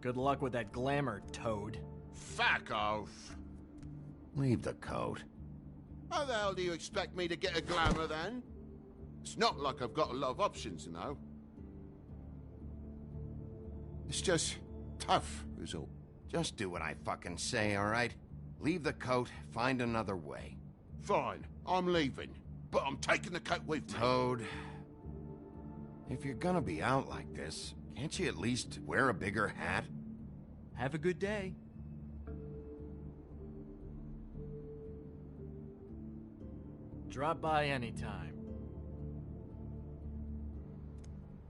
Good luck with that glamour, Toad. Fuck off. Leave the coat. How the hell do you expect me to get a glamour, then? It's not like I've got a lot of options, you know. It's just tough, is all. Just do what I fucking say, alright? Leave the coat, find another way. Fine, I'm leaving. But I'm taking the coat with me. Toad, if you're gonna be out like this, can't you at least wear a bigger hat? Have a good day. Drop by anytime.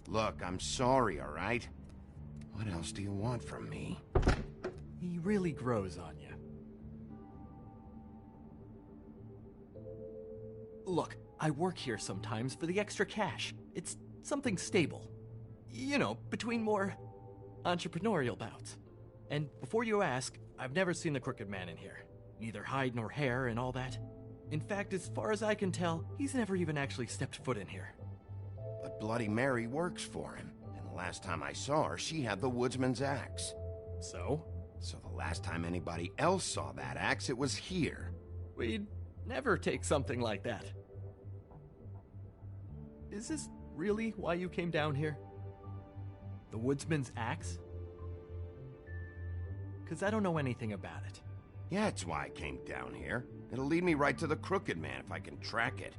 Look, I'm sorry, alright? What else do you want from me? He really grows on you. Look, I work here sometimes for the extra cash. It's something stable. You know, between more entrepreneurial bouts. And before you ask, I've never seen the Crooked Man in here. Neither hide nor hair and all that. In fact, as far as I can tell, he's never even actually stepped foot in here. But Bloody Mary works for him. And the last time I saw her, she had the woodsman's axe. So? So the last time anybody else saw that axe, it was here. We'd never take something like that. Is this really why you came down here? The woodsman's axe? 'Cause I don't know anything about it. Yeah, it's why I came down here. It'll lead me right to the Crooked Man if I can track it.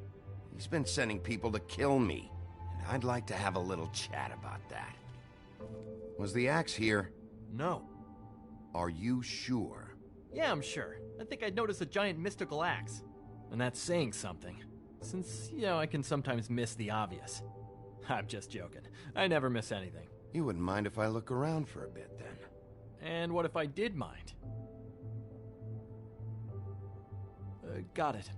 He's been sending people to kill me, and I'd like to have a little chat about that. Was the axe here? No. Are you sure? Yeah, I'm sure. I think I'd noticed a giant mystical axe. And that's saying something. Since, you know, I can sometimes miss the obvious. I'm just joking. I never miss anything. You wouldn't mind if I look around for a bit, then? And what if I did mind? Got it.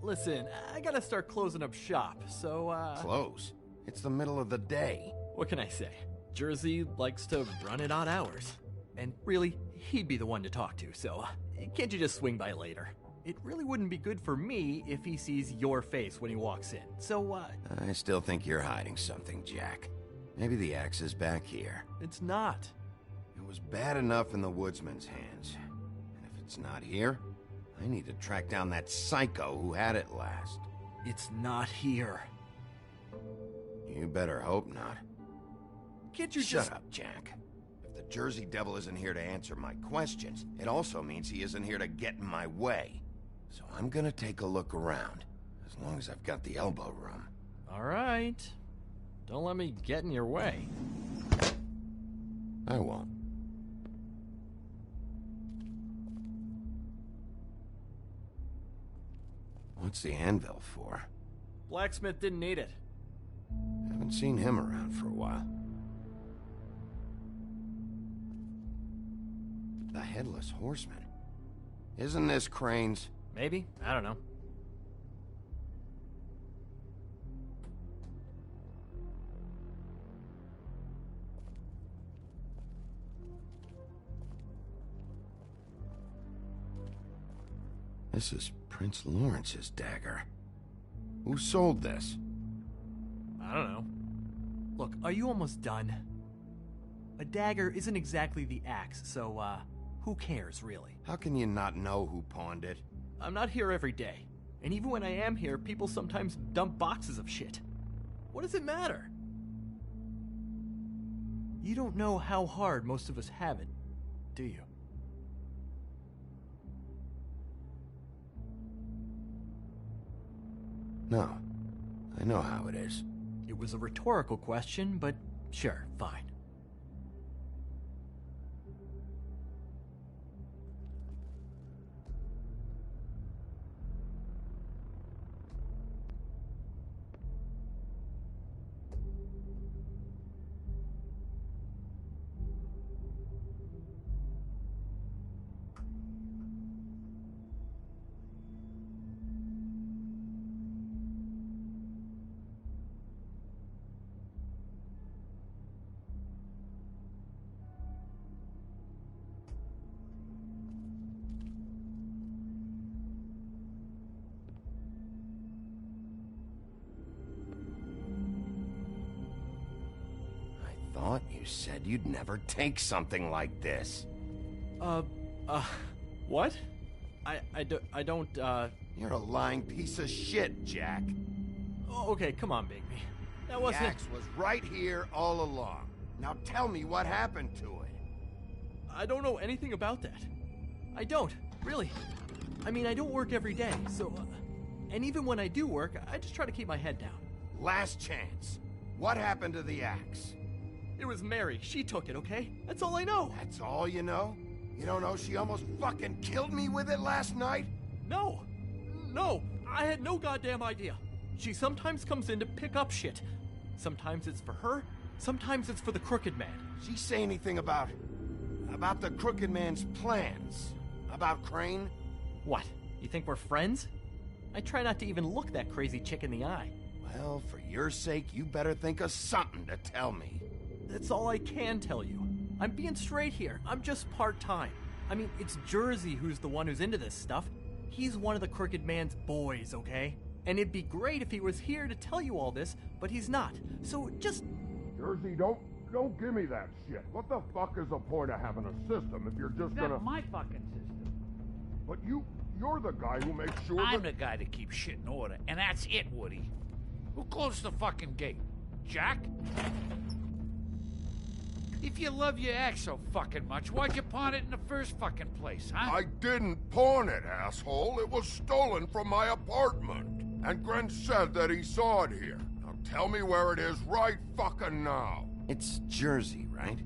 Listen, I gotta start closing up shop, so, Close? It's the middle of the day. What can I say? Jersey likes to run at odd hours. And really, he'd be the one to talk to, so can't you just swing by later? It really wouldn't be good for me if he sees your face when he walks in, so, I still think you're hiding something, Jack. Maybe the axe is back here. It's not. It was bad enough in the woodsman's hands. And if it's not here, I need to track down that psycho who had it last. It's not here. You better hope not. Can't you Shut just... up, Jack. If the Jersey Devil isn't here to answer my questions, it also means he isn't here to get in my way. So I'm gonna take a look around, as long as I've got the elbow room. All right. Don't let me get in your way. I won't. What's the anvil for? Blacksmith didn't need it. Haven't seen him around for a while. The Headless Horseman. Isn't this Crane's? Maybe. I don't know. This is Prince Lawrence's dagger. Who sold this? I don't know. Look, are you almost done? A dagger isn't exactly the axe, so, who cares, really? How can you not know who pawned it? I'm not here every day. And even when I am here, people sometimes dump boxes of shit. What does it matter? You don't know how hard most of us have it, do you? No. I know how it is. It was a rhetorical question, but sure, fine. Thought you said you'd never take something like this. What? I don't, You're a lying piece of shit, Jack. Oh, okay, come on, Bigby. That wasn't... The axe was right here all along. Now tell me what happened to it. I don't know anything about that. I don't, really. I mean, I don't work every day, so... and even when I do work, I just try to keep my head down. Last chance. What happened to the axe? It was Mary. She took it, okay? That's all I know. That's all you know? You don't know she almost fucking killed me with it last night? No. No. I had no goddamn idea. She sometimes comes in to pick up shit. Sometimes it's for her, Sometimes it's for the Crooked Man. She say anything about the Crooked Man's plans? About Crane? What? You think we're friends? I try not to even look that crazy chick in the eye. Well, for your sake, you better think of something to tell me. That's all I can tell you. I'm being straight here. I'm just part-time. I mean, it's Jersey who's the one who's into this stuff. He's one of the Crooked Man's boys, okay? And it'd be great if he was here to tell you all this, but he's not. So just... Jersey, don't give me that shit. What the fuck is the point of having a system if you're just That's gonna... my fucking system. But you're the guy who makes sure I'm the guy that keeps shit in order, and that's it, Woody. Who closed the fucking gate? Jack? If you love your ex so fucking much, why'd you pawn it in the first fucking place, huh? I didn't pawn it, asshole. It was stolen from my apartment. And Gren said that he saw it here. Now tell me where it is right fucking now. It's Jersey, right?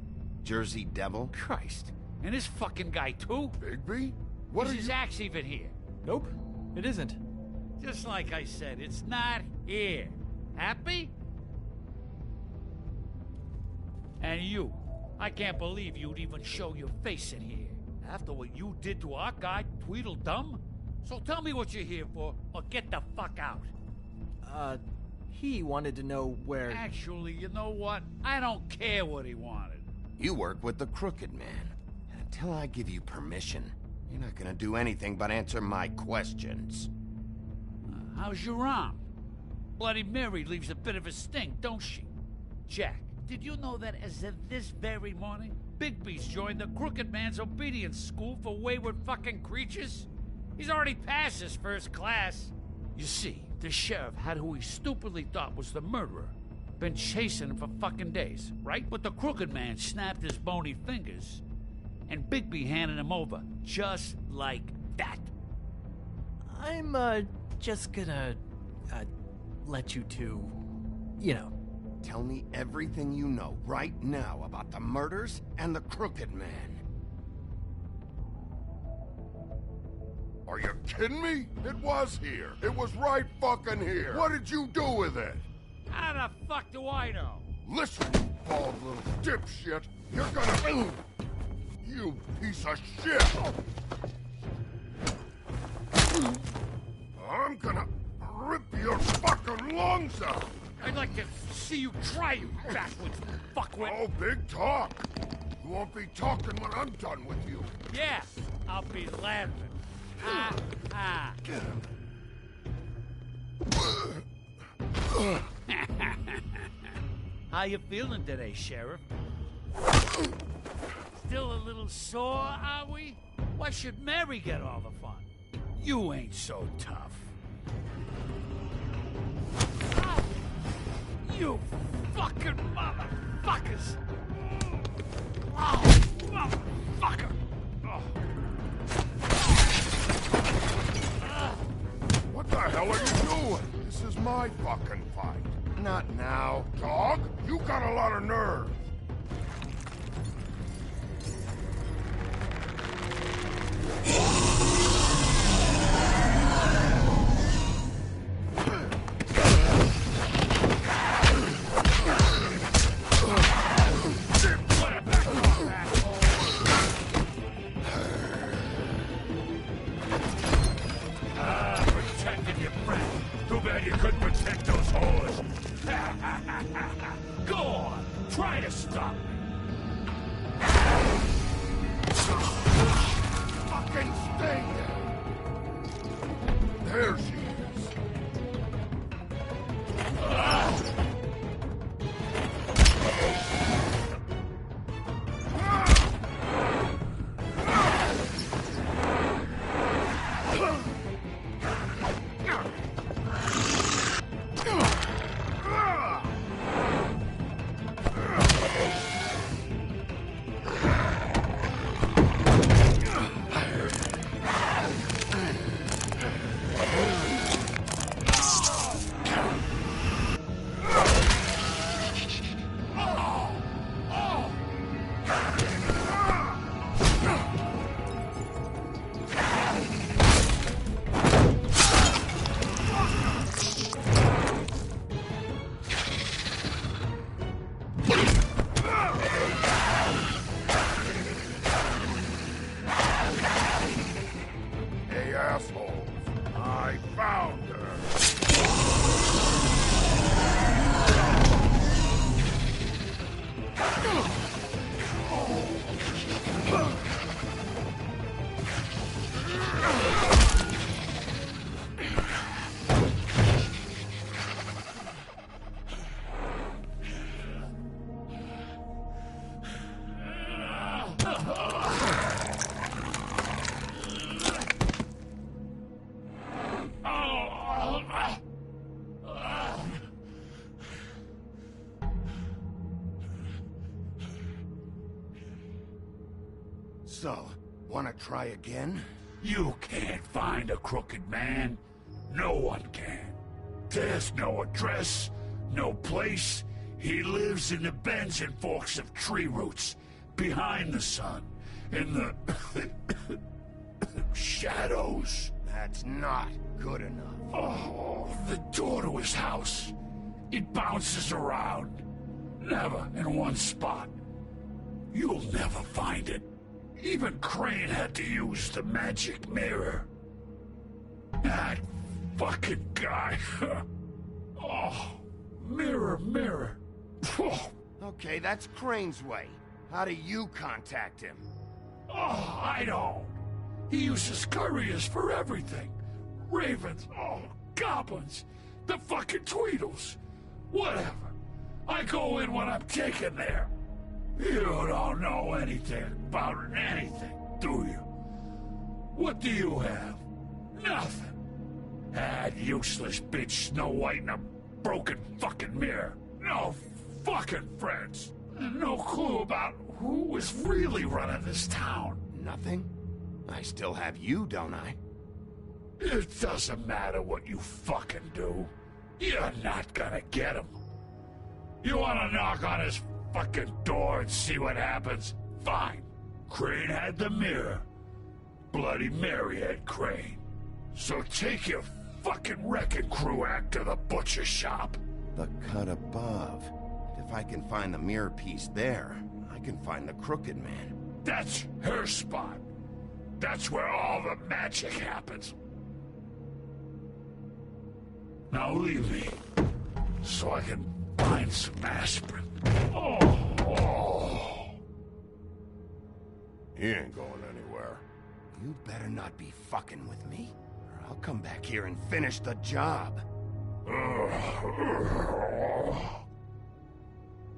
Jersey Devil? Christ. And this fucking guy, too? Bigby? What is are his you... axe even here? Nope, it isn't. Just like I said, it's not here. Happy? And you. I can't believe you'd even show your face in here. After what you did to our guy, Tweedledum? So tell me what you're here for, or get the fuck out. He wanted to know where... Actually, you know what? I don't care what he wanted. You work with the Crooked Man. And until I give you permission, you're not gonna do anything but answer my questions. How's your arm? Bloody Mary leaves a bit of a stink, don't she? Jack, did you know that as of this very morning, Bigby's joined the Crooked Man's obedience school for wayward fucking creatures? He's already passed his first class. You see, the sheriff had who he stupidly thought was the murderer. Been chasing him for fucking days, right? But the Crooked Man snapped his bony fingers, and Bigby handed him over, just like that. I'm, just gonna, let you two, you know. Tell me everything you know right now about the murders and the Crooked Man. Are you kidding me? It was here. It was right fucking here. What did you do with it? How the fuck do I know? Listen, you bald little dipshit. You're gonna... You piece of shit! I'm gonna rip your fucking lungs out! I'd like to see you try, you backwoods fuckwit! Oh, big talk! You won't be talking when I'm done with you. Yeah, I'll be laughing. Ha ha! Get him. How you feeling today, Sheriff? Still a little sore, are we? Why should Mary get all the fun? You ain't so tough. Ah, you fucking motherfuckers! Oh, motherfucker! Oh. What the hell are you doing? This is my fucking fight. Not now. Dog, you got a lot of nerve. Protecting your friend. Too bad you couldn't protect those whores. Go on, try to stop me. Fucking stay there. There she is. I found her. So, wanna try again? You can't find a crooked man. No one can. There's no address, no place. He lives in the bends and forks of tree roots, behind the sun, in the shadows. That's not good enough. Oh, the door to his house. It bounces around. Never in one spot. You'll never find it. Even Crane had to use the magic mirror. That fucking guy. Oh, mirror, mirror. Okay, that's Crane's way. How do you contact him? Oh, I don't. He uses couriers for everything. Ravens, goblins, the fucking Tweedles. Whatever. I go in when I'm taken there. You don't know anything about anything, do you? What do you have? Nothing. That useless bitch Snow White and a broken fucking mirror. No fucking friends. And no clue about who was really running this town. Nothing? I still have you, don't I? It doesn't matter what you fucking do. You're not gonna get him. You wanna knock on his fucking door and see what happens? Fine. Crane had the mirror. Bloody Mary had Crane. So take your fucking wrecking crew act to the butcher shop. The cut above. If I can find the mirror piece there, I can find the Crooked Man. That's her spot. That's where all the magic happens. Now leave me, so I can find some aspirin. He ain't going anywhere. You better not be fucking with me, or I'll come back here and finish the job.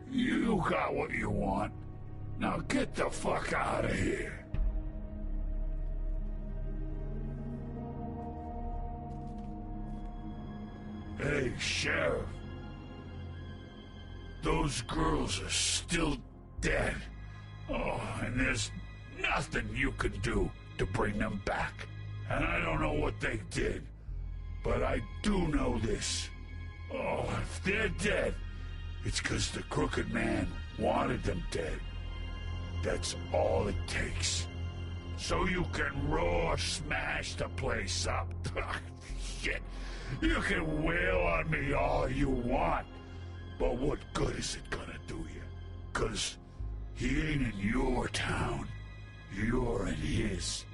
You got what you want. Now get the fuck out of here. Hey, Sheriff. Those girls are still dead. Oh, and there's nothing you can do to bring them back. And I don't know what they did, but I do know this. Oh, if they're dead, it's 'cause the Crooked Man wanted them dead. That's all it takes. So you can roar smash the place up. Shit, you can wail on me all you want, but what good is it gonna do you? 'Cause he ain't in your town. You're in his.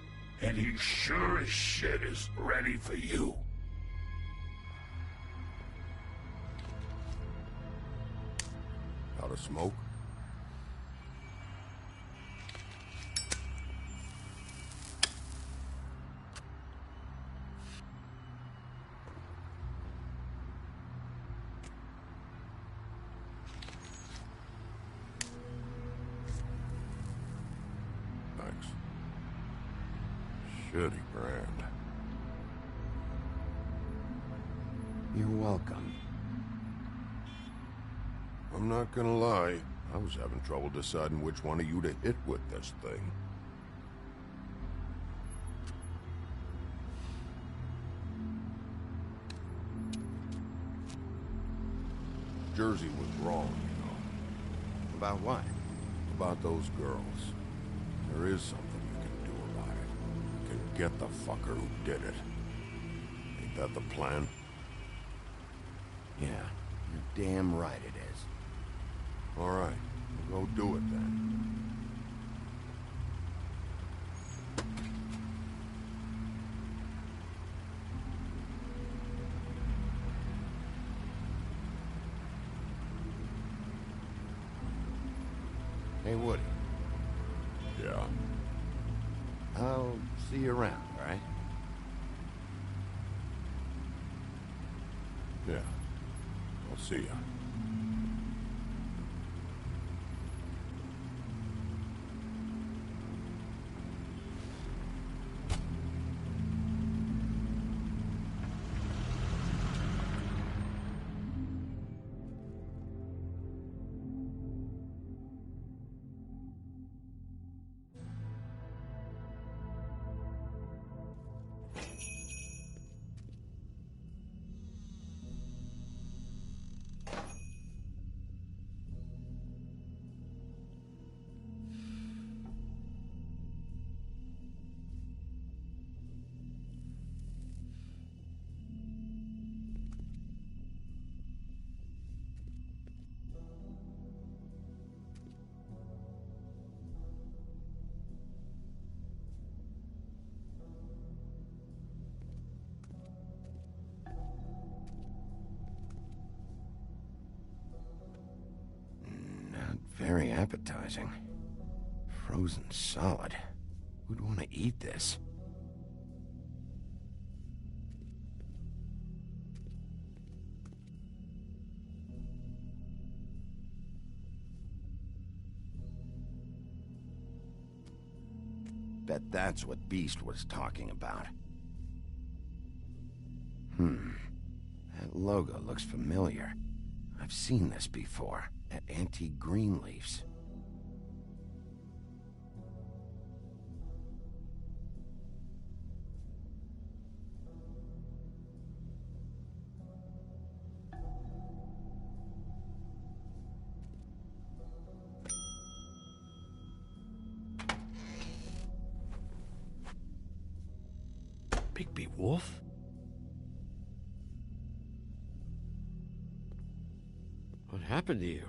And he sure as shit is ready for you. Out of smoke? Thanks. Shitty brand. You're welcome. I'm not gonna lie. I was having trouble deciding which one of you to hit with this thing. Jersey was wrong, you know. About what? About those girls. There is something you can do about it. You can get the fucker who did it. Ain't that the plan? Yeah, you're damn right it is. All right, we'll go do it then. Woody. Yeah. I'll see you around, all right? Yeah. I'll see ya. Very appetizing. Frozen solid. Who'd want to eat this? Bet that's what Beast was talking about. That logo looks familiar. I've seen this before. At Antique Greenleaf's. Bigby Wolf? What happened to you?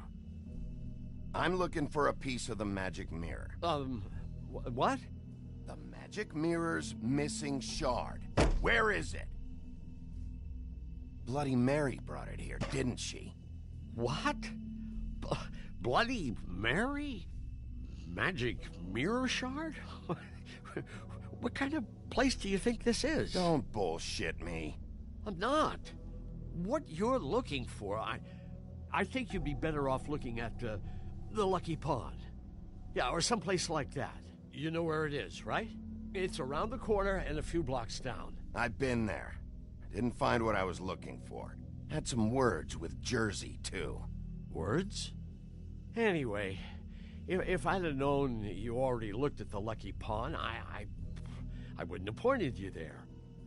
I'm looking for a piece of the magic mirror. What? The magic mirror's missing shard. Where is it? Bloody Mary brought it here, didn't she? What? Bloody Mary? Magic mirror shard? What kind of place do you think this is? Don't bullshit me. I'm not. What you're looking for, I think you'd be better off looking at the Lucky Pond. Yeah, or someplace like that. You know where it is, right? It's around the corner and a few blocks down. I've been there. Didn't find what I was looking for. Had some words with Jersey, too. Words? Anyway, if I'd have known you already looked at the Lucky Pond, I wouldn't have pointed you there.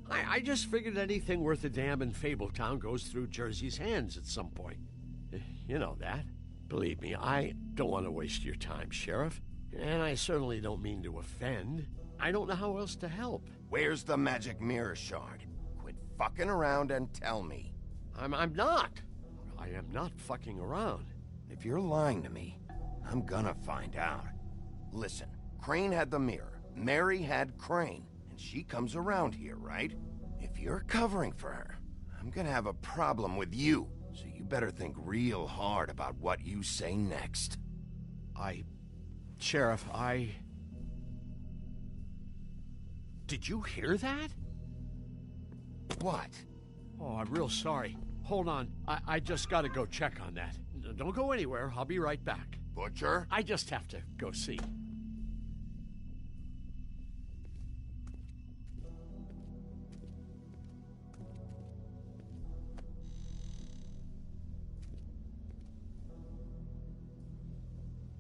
I just figured anything worth a damn in Fabletown goes through Jersey's hands at some point. You know that. Believe me, I don't want to waste your time, Sheriff. And I certainly don't mean to offend. I don't know how else to help. Where's the magic mirror shard? Quit fucking around and tell me. I'm not. I am not fucking around. If you're lying to me, I'm gonna find out. Listen, Crane had the mirror. Mary had Crane. And she comes around here, right? If you're covering for her, I'm gonna have a problem with you. So you better think real hard about what you say next. Sheriff, Did you hear that? What? Oh, I'm real sorry. Hold on. I just gotta go check on that. Don't go anywhere. I'll be right back. Butcher? I just have to go see.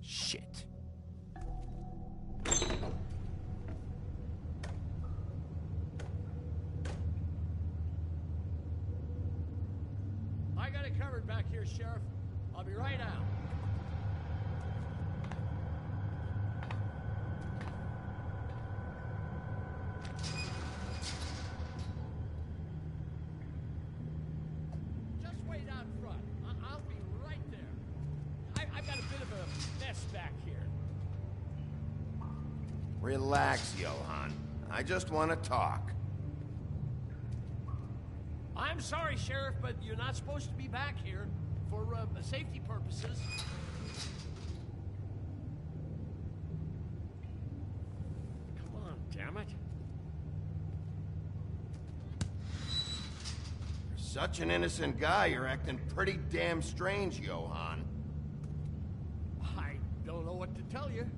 Shit. I got it covered back here, Sheriff. I'll be right out. Just wait out front. I'll be right there. I've got a bit of a mess back here. Relax, Johan. I just want to talk. I'm sorry, Sheriff, but you're not supposed to be back here for safety purposes. such an innocent guy, you're acting pretty damn strange, Johann. I don't know what to tell you.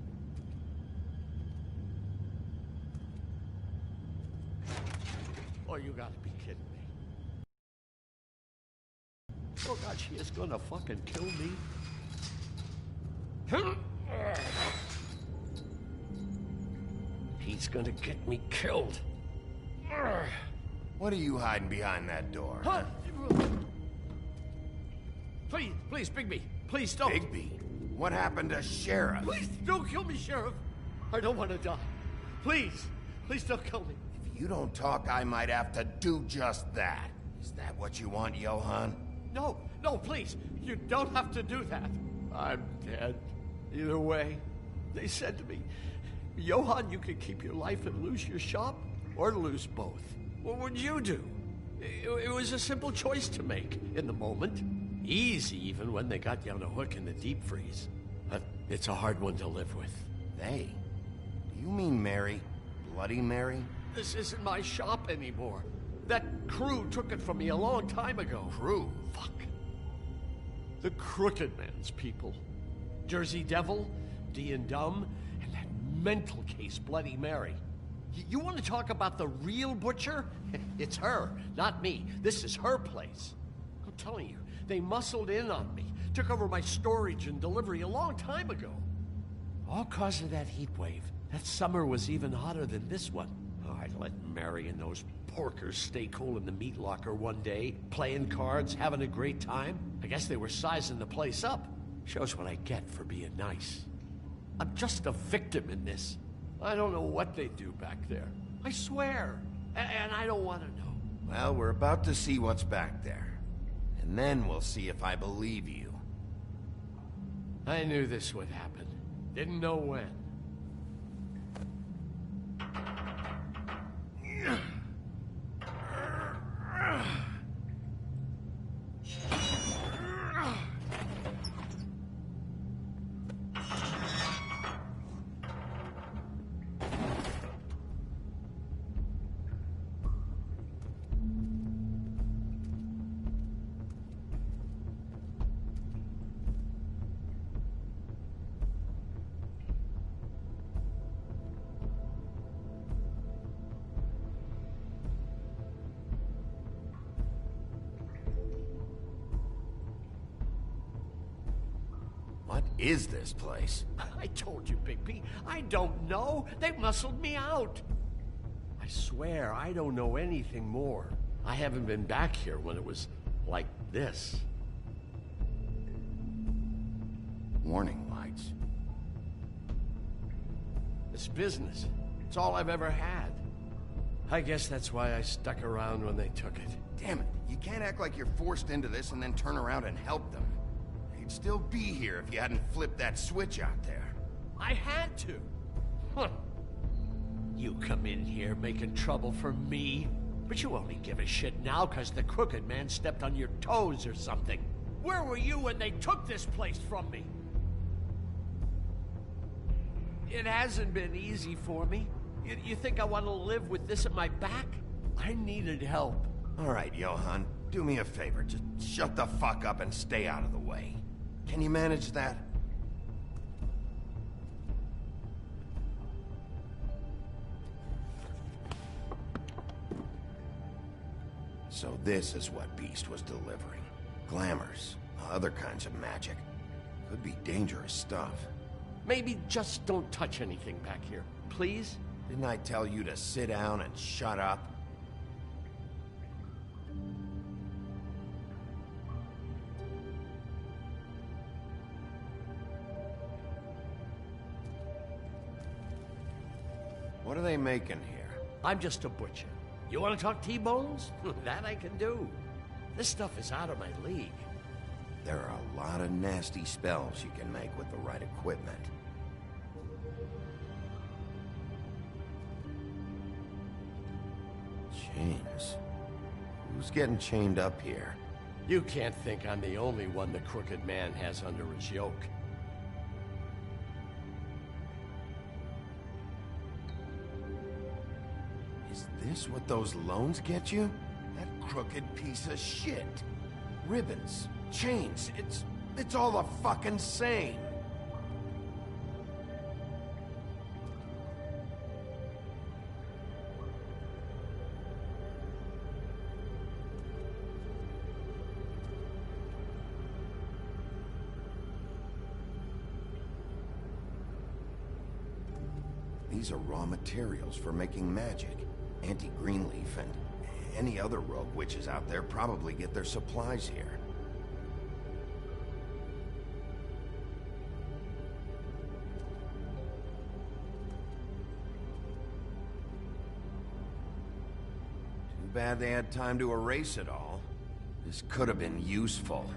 Oh, you gotta be kidding me. Oh God, she is gonna fucking kill me. He's gonna get me killed. What are you hiding behind that door? Huh? Please, Bigby. Please don't. Bigby? What happened to Sheriff? Please don't kill me, Sheriff. I don't want to die. Please don't kill me. If you don't talk, I might have to do just that. Is that what you want, Johann? No, please. You don't have to do that. I'm dead. Either way, they said to me, Johann, you can keep your life and lose your shop, or lose both. What would you do? It was a simple choice to make in the moment. Easy, even when they got you on a hook in the deep freeze. But it's a hard one to live with. They? Do you mean Mary? Bloody Mary? This isn't my shop anymore. That crew took it from me a long time ago. Crew? Fuck. The Crooked Man's people. Jersey Devil, D and Dumb, and that mental case, Bloody Mary. You want to talk about the real butcher? It's her, not me. This is her place. I'm telling you, they muscled in on me, took over my storage and delivery a long time ago. All cause of that heat wave. That summer was even hotter than this one. Oh, I let Mary and those porkers stay cool in the meat locker one day, playing cards, having a great time. I guess they were sizing the place up. Shows what I get for being nice. I'm just a victim in this. I don't know what they do back there. I swear. And I don't want to know. Well, we're about to see what's back there. And then we'll see if I believe you. I knew this would happen. Didn't know when. What is this place? I told you, Bigby. I don't know. They muscled me out. I swear, I don't know anything more. I haven't been back here when it was like this. Warning lights. It's business. It's all I've ever had. I guess that's why I stuck around when they took it. Damn it. You can't act like you're forced into this and then turn around and help them. You'd still be here if you hadn't flipped that switch out there. I had to. Huh. You come in here making trouble for me, but you only give a shit now because the Crooked Man stepped on your toes or something. Where were you when they took this place from me? It hasn't been easy for me. You think I want to live with this at my back? I needed help. All right, Johann, do me a favor. Just shut the fuck up and stay out of the way. Can you manage that? So this is what Beast was delivering. Glamours, other kinds of magic. Could be dangerous stuff. Maybe just don't touch anything back here, please? Didn't I tell you to sit down and shut up? What are they making here? I'm just a butcher. You want to talk T-bones? That I can do. This stuff is out of my league. There are a lot of nasty spells you can make with the right equipment. Chains. Who's getting chained up here? You can't think I'm the only one the Crooked Man has under his yoke. Is this what those loans get you? That crooked piece of shit. Ribbons, chains, it's all the fucking same. These are raw materials for making magic. Auntie Greenleaf and any other rogue witches out there probably get their supplies here. Too bad they had time to erase it all. This could have been useful.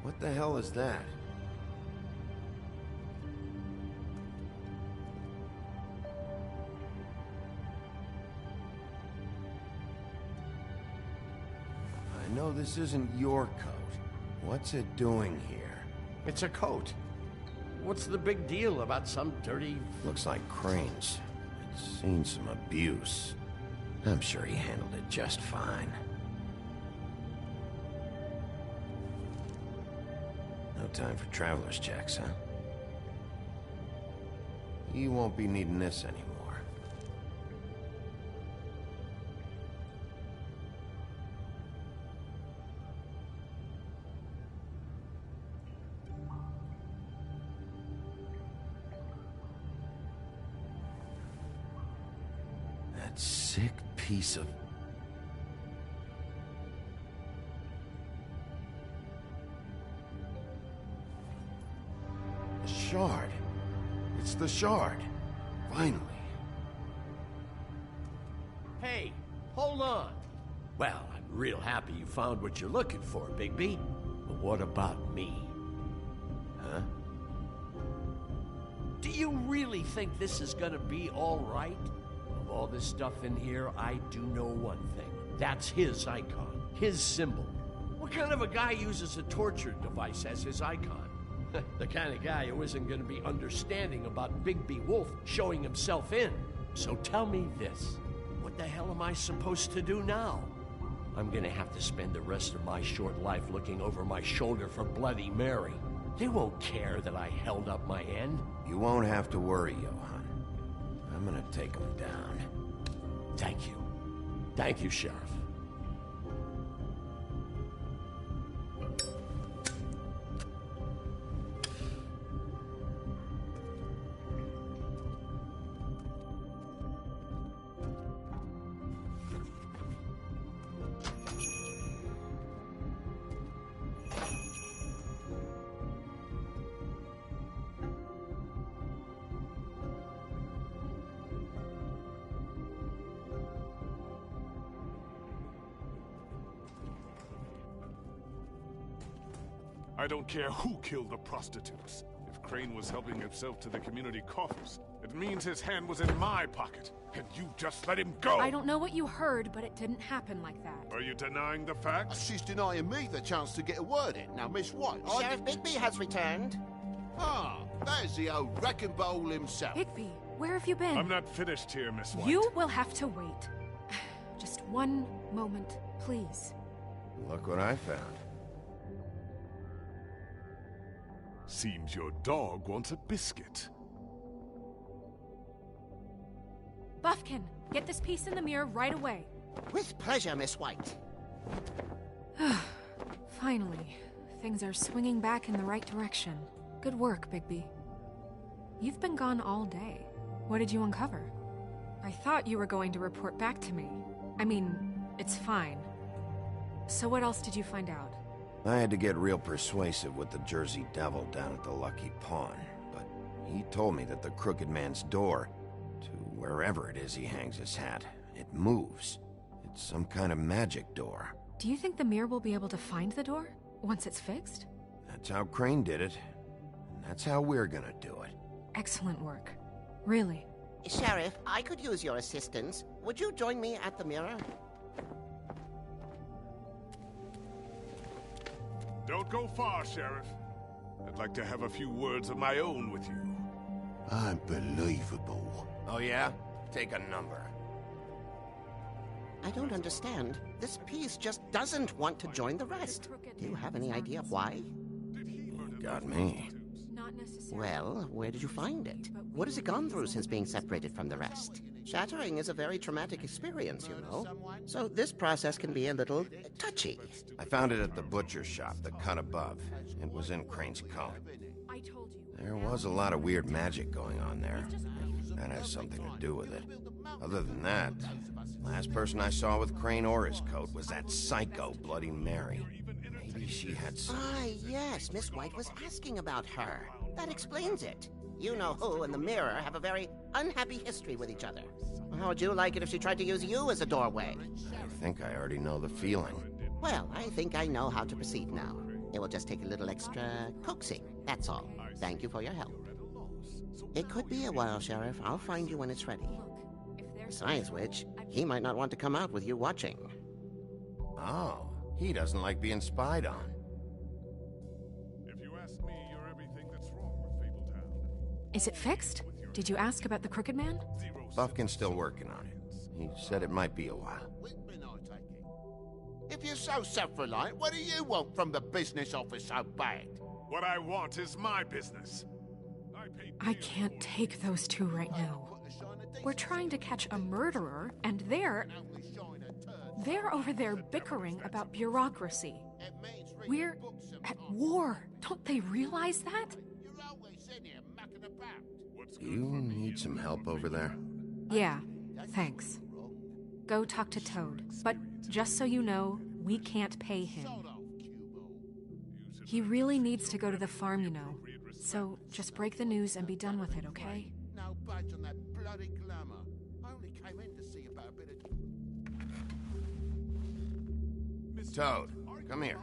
What the hell is that? I know this isn't your coat. What's it doing here? It's a coat. What's the big deal about some dirty... Looks like Crane's. It's seen some abuse. I'm sure he handled it just fine. No time for traveler's checks, huh? You won't be needing this anymore. That sick piece of... Shard. It's the shard. Finally. Hey, hold on. Well, I'm real happy you found what you're looking for, Bigby. But what about me? Huh? Do you really think this is gonna be all right? Of all this stuff in here, I do know one thing. That's his icon, his symbol. What kind of a guy uses a torture device as his icon? The kind of guy who isn't going to be understanding about Bigby Wolf showing himself in. So tell me this. What the hell am I supposed to do now? I'm going to have to spend the rest of my short life looking over my shoulder for Bloody Mary. They won't care that I held up my end. You won't have to worry, Johann. I'm going to take him down. Thank you. Thank you, Sheriff. I don't care who killed the prostitutes. If Crane was helping himself to the community coffers, it means his hand was in my pocket, and you just let him go! I don't know what you heard, but it didn't happen like that. Are you denying the facts? She's denying me the chance to get a word in. Now, Miss White... Sheriff Bigby has returned. Ah, there's the old wrecking bowl himself. Bigby, where have you been? I'm not finished here, Miss White. You will have to wait. Just one moment, please. Look what I found. Seems your dog wants a biscuit. Buffkin, get this piece in the mirror right away. With pleasure, Miss White. Finally, things are swinging back in the right direction. Good work, Bigby. You've been gone all day. What did you uncover? I thought you were going to report back to me. I mean, it's fine. So what else did you find out? I had to get real persuasive with the Jersey Devil down at the Lucky Pawn, but he told me that the Crooked Man's door, to wherever it is he hangs his hat, it moves. It's some kind of magic door. Do you think the mirror will be able to find the door, once it's fixed? That's how Crane did it, and that's how we're gonna do it. Excellent work. Really. Sheriff, I could use your assistance. Would you join me at the mirror? Don't go far, Sheriff. I'd like to have a few words of my own with you. Unbelievable. Oh yeah? Take a number. I don't understand. This piece just doesn't want to join the rest. Do you have any idea why? Got me. Well, where did you find it? What has it gone through since being separated from the rest? Shattering is a very traumatic experience, you know. So this process can be a little touchy. I found it at the butcher shop, the cut above. It was in Crane's coat. There was a lot of weird magic going on there. That has something to do with it. Other than that, last person I saw with Crane or his coat was that psycho Bloody Mary. Maybe she had some... Ah, yes, Miss White was asking about her. That explains it. You know who and the mirror have a very unhappy history with each other. How would you like it if she tried to use you as a doorway? I think I already know the feeling. Well, I think I know how to proceed now. It will just take a little extra coaxing, that's all. Thank you for your help. It could be a while, Sheriff. I'll find you when it's ready. Besides which, he might not want to come out with you watching. Oh, he doesn't like being spied on. If you ask me, you're everything that's wrong with Fabletown. Is it fixed? Did you ask about the Crooked Man? Buffkin's still working on it. He said it might be a while. If you're so self-reliant, what do you want from the business office so bad? What I want is my business. I can't take those two right now. We're trying to catch a murderer, and they're over there bickering about bureaucracy. We're at war. Don't they realize that? Do you need some help over there? Yeah, thanks. Go talk to Toad. But just so you know, we can't pay him. He really needs to go to the farm, you know. So just break the news and be done with it, okay? No budge on that bloody glamour. I only came in to see about a bit of... Toad, come here.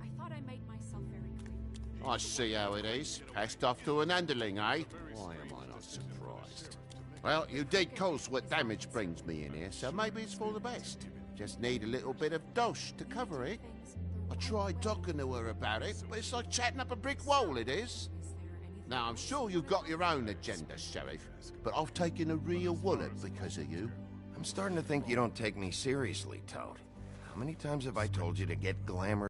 I thought I made myself very clear. I see how it is. Passed off to an underling, eh? Why am I not surprised? Well, you did cause what damage brings me in here, so maybe it's for the best. Just need a little bit of dosh to cover it. I tried talking to her about it, but it's like chatting up a brick wall, it is. Now, I'm sure you've got your own agenda, Sheriff, but I've taken a real wallet because of you. I'm starting to think you don't take me seriously, Toad. How many times have I told you to get glamour?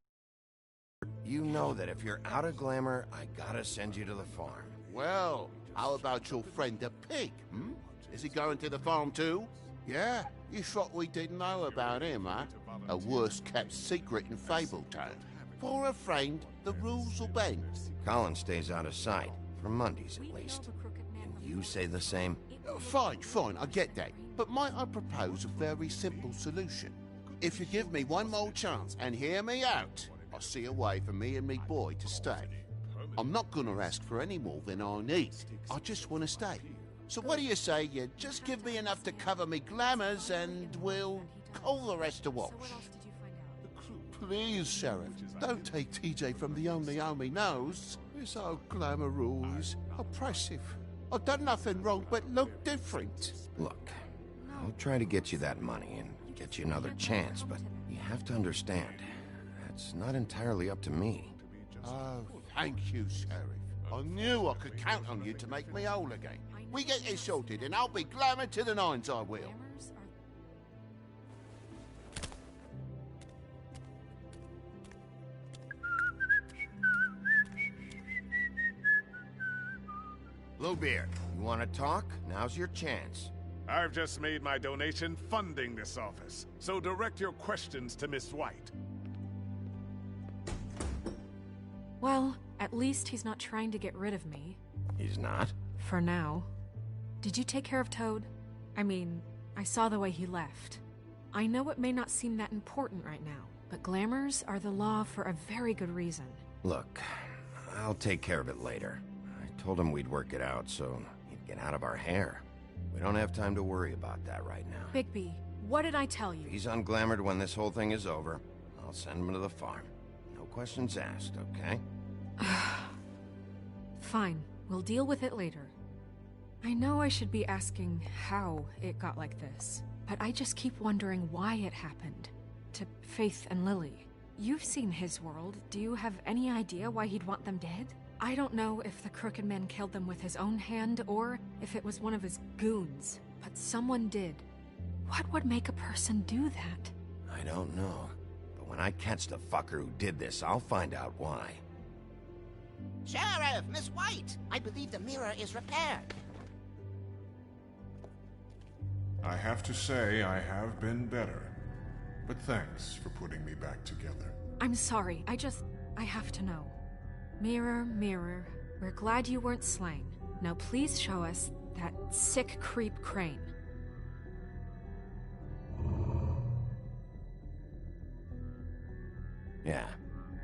You know that if you're out of glamour, I gotta send you to the farm. Well, how about your friend the pig, hmm? Is he going to the farm too? Yeah? You thought we didn't know about him, huh? A worst-kept secret in Fabletown. For a friend, the rules will bend. Colin stays out of sight, for Mondays at least. Can you say the same? Fine, I get that. But might I propose a very simple solution? If you give me one more chance and hear me out, I'll see a way for me and me boy to stay. I'm not gonna ask for any more than I need. I just want to stay. So what do you say you just give me enough to cover me glamours and we'll call the rest a wash? Please, Sheriff, don't take TJ from the only home he knows. This old glamour rule is oppressive. I've done nothing wrong but look different. Look, I'll try to get you that money and get you another chance, but you have to understand, that's not entirely up to me. Oh, thank you, Sheriff. I knew I could count on you to make me whole again. We get this sorted and I'll be glamour to the nines, I will. Bluebeard, you want to talk? Now's your chance. I've just made my donation funding this office, so direct your questions to Miss White. Well, at least he's not trying to get rid of me. He's not? For now. Did you take care of Toad? I mean, I saw the way he left. I know it may not seem that important right now, but glamours are the law for a very good reason. Look, I'll take care of it later. I told him we'd work it out so he'd get out of our hair. We don't have time to worry about that right now. Bigby, what did I tell you? If he's unglamored when this whole thing is over, I'll send him to the farm. No questions asked, okay? Fine, we'll deal with it later. I know I should be asking how it got like this, but I just keep wondering why it happened. To Faith and Lily. You've seen his world. Do you have any idea why he'd want them dead? I don't know if the Crooked Man killed them with his own hand or if it was one of his goons, but someone did. What would make a person do that? I don't know. But when I catch the fucker who did this, I'll find out why. Sheriff, Miss White! I believe the mirror is repaired. I have to say I have been better. But thanks for putting me back together. I'm sorry, I have to know. Mirror, mirror, we're glad you weren't slain. Now please show us that sick creep Crane. Yeah,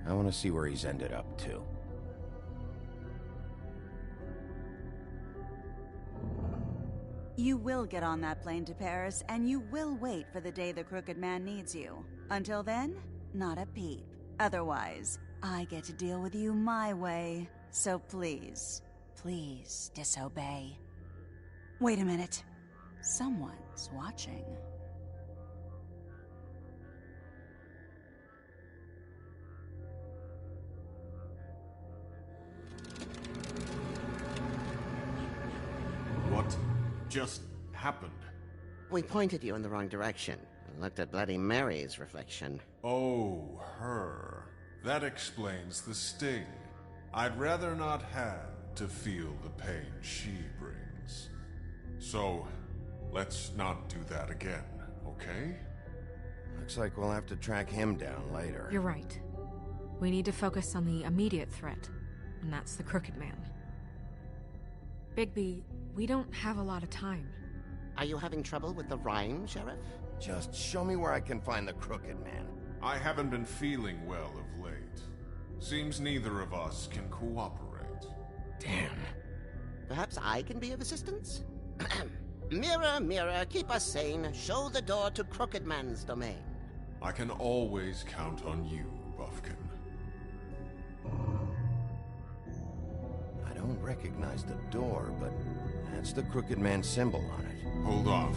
I want to see where he's ended up, too. You will get on that plane to Paris, and you will wait for the day the Crooked Man needs you. Until then, not a peep. Otherwise, I get to deal with you my way. So please, please disobey. Wait a minute. Someone's watching. What just happened? We pointed you in the wrong direction and looked at Bloody Mary's reflection. Oh, her. That explains the sting. I'd rather not have to feel the pain she brings. So, let's not do that again, okay? Looks like we'll have to track him down later. You're right. We need to focus on the immediate threat, and that's the Crooked Man. Bigby, we don't have a lot of time. Are you having trouble with the rhyme, Sheriff? Just show me where I can find the Crooked Man. I haven't been feeling well of late. Seems neither of us can cooperate. Damn. Perhaps I can be of assistance? Mirror, mirror, keep us sane. Show the door to Crooked Man's domain. I can always count on you, Buffkin. I don't recognize the door, but that's the Crooked Man symbol on it. Hold on.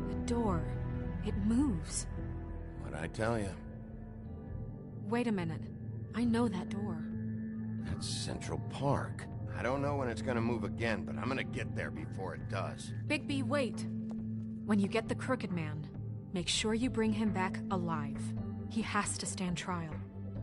The door. It moves. What'd I tell you? Wait a minute. I know that door. That's Central Park. I don't know when it's gonna move again, but I'm gonna get there before it does. Bigby, wait. When you get the Crooked Man, make sure you bring him back alive. He has to stand trial.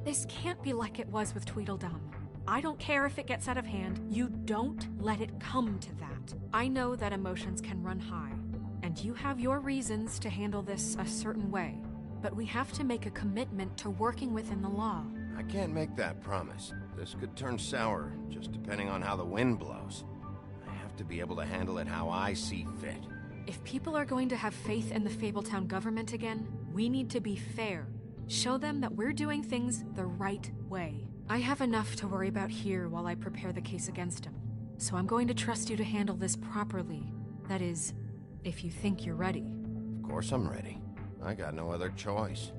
This can't be like it was with Tweedledum. I don't care if it gets out of hand. You don't let it come to that. I know that emotions can run high, and you have your reasons to handle this a certain way. But we have to make a commitment to working within the law. I can't make that promise. This could turn sour, just depending on how the wind blows. I have to be able to handle it how I see fit. If people are going to have faith in the Fabletown government again, we need to be fair. Show them that we're doing things the right way. I have enough to worry about here while I prepare the case against him. So I'm going to trust you to handle this properly. That is, if you think you're ready. Of course I'm ready. I got no other choice.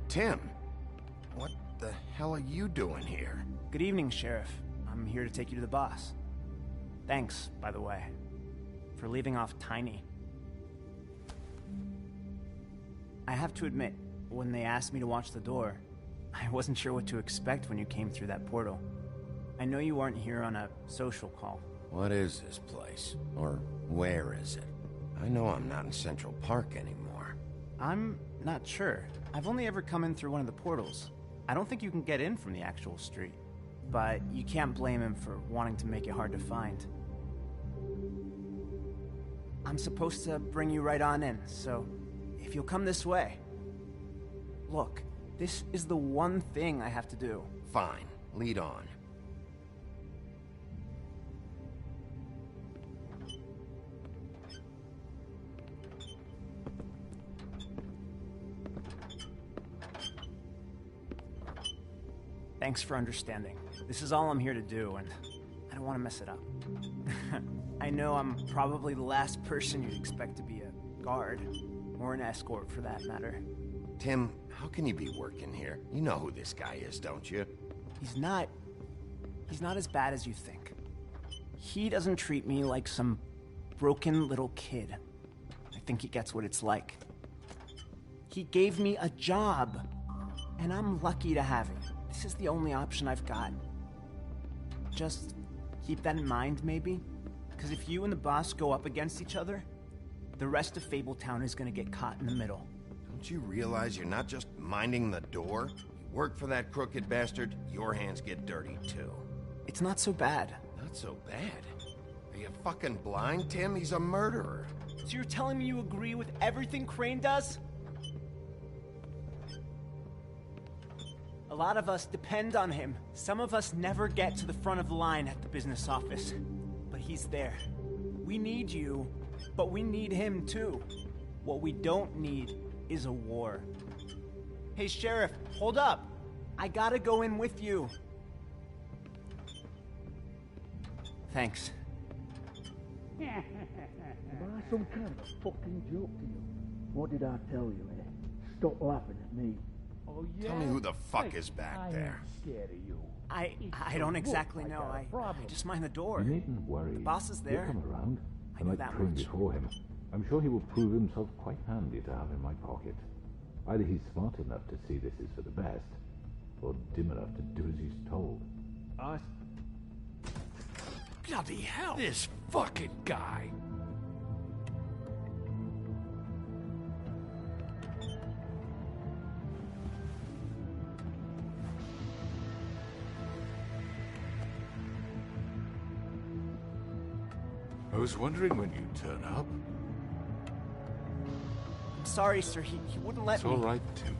Tim, what the hell are you doing here? Good evening, Sheriff. I'm here to take you to the boss. Thanks, by the way, for leaving off Tiny. I have to admit, when they asked me to watch the door, I wasn't sure what to expect when you came through that portal. I know you aren't here on a social call. What is this place? Or where is it? I know I'm not in Central Park anymore. I'm not sure. I've only ever come in through one of the portals. I don't think you can get in from the actual street. But you can't blame him for wanting to make it hard to find. I'm supposed to bring you right on in, so if you'll come this way. Look, this is the one thing I have to do. Fine. Lead on. Thanks for understanding. This is all I'm here to do, and I don't want to mess it up. I know I'm probably the last person you'd expect to be a guard, or an escort for that matter. Tim, how can you be working here? You know who this guy is, don't you? He's not as bad as you think. He doesn't treat me like some broken little kid. I think he gets what it's like. He gave me a job, and I'm lucky to have it. This is the only option I've got. Just keep that in mind, maybe? Because if you and the boss go up against each other, the rest of Fabletown is gonna get caught in the middle. Don't you realize you're not just minding the door? You work for that crooked bastard, your hands get dirty too. It's not so bad. Not so bad? Are you fucking blind, Tim? He's a murderer. So you're telling me you agree with everything Crane does? A lot of us depend on him. Some of us never get to the front of the line at the business office. But he's there. We need you, but we need him too. What we don't need is a war. Hey, Sheriff, hold up. I gotta go in with you. Thanks. Am I some kind of a fucking joke to you? What did I tell you, eh? Stop laughing at me. Oh, yeah? Tell me who the fuck is back there. I'm scared of you. I don't exactly know. I just mind the door. You needn't worry. The boss is there. He'll come around. I I know like that Crane much. before him. I'm sure he will prove himself quite handy to have in my pocket. Either he's smart enough to see this is for the best, or dim enough to do as he's told. Bloody hell! This fucking guy! I was wondering when you'd turn up. I'm sorry, sir. He wouldn't let It's me. all right, Tim.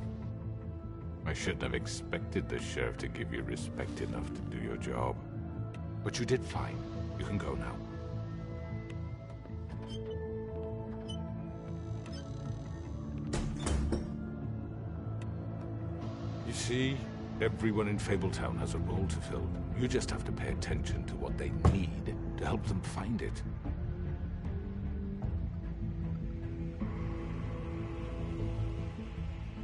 I shouldn't have expected the sheriff to give you respect enough to do your job. But you did fine. You can go now. You see, everyone in Fabletown has a role to fill. You just have to pay attention to what they need to help them find it.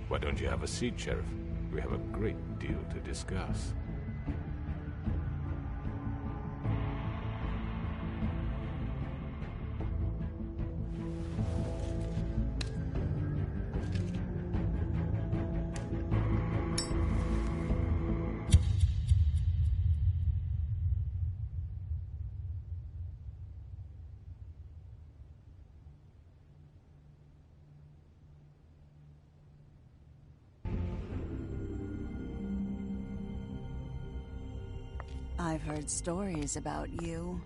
Why don't you have a seat, Sheriff? We have a great deal to discuss. I've heard stories about you.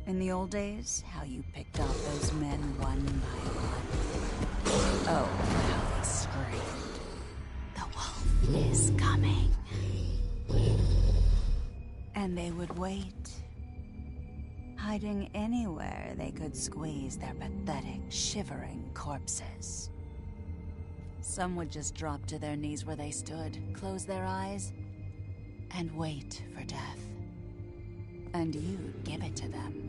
In the old days, how you picked off those men one by one. Oh, how they screamed. The wolf is coming. And they would wait, hiding anywhere they could squeeze their pathetic, shivering corpses. Some would just drop to their knees where they stood, close their eyes, and wait for death. And you'd give it to them.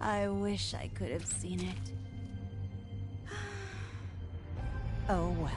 I wish I could have seen it. Oh well.